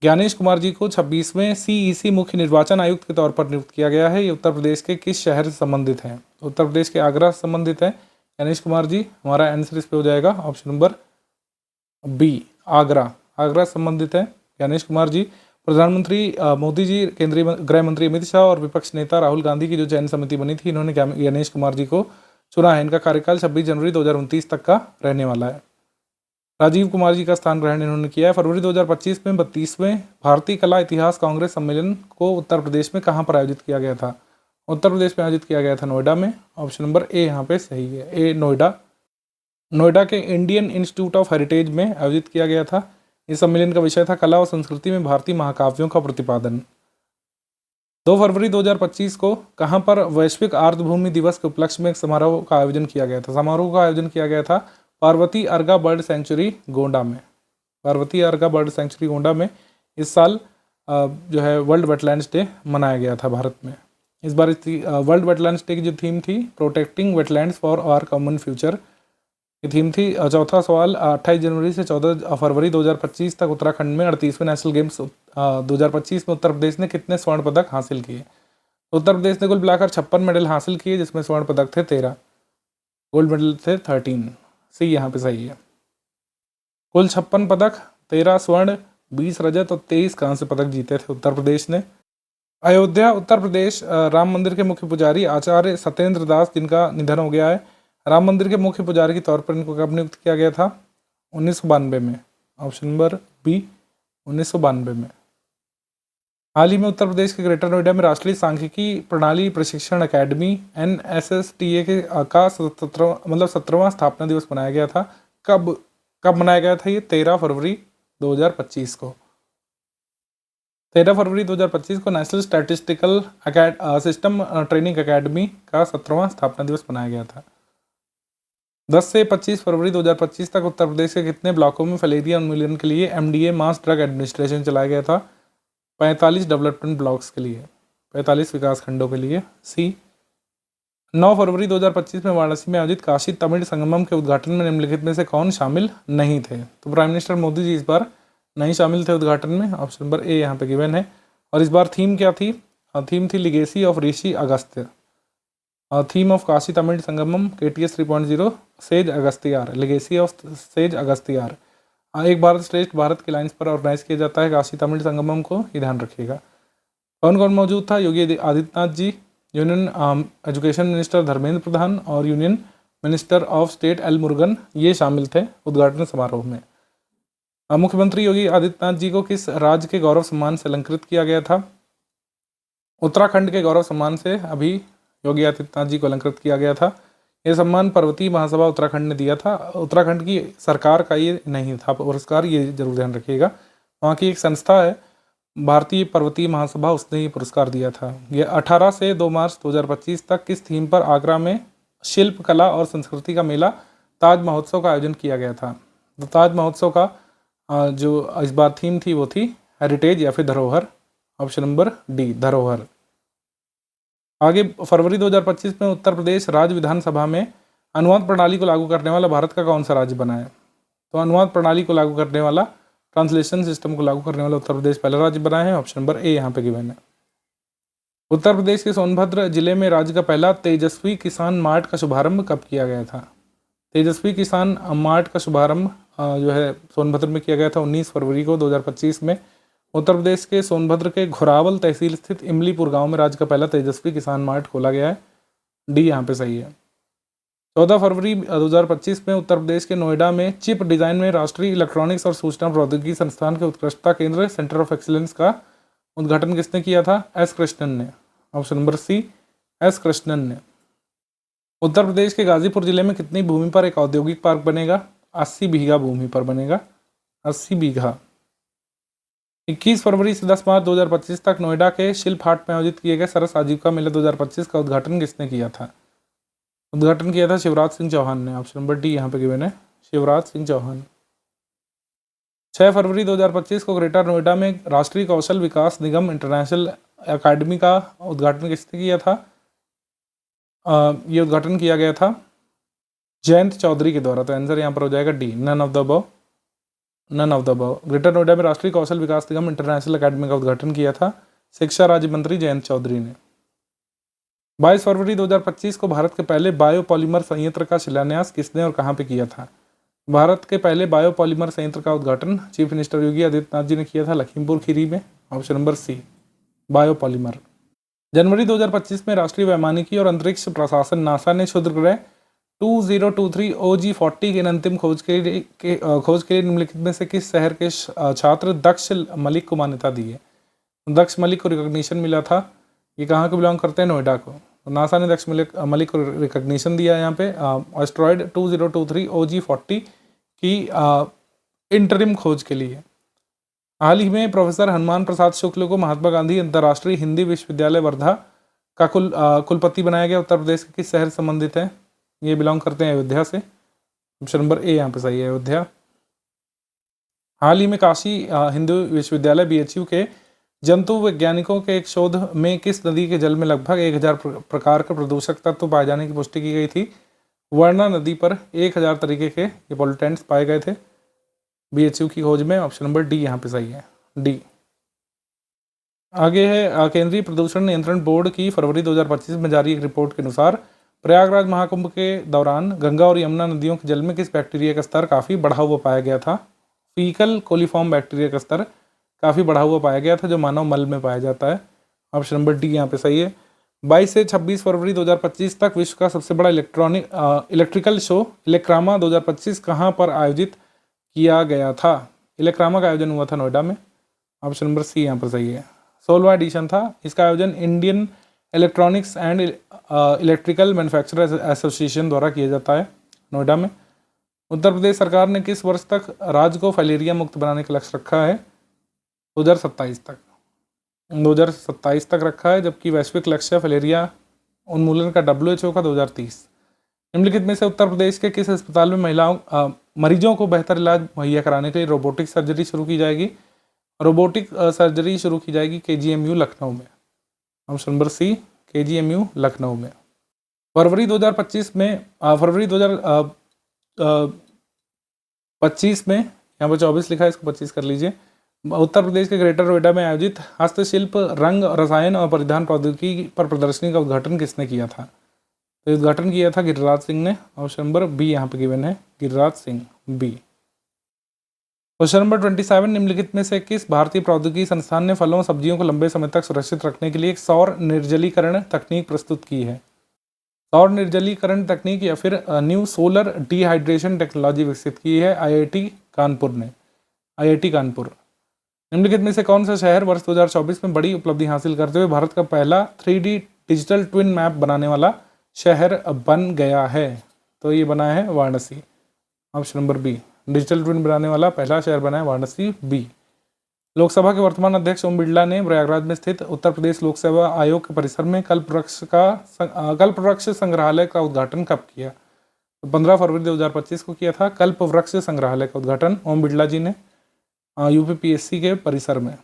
ज्ञानेश कुमार जी को 26वें सीईसी मुख्य निर्वाचन आयुक्त के तौर पर नियुक्त किया गया है। ये उत्तर प्रदेश के किस शहर से संबंधित हैं? उत्तर प्रदेश के आगरा से संबंधित है ज्ञानेश कुमार जी। हमारा आंसर इस पे हो जाएगा option number B, Agra. Agra से संबंधित है ज्ञानेश कुमार जी। प्रधानमंत्री मोदी जी, केंद्रीय गृह मंत्री अमित शाह और विपक्ष नेता राहुल गांधी की जो चयन समिति बनी थी, इन्होंने ज्ञानेश कुमार जी को चुना है। इनका कार्यकाल 26 जनवरी 2029 तक का रहने वाला है। राजीव कुमार जी का स्थान ग्रहण इन्होंने किया है। फरवरी 2025 में 32वें भारतीय कला इतिहास कांग्रेस सम्मेलन को उत्तर प्रदेश में कहाँ पर आयोजित किया गया था? उत्तर प्रदेश में आयोजित किया गया था नोएडा में। ऑप्शन नंबर ए यहाँ पे सही है, ए नोएडा। नोएडा के इंडियन इंस्टीट्यूट ऑफ हेरिटेज में आयोजित किया गया था। इस सम्मेलन का विषय था कला और संस्कृति में भारतीय महाकाव्यों का प्रतिपादन। 2 फरवरी 2025 को कहाँ पर वैश्विक आर्द्रभूमि दिवस के उपलक्ष्य में एक समारोह का आयोजन किया गया था? समारोह का आयोजन किया गया था पार्वती अर्गा बर्ड सेंचुरी गोंडा में। पार्वती अर्गा बर्ड सेंचुरी गोंडा में इस साल जो है वर्ल्ड वेटलैंड्स डे मनाया गया था भारत में। इस बार वर्ल्ड वेटलैंड्स डे की जो थीम थी protecting wetlands for our common future की थीम थी। चौथा सवाल, 28 जनवरी से 14 फरवरी 2025 तक उत्तराखंड में 38वें नेशनल गेम्स 2025 में उत्तर प्रदेश ने कितने स्वर्ण पदक हासिल किए? उत्तर प्रदेश ने कुल मिलाकर 56 मेडल हासिल किए, जिसमें स्वर्ण पदक थे 13, गोल्ड मेडल थे 13। सी यहाँ पे सही है। कुल 56 पदक, 13 स्वर्ण, 20 रजत और 23 कांस्य पदक जीते थे उत्तर प्रदेश ने। अयोध्या उत्तर प्रदेश राम मंदिर के मुख्य पुजारी आचार्य सत्येंद्र दास, जिनका निधन हो गया है, राम मंदिर के मुख्य पुजारी के तौर पर इनको कब नियुक्त किया गया था? 1992 में। ऑप्शन नंबर बी 1992 में। हाल ही में उत्तर प्रदेश के ग्रेटर नोएडा में राष्ट्रीय सांख्यिकी प्रणाली प्रशिक्षण अकेडमी NSSTA का 17वां स्थापना दिवस मनाया गया था। कब मनाया गया था ये? 13 फरवरी 2025 को। 13 फरवरी 2025 को national statistical system training academy का 17वां स्थापना दिवस मनाया गया था। 10 से 25 फरवरी 2025 तक उत्तर प्रदेश के कितने ब्लॉकों में फलेरिया उन्मूलन के लिए MDA मास ड्रग एडमिनिस्ट्रेशन चलाया गया था? 45 डेवलपमेंट ब्लॉक्स के लिए, 45 विकास खंडों के लिए। सी 9 फरवरी 2025 में वाराणसी में आयोजित काशी तमिल संगमम के उद्घाटन में निम्नलिखित में से कौन शामिल नहीं थे? तो प्राइम मिनिस्टर मोदी जी इस बार नहीं शामिल थे उद्घाटन में। ऑप्शन नंबर ए यहाँ पे गिवन है। और इस बार थीम क्या थी? थीम थी legacy of Rishi Agastya. Theme of Kashi Tamil Sangamam KTS 3.0 sage Agastiyar, legacy of sage Agastiyar. Ek Bharat श्रेष्ठ भारत के लाइन्स पर ऑर्गेनाइज किया जाता है काशी तमिल संगमम को, ये ध्यान रखिएगा। कौन कौन मौजूद था? योगी आदित्यनाथ जी, union education minister Dharmendra Pradhan और union minister of state L Murugan, ये शामिल थे उद्घाटन समारोह में। मुख्यमंत्री योगी आदित्यनाथ जी को किस राज्य के गौरव सम्मान से अलंकृत किया गया था? उत्तराखंड के गौरव सम्मान से अभी योगी आदित्यनाथ जी को अलंकृत किया गया था। यह सम्मान पर्वतीय महासभा उत्तराखंड ने दिया था। उत्तराखंड की सरकार का ये नहीं था पुरस्कार, ये जरूर ध्यान रखिएगा। वहाँ की एक संस्था है भारतीय पर्वतीय महासभा, उसने ये पुरस्कार दिया था। ये 18 से 2 मार्च 2025 तक किस थीम पर आगरा में शिल्प कला और संस्कृति का मेला ताज महोत्सव का आयोजन किया गया था? तो ताज महोत्सव का जो इस बार थीम थी वो थी हेरिटेज या फिर धरोहर। ऑप्शन नंबर डी धरोहर। आगे फरवरी 2025 में उत्तर प्रदेश राज्य विधानसभा में अनुवाद प्रणाली को लागू करने वाला भारत का कौन सा राज्य बना है? तो अनुवाद प्रणाली को लागू करने वाला, ट्रांसलेशन सिस्टम को लागू करने वाला उत्तर प्रदेश पहला राज्य बना है। ऑप्शन नंबर ए यहाँ पे गिवन है। उत्तर प्रदेश के सोनभद्र जिले में राज्य का पहला तेजस्वी किसान मार्ट का शुभारंभ कब किया गया था? तेजस्वी किसान मार्ट का शुभारंभ जो है सोनभद्र में किया गया था 19 फरवरी को 2025 में। उत्तर प्रदेश के सोनभद्र के घोरावल तहसील स्थित इमलीपुर गांव में राज्य का पहला तेजस्वी किसान मार्ट खोला गया है। डी यहाँ पे सही है। 14 फरवरी 2025 में उत्तर प्रदेश के नोएडा में चिप डिजाइन में राष्ट्रीय इलेक्ट्रॉनिक्स और सूचना प्रौद्योगिकी संस्थान के उत्कृष्टता केंद्र सेंटर ऑफ एक्सीलेंस का उद्घाटन किसने किया था? एस कृष्णन ने। Option number C S Krishnan ने। उत्तर प्रदेश के गाजीपुर जिले में कितनी भूमि पर एक औद्योगिक पार्क बनेगा? 80 बीघा भूमि पर बनेगा, 80 बीघा। 21 फरवरी से 10 मार्च 2025 तक नोएडा के शिल्प हाट में आयोजित किए गए सरस आजीविका मेला 2025 का उद्घाटन किसने किया था? उद्घाटन किया था शिवराज सिंह चौहान ने। ऑप्शन नंबर डी यहाँ पे गिवन है, शिवराज सिंह चौहान। 6 फरवरी 2025 को ग्रेटर नोएडा में राष्ट्रीय कौशल विकास निगम इंटरनेशनल अकादमी का उद्घाटन किसने किया था? ये उद्घाटन किया गया था जयंत चौधरी के द्वारा। तो आंसर यहाँ पर हो जाएगा D, none of the above, none of the above. Greater Noida में राष्ट्रीय कौशल विकास निगम इंटरनेशनल अकादमी का उद्घाटन किया था शिक्षा राज्य मंत्री जयंत चौधरी ने। 22 फरवरी 2025 को भारत के पहले बायोपॉलीमर संयंत्र का शिलान्यास किसने और कहाँ पे किया था? भारत के पहले बायोपॉलीमर संयंत्र का उद्घाटन चीफ मिनिस्टर योगी आदित्यनाथ जी ने किया था लखीमपुर खीरी में। Option number C biopolymer. जनवरी 2025 में राष्ट्रीय वैमानिकी और अंतरिक्ष प्रशासन नासा ने क्षुद्र ग्रह 2023 OG40 के अंतिम खोज के लिए निम्नलिखित में से किस शहर के छात्र दक्ष मलिक को मान्यता दी है? दक्ष मलिक को रिकॉग्निशन मिला था। ये कहाँ को बिलोंग करते हैं? नोएडा को। तो नासा ने दक्ष मलिक को रिकॉग्निशन दिया है यहाँ पे एस्ट्रॉयड 2023 OG40 की इंटरिम खोज के लिए। हाल ही में प्रोफेसर हनुमान प्रसाद शुक्ल को महात्मा गांधी अंतर्राष्ट्रीय हिंदी विश्वविद्यालय वर्धा का कुलपति बनाया गया। उत्तर प्रदेश के किस शहर से संबंधित है? ये बिलोंग करते हैं अयोध्या से। ऑप्शन नंबर ए यहाँ पे सही है, अयोध्या। हाल ही में काशी हिंदू विश्वविद्यालय BHU के जंतु वैज्ञानिकों के एक शोध में किस नदी के जल में लगभग 1000 प्रकार के प्रदूषक तत्व पाए जाने की पुष्टि की गई थी? वर्णा नदी पर 1000 तरीके के ये पॉल्यूटेंट्स पाए गए थे BHU की खोज में। ऑप्शन नंबर डी यहाँ पे सही है, डी। आगे है केंद्रीय प्रदूषण नियंत्रण बोर्ड की फरवरी 2025 में जारी एक रिपोर्ट के अनुसार प्रयागराज महाकुंभ के दौरान गंगा और यमुना नदियों के जल में किस बैक्टीरिया का स्तर काफ़ी बढ़ा हुआ पाया गया था? फीकल कोलीफॉर्म बैक्टीरिया का स्तर काफ़ी बढ़ा हुआ पाया गया था, जो मानव मल में पाया जाता है। ऑप्शन नंबर डी यहाँ पे सही है। 22 से 26 फरवरी 2025 तक विश्व का सबसे बड़ा इलेक्ट्रिकल शो इलेक्ट्रामा 2025 कहाँ पर आयोजित किया गया था? इलेक्ट्रामा का आयोजन हुआ था नोएडा में। ऑप्शन नंबर सी यहाँ पर सही है। 16वां एडिशन था। इसका आयोजन Indian electronics and electrical manufacturers association द्वारा किया जाता है नोएडा में। उत्तर प्रदेश सरकार ने किस वर्ष तक राज्य को फाइलेरिया मुक्त बनाने का लक्ष्य रखा है? 2027 तक। 2027 तक रखा है, जबकि वैश्विक लक्ष्य फाइलेरिया उन्मूलन का WHO का 2030। निम्नलिखित में से उत्तर प्रदेश के किस अस्पताल में मरीजों को बेहतर इलाज मुहैया कराने के लिए रोबोटिक सर्जरी शुरू की जाएगी? रोबोटिक सर्जरी शुरू की जाएगी KGMU लखनऊ में। Option number C, KGMU Lucknow में। फरवरी 2025 में फरवरी 2025 में, यहाँ पर 24 लिखा है, इसको 25 कर लीजिए। उत्तर प्रदेश के ग्रेटर नोएडा में आयोजित हस्तशिल्प, रंग, रसायन और परिधान प्रौद्योगिकी पर प्रदर्शनी का उद्घाटन किसने किया था? तो उद्घाटन किया था गिरिराज सिंह ने। ऑप्शन नंबर बी यहाँ पे गिवन है, Giriraj Singh, B. Question number 27, निम्नलिखित में से किस भारतीय प्रौद्योगिकी संस्थान ने फलों सब्जियों को लंबे समय तक सुरक्षित रखने के लिए एक सौर निर्जलीकरण तकनीक प्रस्तुत की है? सौर निर्जलीकरण तकनीक या फिर न्यू सोलर डिहाइड्रेशन टेक्नोलॉजी विकसित की है IIT कानपुर ने, IIT कानपुर। निम्नलिखित में से कौन सा शहर वर्ष 2024 में बड़ी उपलब्धि हासिल करते हुए भारत का पहला 3D डिजिटल ट्विन मैप बनाने वाला शहर बन गया है? तो ये बना है Varanasi. Option number B, digital twin बनाने वाला पहला शहर बना है वाराणसी, बी। लोकसभा के वर्तमान अध्यक्ष ओम बिरला ने प्रयागराज में स्थित उत्तर प्रदेश लोक सेवा आयोग के परिसर में कल्पवृक्ष संग्रहालय का उद्घाटन कब किया? तो 15 फरवरी 2025 को किया था कल्पवृक्ष संग्रहालय का उद्घाटन ओम बिरला जी ने UPPSC के परिसर में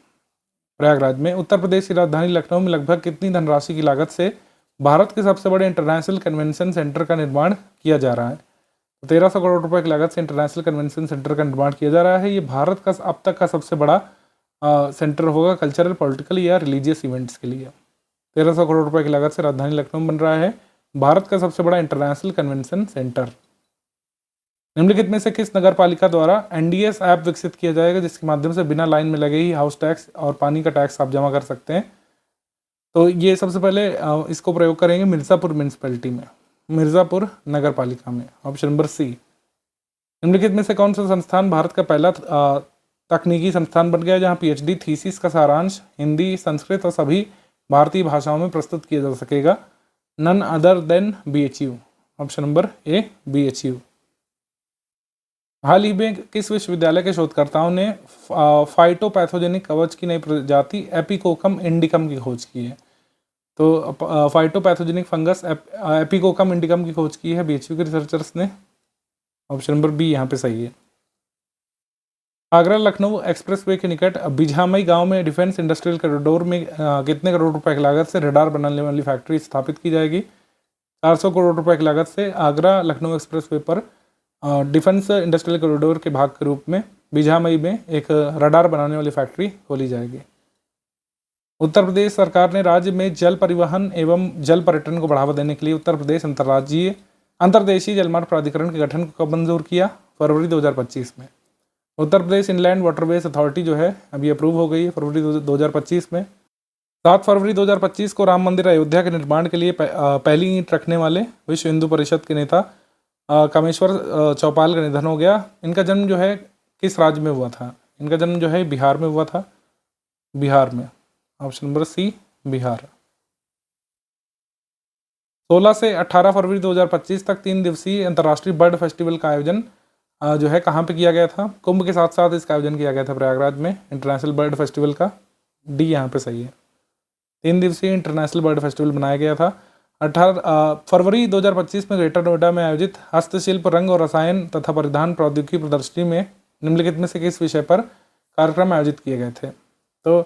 प्रयागराज में। उत्तर प्रदेश की राजधानी लखनऊ में लगभग कितनी धनराशि की लागत से भारत के सबसे बड़े इंटरनेशनल कन्वेंशन सेंटर का निर्माण किया जा रहा है? 1300 करोड़ रुपए की लागत से इंटरनेशनल कन्वेंशन सेंटर का निर्माण किया जा रहा है। ये भारत का अब तक का सबसे बड़ा सेंटर होगा कल्चरल, पॉलिटिकल या रिलीजियस इवेंट्स के लिए। 1300 करोड़ रुपए की लागत से राजधानी लखनऊ बन रहा है भारत का सबसे बड़ा इंटरनेशनल कन्वेंशन सेंटर। निम्नलिखित में से किस नगर पालिका द्वारा NDS ऐप विकसित किया जाएगा, जिसके माध्यम से बिना लाइन में लगे ही हाउस टैक्स और पानी का टैक्स आप जमा कर सकते हैं? तो ये सबसे पहले इसको प्रयोग करेंगे मिर्ज़ापुर म्यूनसिपैलिटी में, मिर्ज़ापुर नगर पालिका में। Option number C. निम्नलिखित में से कौन सा संस्थान भारत का पहला तकनीकी संस्थान बन गया जहां PhD थीसिस का सारांश हिंदी, संस्कृत और सभी भारतीय भाषाओं में प्रस्तुत किया जा सकेगा? None other than BHU। Option number A, BHU। हाल ही में किस विश्वविद्यालय के शोधकर्ताओं ने फाइटोपैथोजेनिक कवच की नई प्रजाति एपिकोकम इंडिकम की खोज की है? तो फाइटोपैथोजेनिक फंगस एपिकोकम इंडिकम की खोज की है BHU के रिसर्चर्स ने। ऑप्शन नंबर बी यहाँ पे सही है। आगरा लखनऊ एक्सप्रेसवे के निकट बिझामई गांव में डिफेंस इंडस्ट्रियल कॉरिडोर में कितने करोड़ रुपए की लागत से रडार बनाने वाली फैक्ट्री स्थापित की जाएगी? 400 करोड़ रुपए की लागत से आगरा लखनऊ एक्सप्रेसवे पर डिफेंस इंडस्ट्रियल कॉरिडोर के भाग के रूप में बिझामई में एक रडार बनाने वाली फैक्ट्री खोली जाएगी। उत्तर प्रदेश सरकार ने राज्य में जल परिवहन एवं जल पर्यटन को बढ़ावा देने के लिए उत्तर प्रदेश अंतर्देशीय जलमार्ग प्राधिकरण के गठन को कब मंजूर किया? फरवरी 2025 में। Uttar Pradesh inland waterways authority जो है अभी अप्रूव हो गई है फरवरी 2025 में। 7 फरवरी 2025 को राम मंदिर अयोध्या के निर्माण के लिए पहली ईंट रखने वाले विश्व हिंदू परिषद के नेता कामेश्वर चौपाल का निधन हो गया। इनका जन्म जो है किस राज्य में हुआ था? इनका जन्म जो है बिहार में हुआ था, बिहार में। ऑप्शन नंबर सी, बिहार। 16 से 18 फरवरी 2025 तक 3 दिवसीय अंतर्राष्ट्रीय बर्ड फेस्टिवल का आयोजन जो है कहाँ पे किया गया था? कुंभ के साथ साथ इसका आयोजन किया गया था प्रयागराज में इंटरनेशनल बर्ड फेस्टिवल का। डी यहाँ पे सही है। 3 दिवसीय इंटरनेशनल बर्ड फेस्टिवल बनाया गया था। 18 फरवरी 2025 में ग्रेटर नोएडा में आयोजित हस्तशिल्प, रंग और रसायन तथा परिधान प्रौद्योगिकी प्रदर्शनी में निम्नलिखित में से किस विषय पर कार्यक्रम आयोजित किए गए थे? तो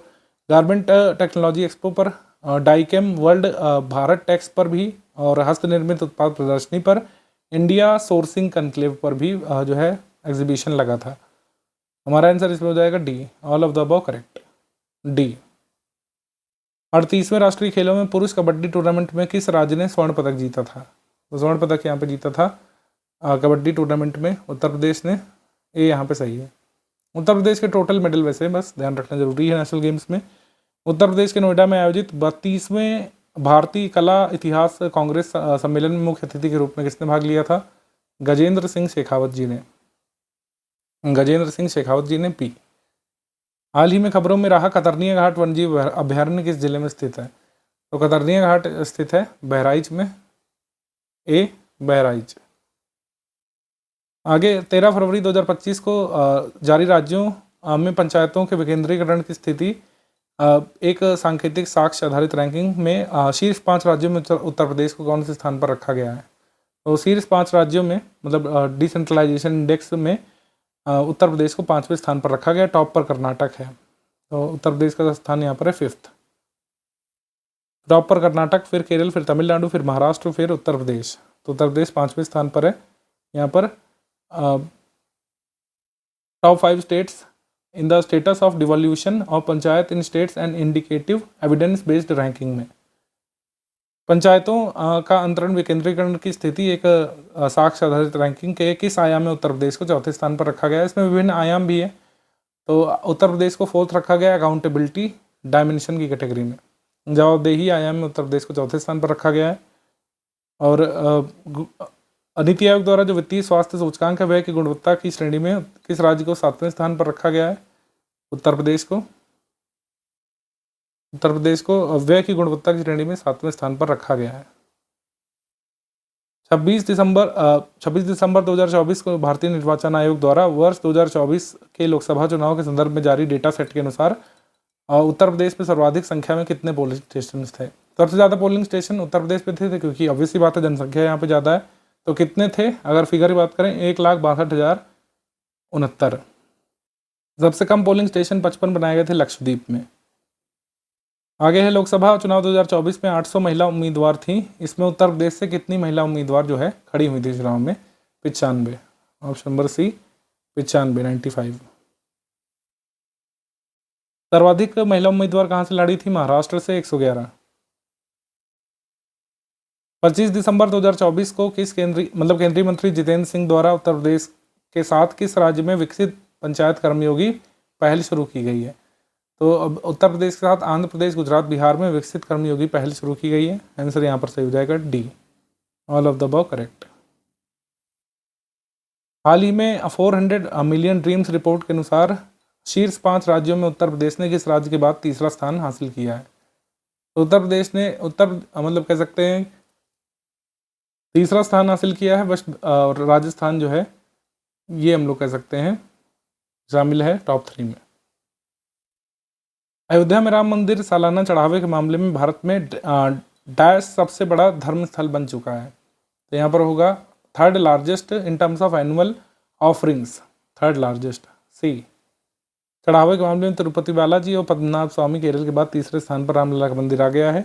गारमेंट टेक्नोलॉजी एक्सपो पर, डाइकेम वर्ल्ड भारत टेक्स पर भी, और हस्त निर्मित उत्पाद प्रदर्शनी पर, इंडिया सोर्सिंग कनक्लेव पर भी जो है एग्जीबिशन लगा था। हमारा आंसर इसमें हो जाएगा D, all of the above correct, D. 38वें राष्ट्रीय खेलों में पुरुष कबड्डी टूर्नामेंट में किस राज्य ने स्वर्ण पदक जीता था? तो स्वर्ण पदक यहाँ पे जीता था कबड्डी टूर्नामेंट में उत्तर प्रदेश ने। ये यहाँ पे सही है। उत्तर प्रदेश के टोटल मेडल, वैसे बस ध्यान रखना जरूरी है नेशनल गेम्स में। उत्तर प्रदेश के नोएडा में आयोजित 32वें भारतीय कला इतिहास कांग्रेस सम्मेलन में मुख्य अतिथि के रूप में किसने भाग लिया था? गजेंद्र सिंह शेखावत जी ने। गजेंद्र सिंह शेखावत जी ने, पी। हाल ही में खबरों में रहा कतरनिया घाट वन्यजीव अभयारण्य किस जिले में स्थित है? तो कतरनिया घाट स्थित है बहराइच में, ए, बहराइच। आगे 13 फरवरी 2025 को जारी राज्यों में पंचायतों के विकेंद्रीकरण की स्थिति, एक सांकेतिक साक्ष्य आधारित रैंकिंग में शीर्ष 5 राज्यों में उत्तर प्रदेश को कौन से स्थान पर रखा गया है? तो शीर्ष 5 राज्यों में, मतलब डिसेंट्रलाइजेशन इंडेक्स में उत्तर प्रदेश को 5वें स्थान पर रखा गया। टॉप पर कर्नाटक है, तो उत्तर प्रदेश का स्थान यहाँ पर है 5th। टॉप पर कर्नाटक, फिर केरल, फिर तमिलनाडु, फिर महाराष्ट्र, फिर उत्तर प्रदेश। तो उत्तर प्रदेश 5वें स्थान पर है। यहाँ पर top 5 states in the status of devolution of panchayat in states and indicative evidence based ranking में पंचायतों का अंतरण विकेंद्रीकरण की स्थिति, एक साक्ष्य आधारित रैंकिंग के किस आयाम में उत्तर प्रदेश को 4थे स्थान पर रखा गया है? इसमें विभिन्न आयाम भी है। तो उत्तर प्रदेश को 4th रखा गया अकाउंटेबिलिटी डायमेंशन की कैटेगरी में। जवाबदेही आयाम में उत्तर प्रदेश को 4थे स्थान पर रखा गया है। और नीति आयोग द्वारा जो वित्तीय स्वास्थ्य सूचकांक है, व्यय की गुणवत्ता की श्रेणी में किस राज्य को 7वें स्थान पर रखा गया है? उत्तर प्रदेश को। उत्तर प्रदेश को व्यय की गुणवत्ता की श्रेणी में 7वें स्थान पर रखा गया है। 26 दिसंबर 2024 को भारतीय निर्वाचन आयोग द्वारा वर्ष 2024 के लोकसभा चुनाव के संदर्भ में जारी डेटा सेट के अनुसार उत्तर प्रदेश में सर्वाधिक संख्या में कितने पोलिंग स्टेशन थे? सबसे ज़्यादा पोलिंग स्टेशन उत्तर प्रदेश में थे, क्योंकि ऑब्वियस सी बात है, जनसंख्या यहाँ पे ज़्यादा है। तो कितने थे? अगर फिगर की बात करें, 1,62,069। सबसे कम पोलिंग स्टेशन 55 बनाए गए थे लक्षद्वीप में। आगे है लोकसभा चुनाव 2024 में 800 महिला उम्मीदवार थी। इसमें उत्तर प्रदेश से कितनी महिला उम्मीदवार जो है खड़ी हुई थी चुनाव में? 95। Option number C, 95, 95। सर्वाधिक महिला उम्मीदवार कहां से लड़ी थी? महाराष्ट्र से 111। 25 दिसंबर 2024 को किस केंद्रीय मंत्री जितेंद्र सिंह द्वारा उत्तर प्रदेश के साथ किस राज्य में विकसित पंचायत कर्मयोगी पहल शुरू की गई है? तो अब उत्तर प्रदेश के साथ आंध्र प्रदेश, गुजरात, बिहार में विकसित कर्मयोगी पहल शुरू की गई है। आंसर यहाँ पर सही हो जाएगा D, all of the above correct. हाल ही में 400 मिलियन ड्रीम्स रिपोर्ट के अनुसार शीर्ष 5 राज्यों में उत्तर प्रदेश ने किस राज्य के बाद तीसरा स्थान हासिल किया है? तो उत्तर प्रदेश ने कह सकते हैं तीसरा स्थान हासिल किया है। बस राजस्थान जो है ये हम लोग कह सकते हैं शामिल है टॉप 3 में। अयोध्या में राम मंदिर सालाना चढ़ावे के मामले में भारत में डैश सबसे बड़ा धर्म स्थल बन चुका है। तो यहाँ पर होगा 3rd largest in terms of annual offerings, 3rd largest, C. चढ़ावे के मामले में तिरुपति बालाजी और पद्मनाभ स्वामी केरल के बाद तीसरे स्थान पर रामलला का मंदिर आ गया है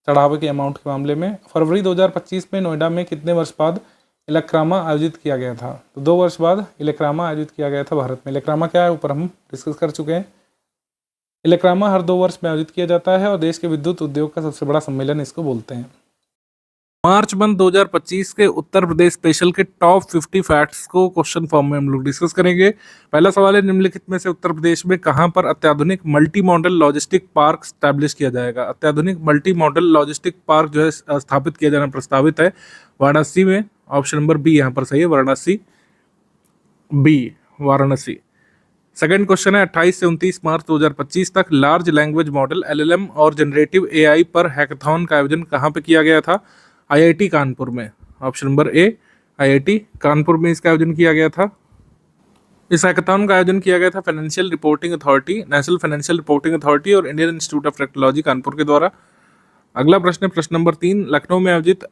चढ़ावे के अमाउंट के मामले में। फरवरी 2025 में नोएडा में कितने वर्ष बाद इलेक्रामा आयोजित किया गया था? तो 2 वर्ष बाद इलेक्रामा आयोजित किया गया था भारत में। इलेक्रामा क्या है ऊपर हम डिस्कस कर चुके हैं। इलेक्रामा हर 2 वर्ष में आयोजित किया जाता है और देश के विद्युत उद्योग का सबसे बड़ा सम्मेलन इसको बोलते हैं। मार्च मंथ 2025 के उत्तर प्रदेश स्पेशल के टॉप 50 फैक्ट्स को क्वेश्चन फॉर्म में हम लोग डिस्कस करेंगे। पहला सवाल है, निम्नलिखित में से उत्तर प्रदेश में कहां पर अत्याधुनिक multi modal logistic park establish किया जाएगा? अत्याधुनिक मल्टी मॉडल लॉजिस्टिक पार्क जो है स्थापित किया जाना प्रस्तावित है वाराणसी में। ऑप्शन नंबर बी यहाँ पर सही है, Varanasi, B, Varanasi. Second question है, 28 से 29 मार्च 2025 तक लार्ज लैंग्वेज मॉडल LLM और जनरेटिव AI पर हैकाथॉन का आयोजन कहाँ पे किया गया था? IIT कानपुर में। ऑप्शन नंबर ए, IIT कानपुर में इसका आयोजन किया गया था। इस हैकाथॉन का आयोजन किया गया था financial reporting authority, national financial reporting authority और Indian institute of technology Kanpur के द्वारा। अगला प्रश्न है प्रश्न नंबर 3, लखनऊ में आयोजित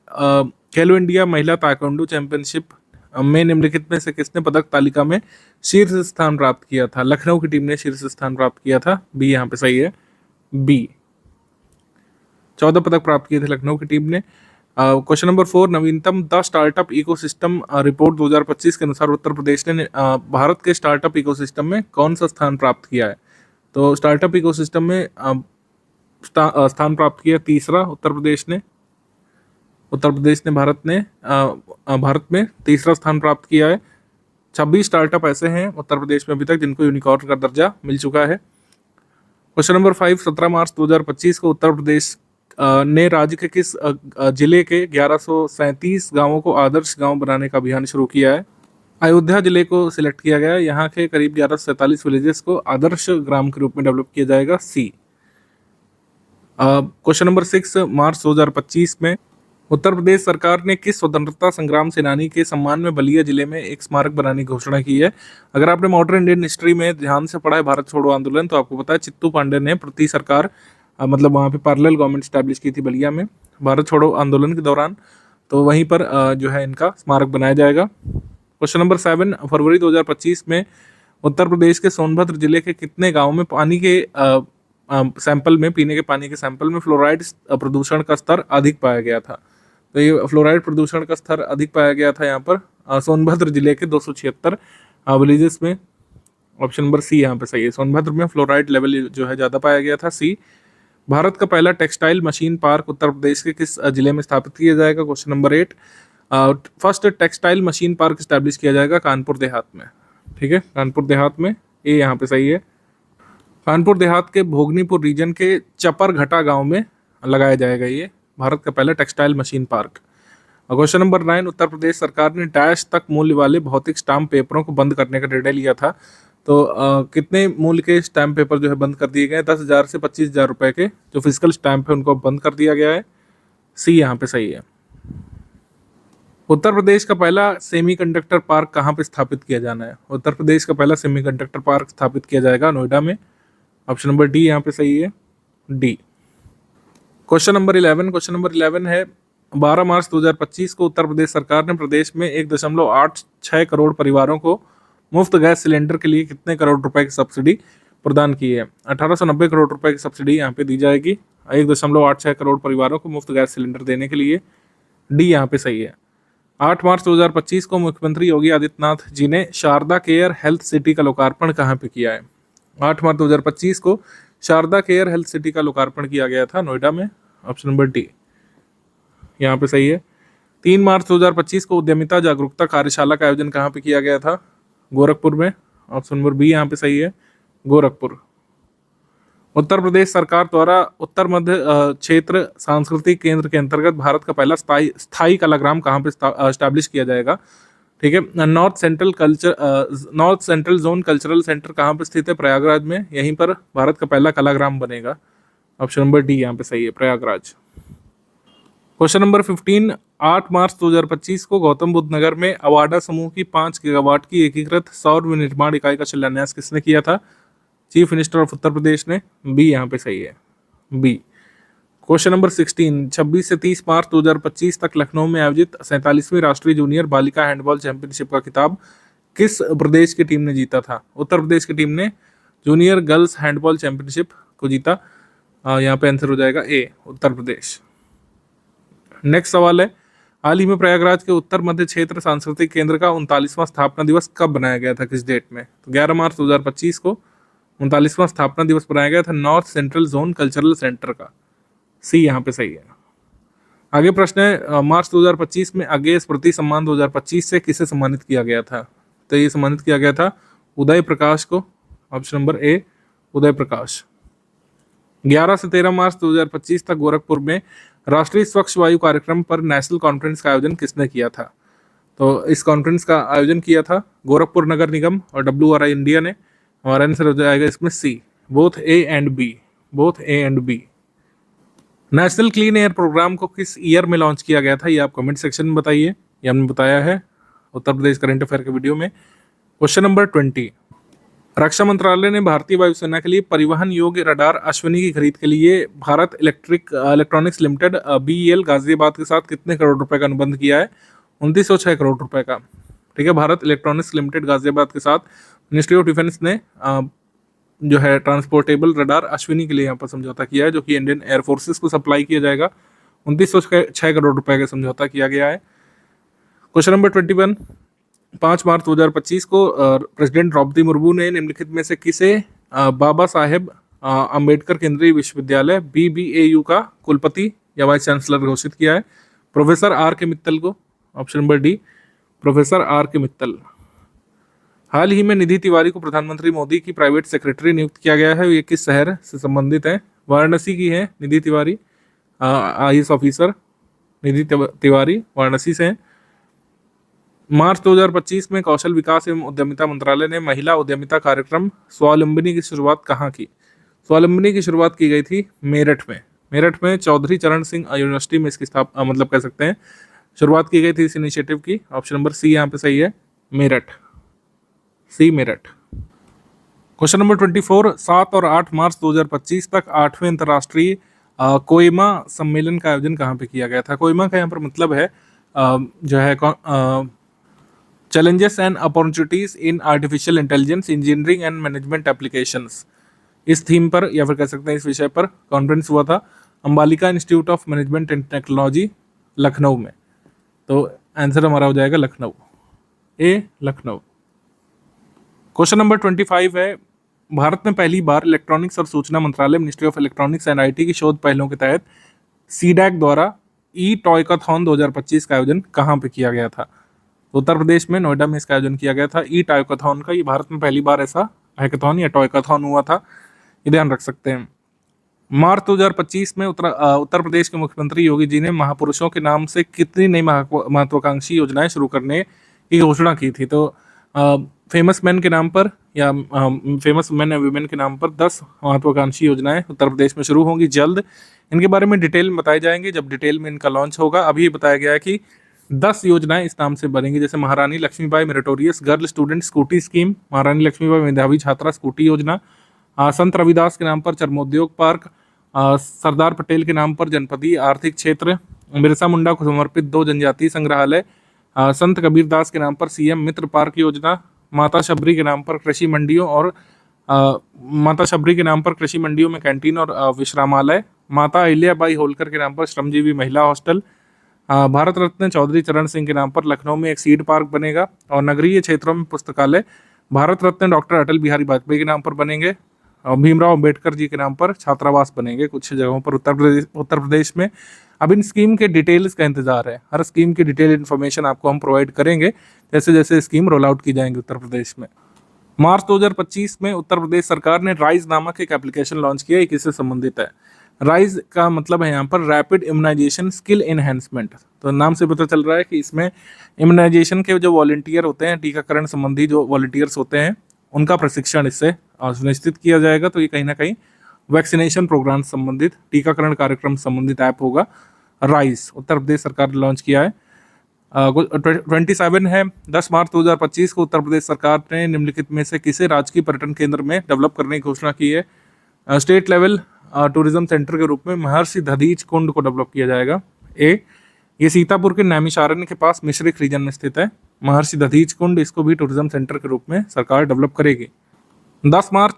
खेलो इंडिया महिला ताइक्वांडो चैंपियनशिप में निम्नलिखित में से किसने पदक तालिका में शीर्ष स्थान प्राप्त किया था? लखनऊ की टीम ने शीर्ष स्थान प्राप्त किया था, बी यहाँ पे सही है, बी। 14 पदक प्राप्त किए थे लखनऊ की टीम ने। क्वेश्चन नंबर 4, नवीनतम द स्टार्टअप इकोसिस्टम रिपोर्ट 2025 के अनुसार उत्तर प्रदेश ने भारत के स्टार्टअप इकोसिस्टम में कौन सा स्थान प्राप्त किया है? तो स्टार्टअप इकोसिस्टम में स्थान प्राप्त किया तीसरा उत्तर प्रदेश ने भारत में तीसरा स्थान प्राप्त किया है। 26 स्टार्टअप ऐसे हैं उत्तर प्रदेश में अभी तक जिनको यूनिकॉर्न का दर्जा मिल चुका है। क्वेश्चन नंबर 5, 17 मार्च 2025 को उत्तर प्रदेश ने राज्य के किस जिले के 1137 गांवों को आदर्श गांव बनाने का अभियान शुरू किया है? अयोध्या जिले को सिलेक्ट किया गया। यहाँ के करीब 1147 विलेजेस को आदर्श ग्राम के रूप में डेवलप किया जाएगा, सी। क्वेश्चन नंबर 6, मार्च 2025 में उत्तर प्रदेश सरकार ने किस स्वतंत्रता संग्राम सेनानी के सम्मान में बलिया जिले में एक स्मारक बनाने की घोषणा की है? अगर आपने मॉडर्न इंडियन हिस्ट्री में ध्यान से पढ़ा है भारत छोड़ो आंदोलन, तो आपको पता है चित्तू पांडे ने प्रति सरकार मतलब वहाँ पे पैरेलल गवर्नमेंट स्टैब्लिश की थी बलिया में भारत छोड़ो आंदोलन के दौरान, तो वहीं पर जो है इनका स्मारक बनाया जाएगा। क्वेश्चन नंबर 7, फरवरी 2025 में उत्तर प्रदेश के सोनभद्र जिले के कितने गाँव में पानी के सैंपल में, पीने के पानी के सैंपल में फ्लोराइड प्रदूषण का स्तर अधिक पाया गया था? तो ये फ्लोराइड प्रदूषण का स्तर अधिक पाया गया था यहाँ पर सोनभद्र जिले के 276 विलेजेस में। ऑप्शन नंबर सी यहाँ पे सही है, सोनभद्र में फ्लोराइड लेवल जो है ज़्यादा पाया गया था, सी। भारत का पहला टेक्सटाइल मशीन पार्क उत्तर प्रदेश के किस जिले में स्थापित किया जाएगा? Question number 8, first textile machine park establish किया जाएगा कानपुर देहात में, ठीक है, कानपुर देहात में, ए यहाँ पे सही है। कानपुर देहात के भोगनीपुर रीजन के चपरघटा गांव में लगाया जाएगा ये भारत का पहला textile machine park. Question number 9, उत्तर प्रदेश सरकार ने डैश तक मूल्य वाले भौतिक स्टाम्प पेपरों को बंद करने का निर्णय लिया था, तो कितने मूल्य के स्टैम्प पेपर जो है बंद कर दिए गए? 10,000 से 25,000 रुपए के जो फिजिकल स्टैम्प है उनको बंद कर दिया गया है, सी यहाँ पे सही है। उत्तर प्रदेश का पहला सेमीकंडक्टर पार्क कहाँ पे स्थापित किया जाना है? उत्तर प्रदेश का पहला सेमीकंडक्टर पार्क स्थापित किया जाएगा नोएडा में, ऑप्शन नंबर डी यहाँ पे सही है, डी। क्वेश्चन नंबर 11 है 12 मार्च 2025 को उत्तर प्रदेश सरकार ने प्रदेश में 1.86 करोड़ परिवारों को मुफ्त गैस सिलेंडर के लिए कितने करोड़ रुपए की सब्सिडी प्रदान की है? 1890 करोड़ रुपए की सब्सिडी यहाँ पे दी जाएगी 1.86 करोड़ परिवारों को मुफ्त गैस सिलेंडर देने के लिए, डी यहाँ पे सही है। 8 मार्च 2025 को मुख्यमंत्री योगी आदित्यनाथ जी ने शारदा केयर हेल्थ सिटी का लोकार्पण कहाँ पे किया है? 8 मार्च 2025 को शारदा केयर हेल्थ सिटी का लोकार्पण किया गया था नोएडा में, ऑप्शन नंबर डी यहाँ पे सही है। 3 मार्च 2025 को उद्यमिता जागरूकता कार्यशाला का आयोजन कहाँ पे किया गया था? गोरखपुर में, ऑप्शन नंबर बी यहाँ पे सही है, गोरखपुर। उत्तर प्रदेश सरकार द्वारा उत्तर मध्य क्षेत्र सांस्कृतिक केंद्र के अंतर्गत भारत का पहला स्थायी कलाग्राम कहाँ पे स्टैब्लिश किया जाएगा? ठीक है, north central zone cultural centre कहाँ पे स्थित है? प्रयागराज में, यहीं पर भारत का पहला कलाग्राम बनेगा, ऑप्शन नंबर डी यहाँ पे सही है, प्रयागराज। क्वेश्चन नंबर 15, 8 मार्च 2025 को गौतम बुद्ध नगर में अवाडा समूह की 5 गीगावाट की एकीकृत सौर विनिर्माण इकाई का शिलान्यास किसने किया था? Chief minister of Uttar Pradesh ने, बी यहाँ पे सही है, बी। क्वेश्चन नंबर 16, 26 से 30 मार्च 2025 तक लखनऊ में आयोजित 47वीं राष्ट्रीय जूनियर बालिका हैंडबॉल चैंपियनशिप का खिताब किस प्रदेश की टीम ने जीता था? उत्तर प्रदेश की टीम ने जूनियर गर्ल्स हैंडबॉल चैंपियनशिप को जीता, यहाँ पे आंसर हो जाएगा ए, उत्तर प्रदेश। नेक्स्ट सवाल है, हाल ही में प्रयागराज के उत्तर मध्य क्षेत्र सांस्कृतिक केंद्र का 39वां स्थापना दिवस कब बनाया गया था, किस डेट में? तो 11 मार्च 2025 को 39वां स्थापना दिवस बनाया गया था north central zone cultural centre का, सी यहाँ पे सही है। आगे प्रश्न है, मार्च 2025 में आगे स्मृति सम्मान 2025 से किसे सम्मानित किया गया था? तो ये सम्मानित किया गया था उदय प्रकाश को, ऑप्शन नंबर ए, उदय प्रकाश। 11 से 13 मार्च 2025 तक गोरखपुर में राष्ट्रीय स्वच्छ वायु कार्यक्रम पर नेशनल कॉन्फ्रेंस का आयोजन किसने किया था? तो इस कॉन्फ्रेंस का आयोजन किया था गोरखपुर नगर निगम और WRI इंडिया ने। हमारा आंसर हो जाएगा इसमें C, both A and B, both A and B. National clean air programme को किस ईयर में लॉन्च किया गया था, ये आप कमेंट सेक्शन में बताइए। ये हमने बताया है उत्तर प्रदेश करंट अफेयर के वीडियो में। क्वेश्चन नंबर 20, रक्षा मंत्रालय ने भारतीय वायुसेना के लिए परिवहन योग्य रडार अश्विनी की खरीद के लिए Bharat electronics limited BEL Ghaziabad के साथ कितने करोड़ रुपए का अनुबंध किया है? 2906 करोड़ रुपए का। ठीक है, भारत इलेक्ट्रॉनिक्स लिमिटेड गाजियाबाद के साथ मिनिस्ट्री ऑफ डिफेंस ने जो है ट्रांसपोर्टेबल रडार अश्विनी के लिए यहाँ पर समझौता किया है, जो कि इंडियन एयरफोर्सेस को सप्लाई किया जाएगा। 2906 करोड़ रुपए का समझौता किया गया है। क्वेश्चन नंबर 21, 5 मार्च 2025 को प्रेसिडेंट द्रौपदी मुर्मू ने निम्नलिखित में से किसे बाबा साहेब अंबेडकर केंद्रीय विश्वविद्यालय BBAU का कुलपति या वाइस चांसलर घोषित किया है? प्रोफेसर आर के मित्तल को। Option number D, professor are के मित्तल। हाल ही में निधि तिवारी को प्रधानमंत्री मोदी की प्राइवेट सेक्रेटरी नियुक्त किया गया है। ये किस शहर से संबंधित है? वाराणसी की है निधि तिवारी, IAS ऑफिसर निधि तिवारी वाराणसी से हैं। मार्च 2025 में कौशल विकास एवं उद्यमिता मंत्रालय ने महिला उद्यमिता कार्यक्रम स्वावलंबनी की शुरुआत कहाँ की? स्वावलंबनी की शुरुआत की गई थी मेरठ में। मेरठ में चौधरी चरण सिंह यूनिवर्सिटी में इसकी मतलब कह सकते हैं शुरुआत की गई थी इस इनिशिएटिव की। ऑप्शन नंबर सी यहाँ पे सही है, मेरठ, सी मेरठ। क्वेश्चन नंबर 24, 7 और 8 मार्च 2025 तक 8वें अंतर्राष्ट्रीय कोहिमा सम्मेलन का आयोजन कहाँ पे किया गया था? कोहिमा का यहाँ पर मतलब है जो है challenges and opportunities in artificial intelligence engineering and management applications. इस थीम पर या फिर कह सकते हैं इस विषय पर कॉन्फ्रेंस हुआ था Ambalika institute of management and technology Lucknow में। तो आंसर हमारा हो जाएगा लखनऊ, ए लखनऊ। क्वेश्चन नंबर 25 है, भारत में पहली बार इलेक्ट्रॉनिक्स और सूचना मंत्रालय ministry of electronics and IT की शोध पहलों के तहत CDAC द्वारा E-टॉयकाथॉन 2025 का आयोजन कहाँ पे किया गया था? उत्तर प्रदेश में नोएडा में इसका आयोजन किया गया था E-टॉयकाथॉन का। ये भारत में पहली बार ऐसा हैकाथॉन या टॉयकाथॉन हुआ था, ये ध्यान रख सकते हैं। मार्च 2025 में उत्तर प्रदेश के मुख्यमंत्री योगी जी ने महापुरुषों के नाम से कितनी नई महत्वाकांक्षी योजनाएं शुरू करने की घोषणा की थी? तो फेमस मैन के नाम पर या फेमस मैन एंड वीमेन के नाम पर 10 महत्वाकांक्षी योजनाएं उत्तर प्रदेश में शुरू होंगी जल्द। इनके बारे में डिटेल में बताए जाएंगे जब डिटेल में इनका लॉन्च होगा। अभी ये बताया गया है कि 10 योजनाएं इस नाम से बनेंगी, जैसे Maharani Laxmibai meritorious girl student scooty scheme, Maharani Laxmibai मेधावी छात्रा स्कूटी योजना, संत रविदास के नाम पर चर्मोद्योग पार्क, सरदार पटेल के नाम पर जनपदीय आर्थिक क्षेत्र, बिरसा मुंडा को समर्पित 2 जनजातीय संग्रहालय, संत कबीरदास के नाम पर CM मित्र पार्क योजना, माता शबरी के नाम पर कृषि मंडियों और माता शबरी के नाम पर कृषि मंडियों में कैंटीन और विश्रामालय, माता अहिल्याबाई होलकर के नाम पर श्रमजीवी महिला हॉस्टल, भारत रत्न चौधरी चरण सिंह के नाम पर लखनऊ में एक सीड पार्क बनेगा और नगरीय क्षेत्रों में पुस्तकालय भारत रत्न डॉक्टर अटल बिहारी वाजपेयी के नाम पर बनेंगे और भीमराव अंबेडकर जी के नाम पर छात्रावास बनेंगे कुछ जगहों पर उत्तर प्रदेश में। अब इन स्कीम के डिटेल्स का इंतजार है, हर स्कीम की डिटेल इन्फॉर्मेशन आपको हम प्रोवाइड करेंगे जैसे जैसे स्कीम रोल आउट की जाएंगी उत्तर प्रदेश में। मार्च 2025 में उत्तर प्रदेश सरकार ने राइज नामक एक एप्लीकेशन लॉन्च किया। किससे संबंधित है? राइज का मतलब है यहाँ पर रैपिड इम्यूनाइजेशन स्किल एनहेंसमेंट। तो नाम से पता चल रहा है कि इसमें इम्यूनाइजेशन के जो वॉलंटियर होते हैं, टीकाकरण संबंधी जो वॉलंटियर्स होते हैं, उनका प्रशिक्षण इससे सुनिश्चित किया जाएगा। तो ये कहीं ना कहीं वैक्सीनेशन प्रोग्राम संबंधित, टीकाकरण कार्यक्रम संबंधित ऐप होगा। राइज उत्तर प्रदेश सरकार ने लॉन्च किया है। 27 है, 10 मार्च 2025 को उत्तर प्रदेश सरकार ने निम्नलिखित में से किसे राजकीय पर्यटन केंद्र में डेवलप करने की घोषणा की है? स्टेट लेवल टूरिज्म सेंटर के रूप में महर्षि दधीच कुंड को डेवलप किया जाएगा। ये सीतापुर के नैमिषारण्य के पास मिश्रिक रीजन में स्थित है। महर्षि दधीच कुंड, इसको भी टूरिज्म सेंटर के रूप में सरकार डेवलप करेगी। 10 मार्च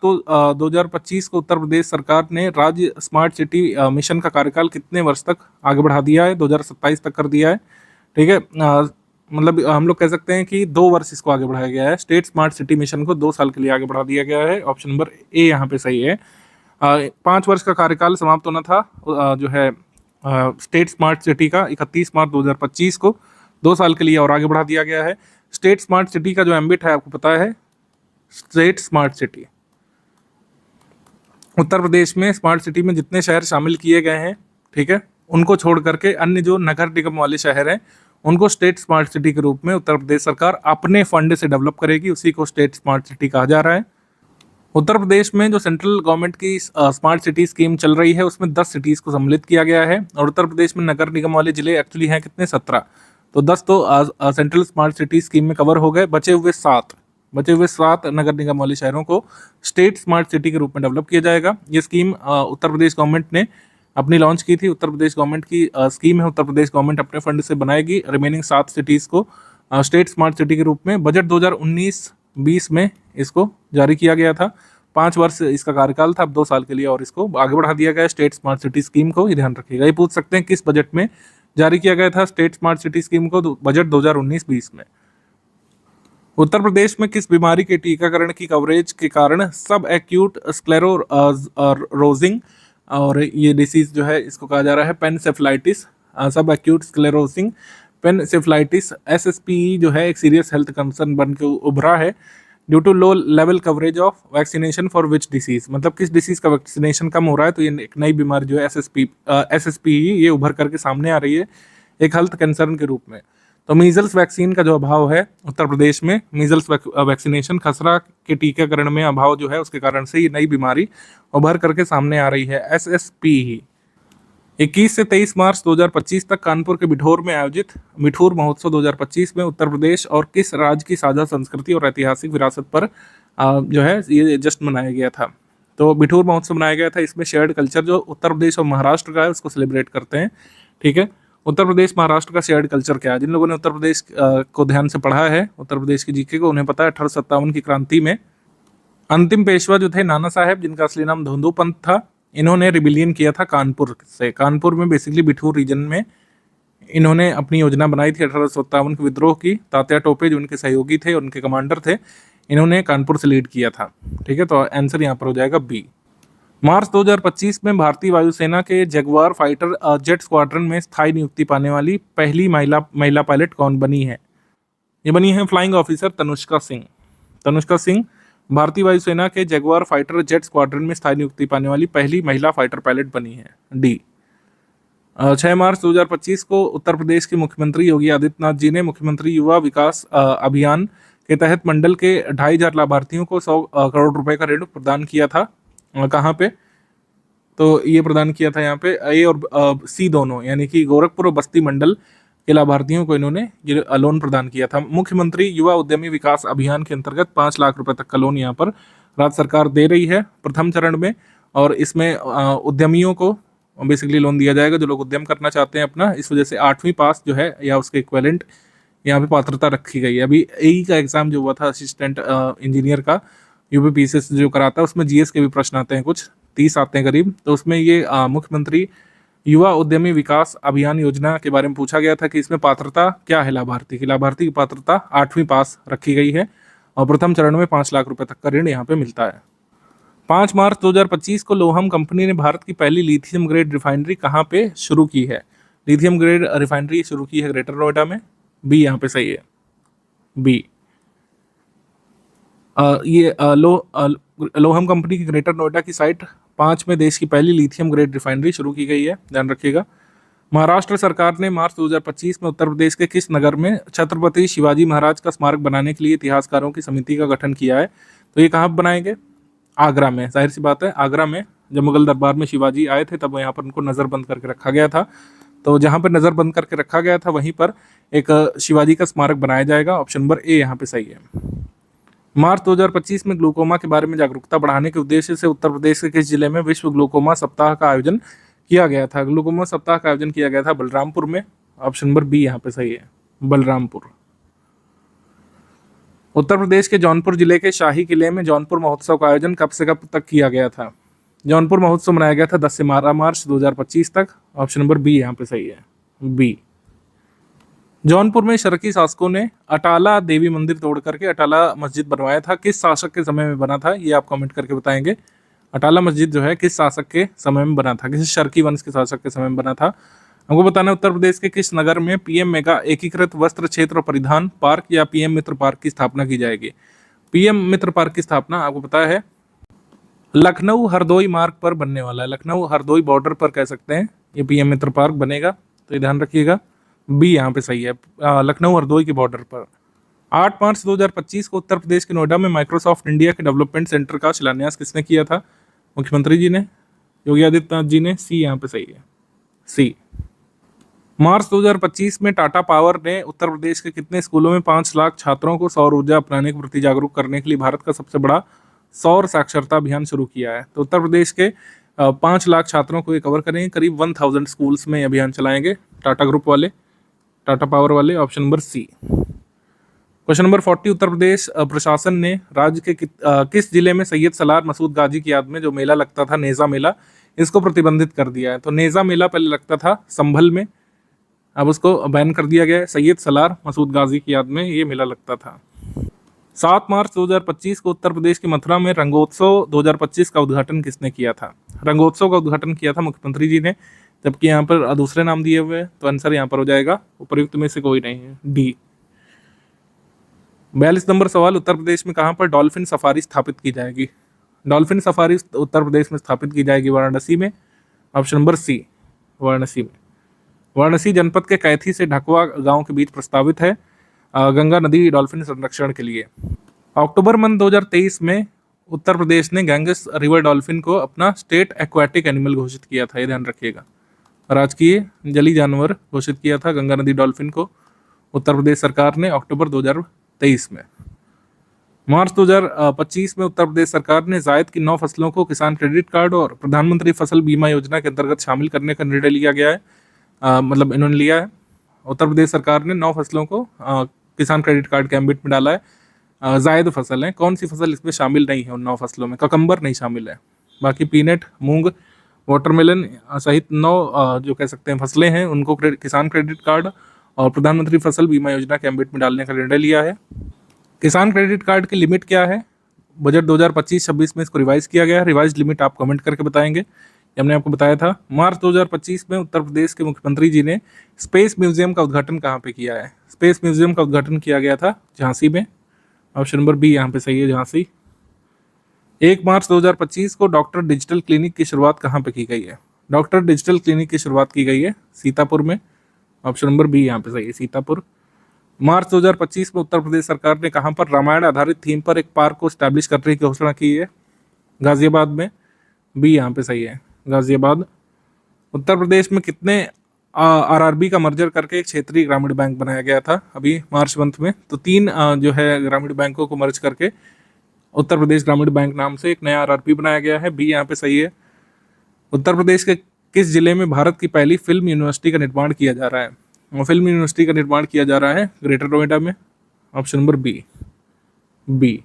2025 को उत्तर प्रदेश सरकार ने राज्य स्मार्ट सिटी मिशन का कार्यकाल कितने वर्ष तक आगे बढ़ा दिया है? 2027 तक कर दिया है। ठीक है, मतलब हम लोग कह सकते हैं कि 2 वर्ष इसको आगे बढ़ाया गया है। स्टेट स्मार्ट सिटी मिशन को 2 साल के लिए आगे बढ़ा दिया गया है। ऑप्शन नंबर ए यहाँ पे सही है। 5 वर्ष का कार्यकाल समाप्त होना था जो है स्टेट स्मार्ट सिटी का 31 मार्च 2025 को, 2 साल के लिए और आगे बढ़ा दिया गया है। स्टेट स्मार्ट सिटी का जो एम्बिट है आपको पता है, state smart city Uttar Pradesh में स्मार्ट सिटी में जितने शहर शामिल किए गए हैं, ठीक है, उनको छोड़ करके अन्य जो नगर निगम वाले शहर हैं उनको स्टेट स्मार्ट सिटी के रूप में उत्तर प्रदेश सरकार अपने फंड से डेवलप करेगी। उसी को स्टेट स्मार्ट सिटी कहा जा रहा है। उत्तर प्रदेश में जो सेंट्रल गवर्नमेंट की स्मार्ट सिटी स्कीम चल रही है उसमें 10 सिटीज़ को सम्मिलित किया गया है और उत्तर प्रदेश में नगर निगम वाले जिले एक्चुअली हैं कितने? 17। तो 10 तो सेंट्रल स्मार्ट सिटी स्कीम में कवर हो गए। बचे हुए सात नगर निगम वाले शहरों को स्टेट स्मार्ट सिटी के रूप में डेवलप किया जाएगा। ये स्कीम उत्तर प्रदेश गवर्नमेंट ने अपनी लॉन्च की थी। उत्तर प्रदेश गवर्नमेंट की स्कीम है। उत्तर प्रदेश गवर्नमेंट अपने फंड से बनाएगी रिमेनिंग 7 सिटीज़ को स्टेट स्मार्ट सिटी के रूप में। बजट 2019-20 में इसको जारी किया गया था। 5 वर्ष इसका कार्यकाल था, अब 2 साल के लिए और इसको आगे बढ़ा दिया गया स्टेट स्मार्ट सिटी स्कीम को। ये ध्यान रखिएगा। ये पूछ सकते हैं किस बजट में जारी किया गया था स्टेट स्मार्ट सिटी स्कीम को, तो बजट 2019-20 में। उत्तर प्रदेश में किस बीमारी के टीकाकरण की कवरेज के कारण सब एक्यूट स्क्लेरोसिंग और ये डिसीज जो है इसको कहा जा रहा है पेनसेफ्लाइटिस, सब एक्यूट स्क्लेरोसिंग पेनसेफ्लाइटिस SSPE जो है एक सीरियस हेल्थ कंसर्न बन के उभरा है due to low level coverage of vaccination for which disease. मतलब किस डिसीज का वैक्सीनेशन कम हो रहा है, तो ये एक नई बीमारी जो है SSPE ये उभर करके सामने आ रही है एक हेल्थ कंसर्न के रूप में। तो मीजल्स वैक्सीन का जो अभाव है उत्तर प्रदेश में, मीजल्स वैक्सीनेशन खसरा के टीकाकरण में अभाव जो है उसके कारण से ये नई बीमारी उभर करके सामने आ रही है SSPE। 21 से 23 मार्च 2025 तक कानपुर के बिठौर में आयोजित मिठूर महोत्सव 2025 में उत्तर प्रदेश और किस राज्य की साझा संस्कृति और ऐतिहासिक विरासत पर जो है ये जश्न मनाया गया था। तो बिठूर महोत्सव मनाया गया था। इसमें शेयर्ड कल्चर जो उत्तर प्रदेश और महाराष्ट्र का है उसको सेलिब्रेट करते हैं। ठीक है, उत्तर प्रदेश महाराष्ट्र का शेयर्ड कल्चर क्या है? जिन लोगों ने उत्तर प्रदेश को ध्यान से पढ़ा है, उत्तर प्रदेश की जीके को, उन्हें पता है 1857 की क्रांति में अंतिम पेशवा जो थे नाना साहेब, जिनका असली नाम धोंदू पंत था, इन्होंने रिबिलियन किया था कानपुर से। कानपुर में बेसिकली बिठूर रीजन में इन्होंने अपनी योजना बनाई थी 1857 के विद्रोह की। तात्या टोपे जो उनके सहयोगी थे, उनके कमांडर थे, इन्होंने कानपुर से लीड किया था। ठीक है, तो आंसर यहाँ पर हो जाएगा बी। मार्च 2025 में भारतीय वायुसेना के जगुआर फाइटर जेट स्क्वाड्रन में स्थायी नियुक्ति पाने वाली पहली महिला पायलट कौन बनी है? ये बनी है फ्लाइंग ऑफिसर तनुष्का सिंह। तनुष्का सिंह भारतीय वायुसेना के जगुआर फाइटर जेट स्क्वाड्रन में स्थायी नियुक्ति पाने वाली पहली महिला फाइटर पायलट बनी है, डी। 6 मार्च 2025 को उत्तर प्रदेश के मुख्यमंत्री योगी आदित्यनाथ जी ने मुख्यमंत्री युवा विकास अभियान के तहत मंडल के 2,500 लाभार्थियों को 100 करोड़ रुपए का ऋण प्रदान किया था। कहाँ पे? तो ये प्रदान किया था यहाँ पे ए और सी दोनों, यानी कि गोरखपुर और बस्ती मंडल के लाभार्थियों को इन्होंने ये लोन प्रदान किया था। मुख्यमंत्री युवा उद्यमी विकास अभियान के अंतर्गत 5 लाख रुपए तक का लोन यहाँ पर राज्य सरकार दे रही है प्रथम चरण में। और इसमें उद्यमियों को बेसिकली लोन दिया जाएगा जो लोग उद्यम करना चाहते हैं अपना। इस वजह से 8वीं पास जो है या उसके इक्विवेलेंट यहाँ पे पात्रता रखी गई है। अभी AE का एग्जाम जो हुआ था असिस्टेंट इंजीनियर का UPPCS जो कराता है, उसमें GS के भी प्रश्न आते हैं, कुछ 30 आते हैं करीब। तो उसमें ये मुख्यमंत्री युवा उद्यमी विकास अभियान योजना के बारे में पूछा गया था कि इसमें पात्रता क्या है लाभार्थी की। लाभार्थी की पात्रता 8वीं पास रखी गई है और प्रथम चरण में 5 लाख रुपए तक का ऋण यहाँ पे मिलता है। 5 मार्च 2025 को लोहम कंपनी ने भारत की पहली लिथियम ग्रेड रिफाइनरी कहाँ पे शुरू की है? लिथियम ग्रेड रिफाइनरी शुरू की है ग्रेटर नोएडा में, बी यहाँ पे सही है, बी। लोहम कंपनी की ग्रेटर नोएडा की साइट 5 में देश की पहली लिथियम ग्रेड रिफाइनरी शुरू की गई है, ध्यान रखिएगा। महाराष्ट्र सरकार ने मार्च 2025 में उत्तर प्रदेश के किस नगर में छत्रपति शिवाजी महाराज का स्मारक बनाने के लिए इतिहासकारों की समिति का गठन किया है? तो ये कहाँ बनाएंगे? आगरा में। जाहिर सी बात है, आगरा में जब मुगल दरबार में शिवाजी आए थे तब यहाँ पर उनको नज़रबंद करके रखा गया था। तो जहाँ पर नज़रबंद करके रखा गया था वहीं पर एक शिवाजी का स्मारक बनाया जाएगा। ऑप्शन नंबर ए यहाँ पे सही है। मार्च 2025 में ग्लूकोमा के बारे में जागरूकता बढ़ाने के उद्देश्य से उत्तर प्रदेश के किस जिले में विश्व ग्लूकोमा सप्ताह का आयोजन किया गया था? ग्लूकोमा सप्ताह का आयोजन किया गया था बलरामपुर में। ऑप्शन नंबर बी यहाँ पे सही है, बलरामपुर। उत्तर प्रदेश के जौनपुर जिले के शाही किले में जौनपुर महोत्सव का आयोजन कब से कब तक किया गया था? जौनपुर महोत्सव मनाया गया था 10 से 12 मार्च 2025 तक। ऑप्शन नंबर बी यहाँ पे सही है, बी। जौनपुर में शरकी शासकों ने अटाला देवी मंदिर तोड़ करके अटाला मस्जिद बनवाया था। किस शासक के समय में बना था? ये आप कमेंट करके बताएंगे। अटाला मस्जिद जो है किस शासक के समय में बना था? किस शरकी वंश के शासक के समय में बना था? हमको बताना है उत्तर प्रदेश के किस नगर में PM मेगा एकीकृत वस्त्र क्षेत्र और परिधान पार्क या PM मित्र पार्क की स्थापना की जाएगी? PM मित्र पार्क की स्थापना आपको पता है लखनऊ हरदोई मार्ग पर बनने वाला है। लखनऊ हरदोई बॉर्डर पर कह सकते हैं ये PM मित्र पार्क बनेगा, तो ये ध्यान रखिएगा, बी यहाँ पे सही है, लखनऊ हरदोई के बॉर्डर पर। 8 मार्च 2025 को उत्तर प्रदेश के नोएडा में माइक्रोसॉफ्ट इंडिया के डेवलपमेंट सेंटर का शिलान्यास किसने किया था? मुख्यमंत्री जी ने, योगी आदित्यनाथ जी ने। सी यहाँ पे सही है, सी। मार्च 2025 में टाटा पावर ने उत्तर प्रदेश के कितने स्कूलों में 5 लाख छात्रों को सौर ऊर्जा अपनाने के प्रति जागरूक करने के लिए भारत का सबसे बड़ा सौर साक्षरता अभियान शुरू किया है? तो उत्तर प्रदेश के 5 लाख छात्रों को ये कवर करेंगे, करीब 1000 स्कूल्स में अभियान चलाएंगे टाटा ग्रुप वाले, टाटा पावर वाले। Option number C. Question number 40, Uttar Pradesh प्रशासन ने राज्य के किस जिले में सैयद सलार मसूद गाजी की याद में जो मेला लगता था, नेजा मेला, इसको प्रतिबंधित कर दिया है? तो नेजा मेला पहले लगता था संभल में, अब उसको बैन कर दिया गया है। सैयद सलार मसूद गाजी की याद में ये मेला लगता था। 7 मार्च 2025 को उत्तर प्रदेश के मथुरा में रंगोत्सव 2025 का उद्घाटन किसने किया था? रंगोत्सव का उद्घाटन किया था मुख्यमंत्री जी ने, जबकि यहाँ पर दूसरे नाम दिए हुए हैं, तो आंसर यहाँ पर हो जाएगा उपयुक्त में से कोई नहीं है, डी। 42 नंबर सवाल, उत्तर प्रदेश में कहाँ पर डॉल्फिन सफारी स्थापित की जाएगी? डॉल्फिन सफारी उत्तर प्रदेश में स्थापित की जाएगी वाराणसी में। ऑप्शन नंबर सी, वाराणसी में। वाराणसी जनपद के कैथी से ढकवा गांव के बीच प्रस्तावित है गंगा नदी डॉल्फिन संरक्षण के लिए। अक्टूबर मंथ 2023 में उत्तर प्रदेश ने गैंगस रिवर डॉल्फिन को अपना स्टेट एक्वाटिक एनिमल घोषित किया था, ये ध्यान रखिएगा। राजकीय जलीय जानवर घोषित किया था गंगा नदी डॉल्फिन को उत्तर प्रदेश सरकार ने अक्टूबर 2023 में। मार्च 2025 में उत्तर प्रदेश सरकार ने जायद की 9 फसलों को किसान क्रेडिट कार्ड और प्रधानमंत्री फसल बीमा योजना के अंतर्गत शामिल करने का निर्णय लिया गया है। मतलब इन्होंने लिया है, उत्तर प्रदेश सरकार ने 9 फसलों को किसान क्रेडिट कार्ड के एम्बिट में डाला है। जायद फसल है, कौन सी फसल इसमें शामिल नहीं है? उन 9 फसलों में ककम्बर नहीं शामिल है, बाकी पीनट, मूंग, वाटरमेलन सहित 9 जो कह सकते हैं फसलें हैं, उनको किसान क्रेडिट कार्ड और प्रधानमंत्री फसल बीमा योजना के एम्बिट में डालने का निर्णय लिया है। किसान क्रेडिट कार्ड की लिमिट क्या है? बजट 2025-26 में इसको रिवाइज किया गया है। रिवाइज लिमिट आप कमेंट करके बताएंगे, हमने आपको बताया था। मार्च 2025 में उत्तर प्रदेश के मुख्यमंत्री जी ने स्पेस म्यूजियम का उद्घाटन कहाँ पे किया है? स्पेस म्यूजियम का उद्घाटन किया गया था झांसी में। ऑप्शन नंबर बी यहाँ पे सही है, झांसी। 1 मार्च 2025 को डॉक्टर डिजिटल क्लिनिक की शुरुआत कहाँ पे की गई है? डॉक्टर डिजिटल क्लिनिक की शुरुआत की गई है सीतापुर में। ऑप्शन नंबर बी यहाँ पे सही है, सीतापुर। मार्च 2025 में उत्तर प्रदेश सरकार ने कहाँ पर रामायण आधारित थीम पर एक पार्क को स्टैब्लिश करने की घोषणा की है? गाजियाबाद में। बी यहाँ पे सही है, गाजियाबाद। उत्तर प्रदेश में कितने आरआरबी का मर्जर करके एक क्षेत्रीय ग्रामीण बैंक बनाया गया था अभी मार्च मंथ में? तो 3 जो है ग्रामीण बैंकों को मर्ज करके उत्तर प्रदेश ग्रामीण बैंक नाम से एक नया आरआरबी बनाया गया है। बी यहाँ पे सही है। उत्तर प्रदेश के किस जिले में भारत की पहली फिल्म यूनिवर्सिटी का निर्माण किया जा रहा है? फिल्म यूनिवर्सिटी का निर्माण किया जा रहा है ग्रेटर नोएडा में। Option number B.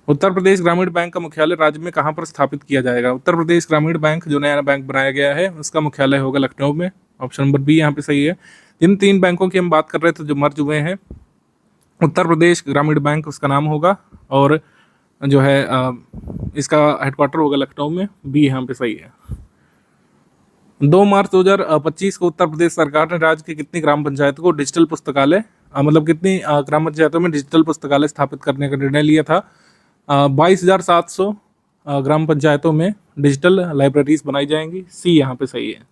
Uttar Pradesh Gramin bank का मुख्यालय राज्य में कहाँ पर स्थापित किया जाएगा? उत्तर प्रदेश ग्रामीण बैंक जो नया बैंक बनाया गया है उसका मुख्यालय होगा लखनऊ में। ऑप्शन नंबर बी यहाँ पे सही है। जिन 3 बैंकों की हम बात कर रहे थे जो मर्ज हुए हैं, उत्तर प्रदेश ग्रामीण बैंक उसका नाम होगा और जो है इसका हेडक्वार्टर होगा लखनऊ में। बी यहाँ पे सही है। 2 मार्च 2025 को उत्तर प्रदेश सरकार ने राज्य की कितनी ग्राम पंचायतों को डिजिटल पुस्तकालय मतलब कितनी ग्राम पंचायतों में डिजिटल पुस्तकालय स्थापित करने का निर्णय लिया था? 22,700 ग्राम पंचायतों में डिजिटल लाइब्रेरीज बनाई जाएंगी। सी यहाँ पे सही है।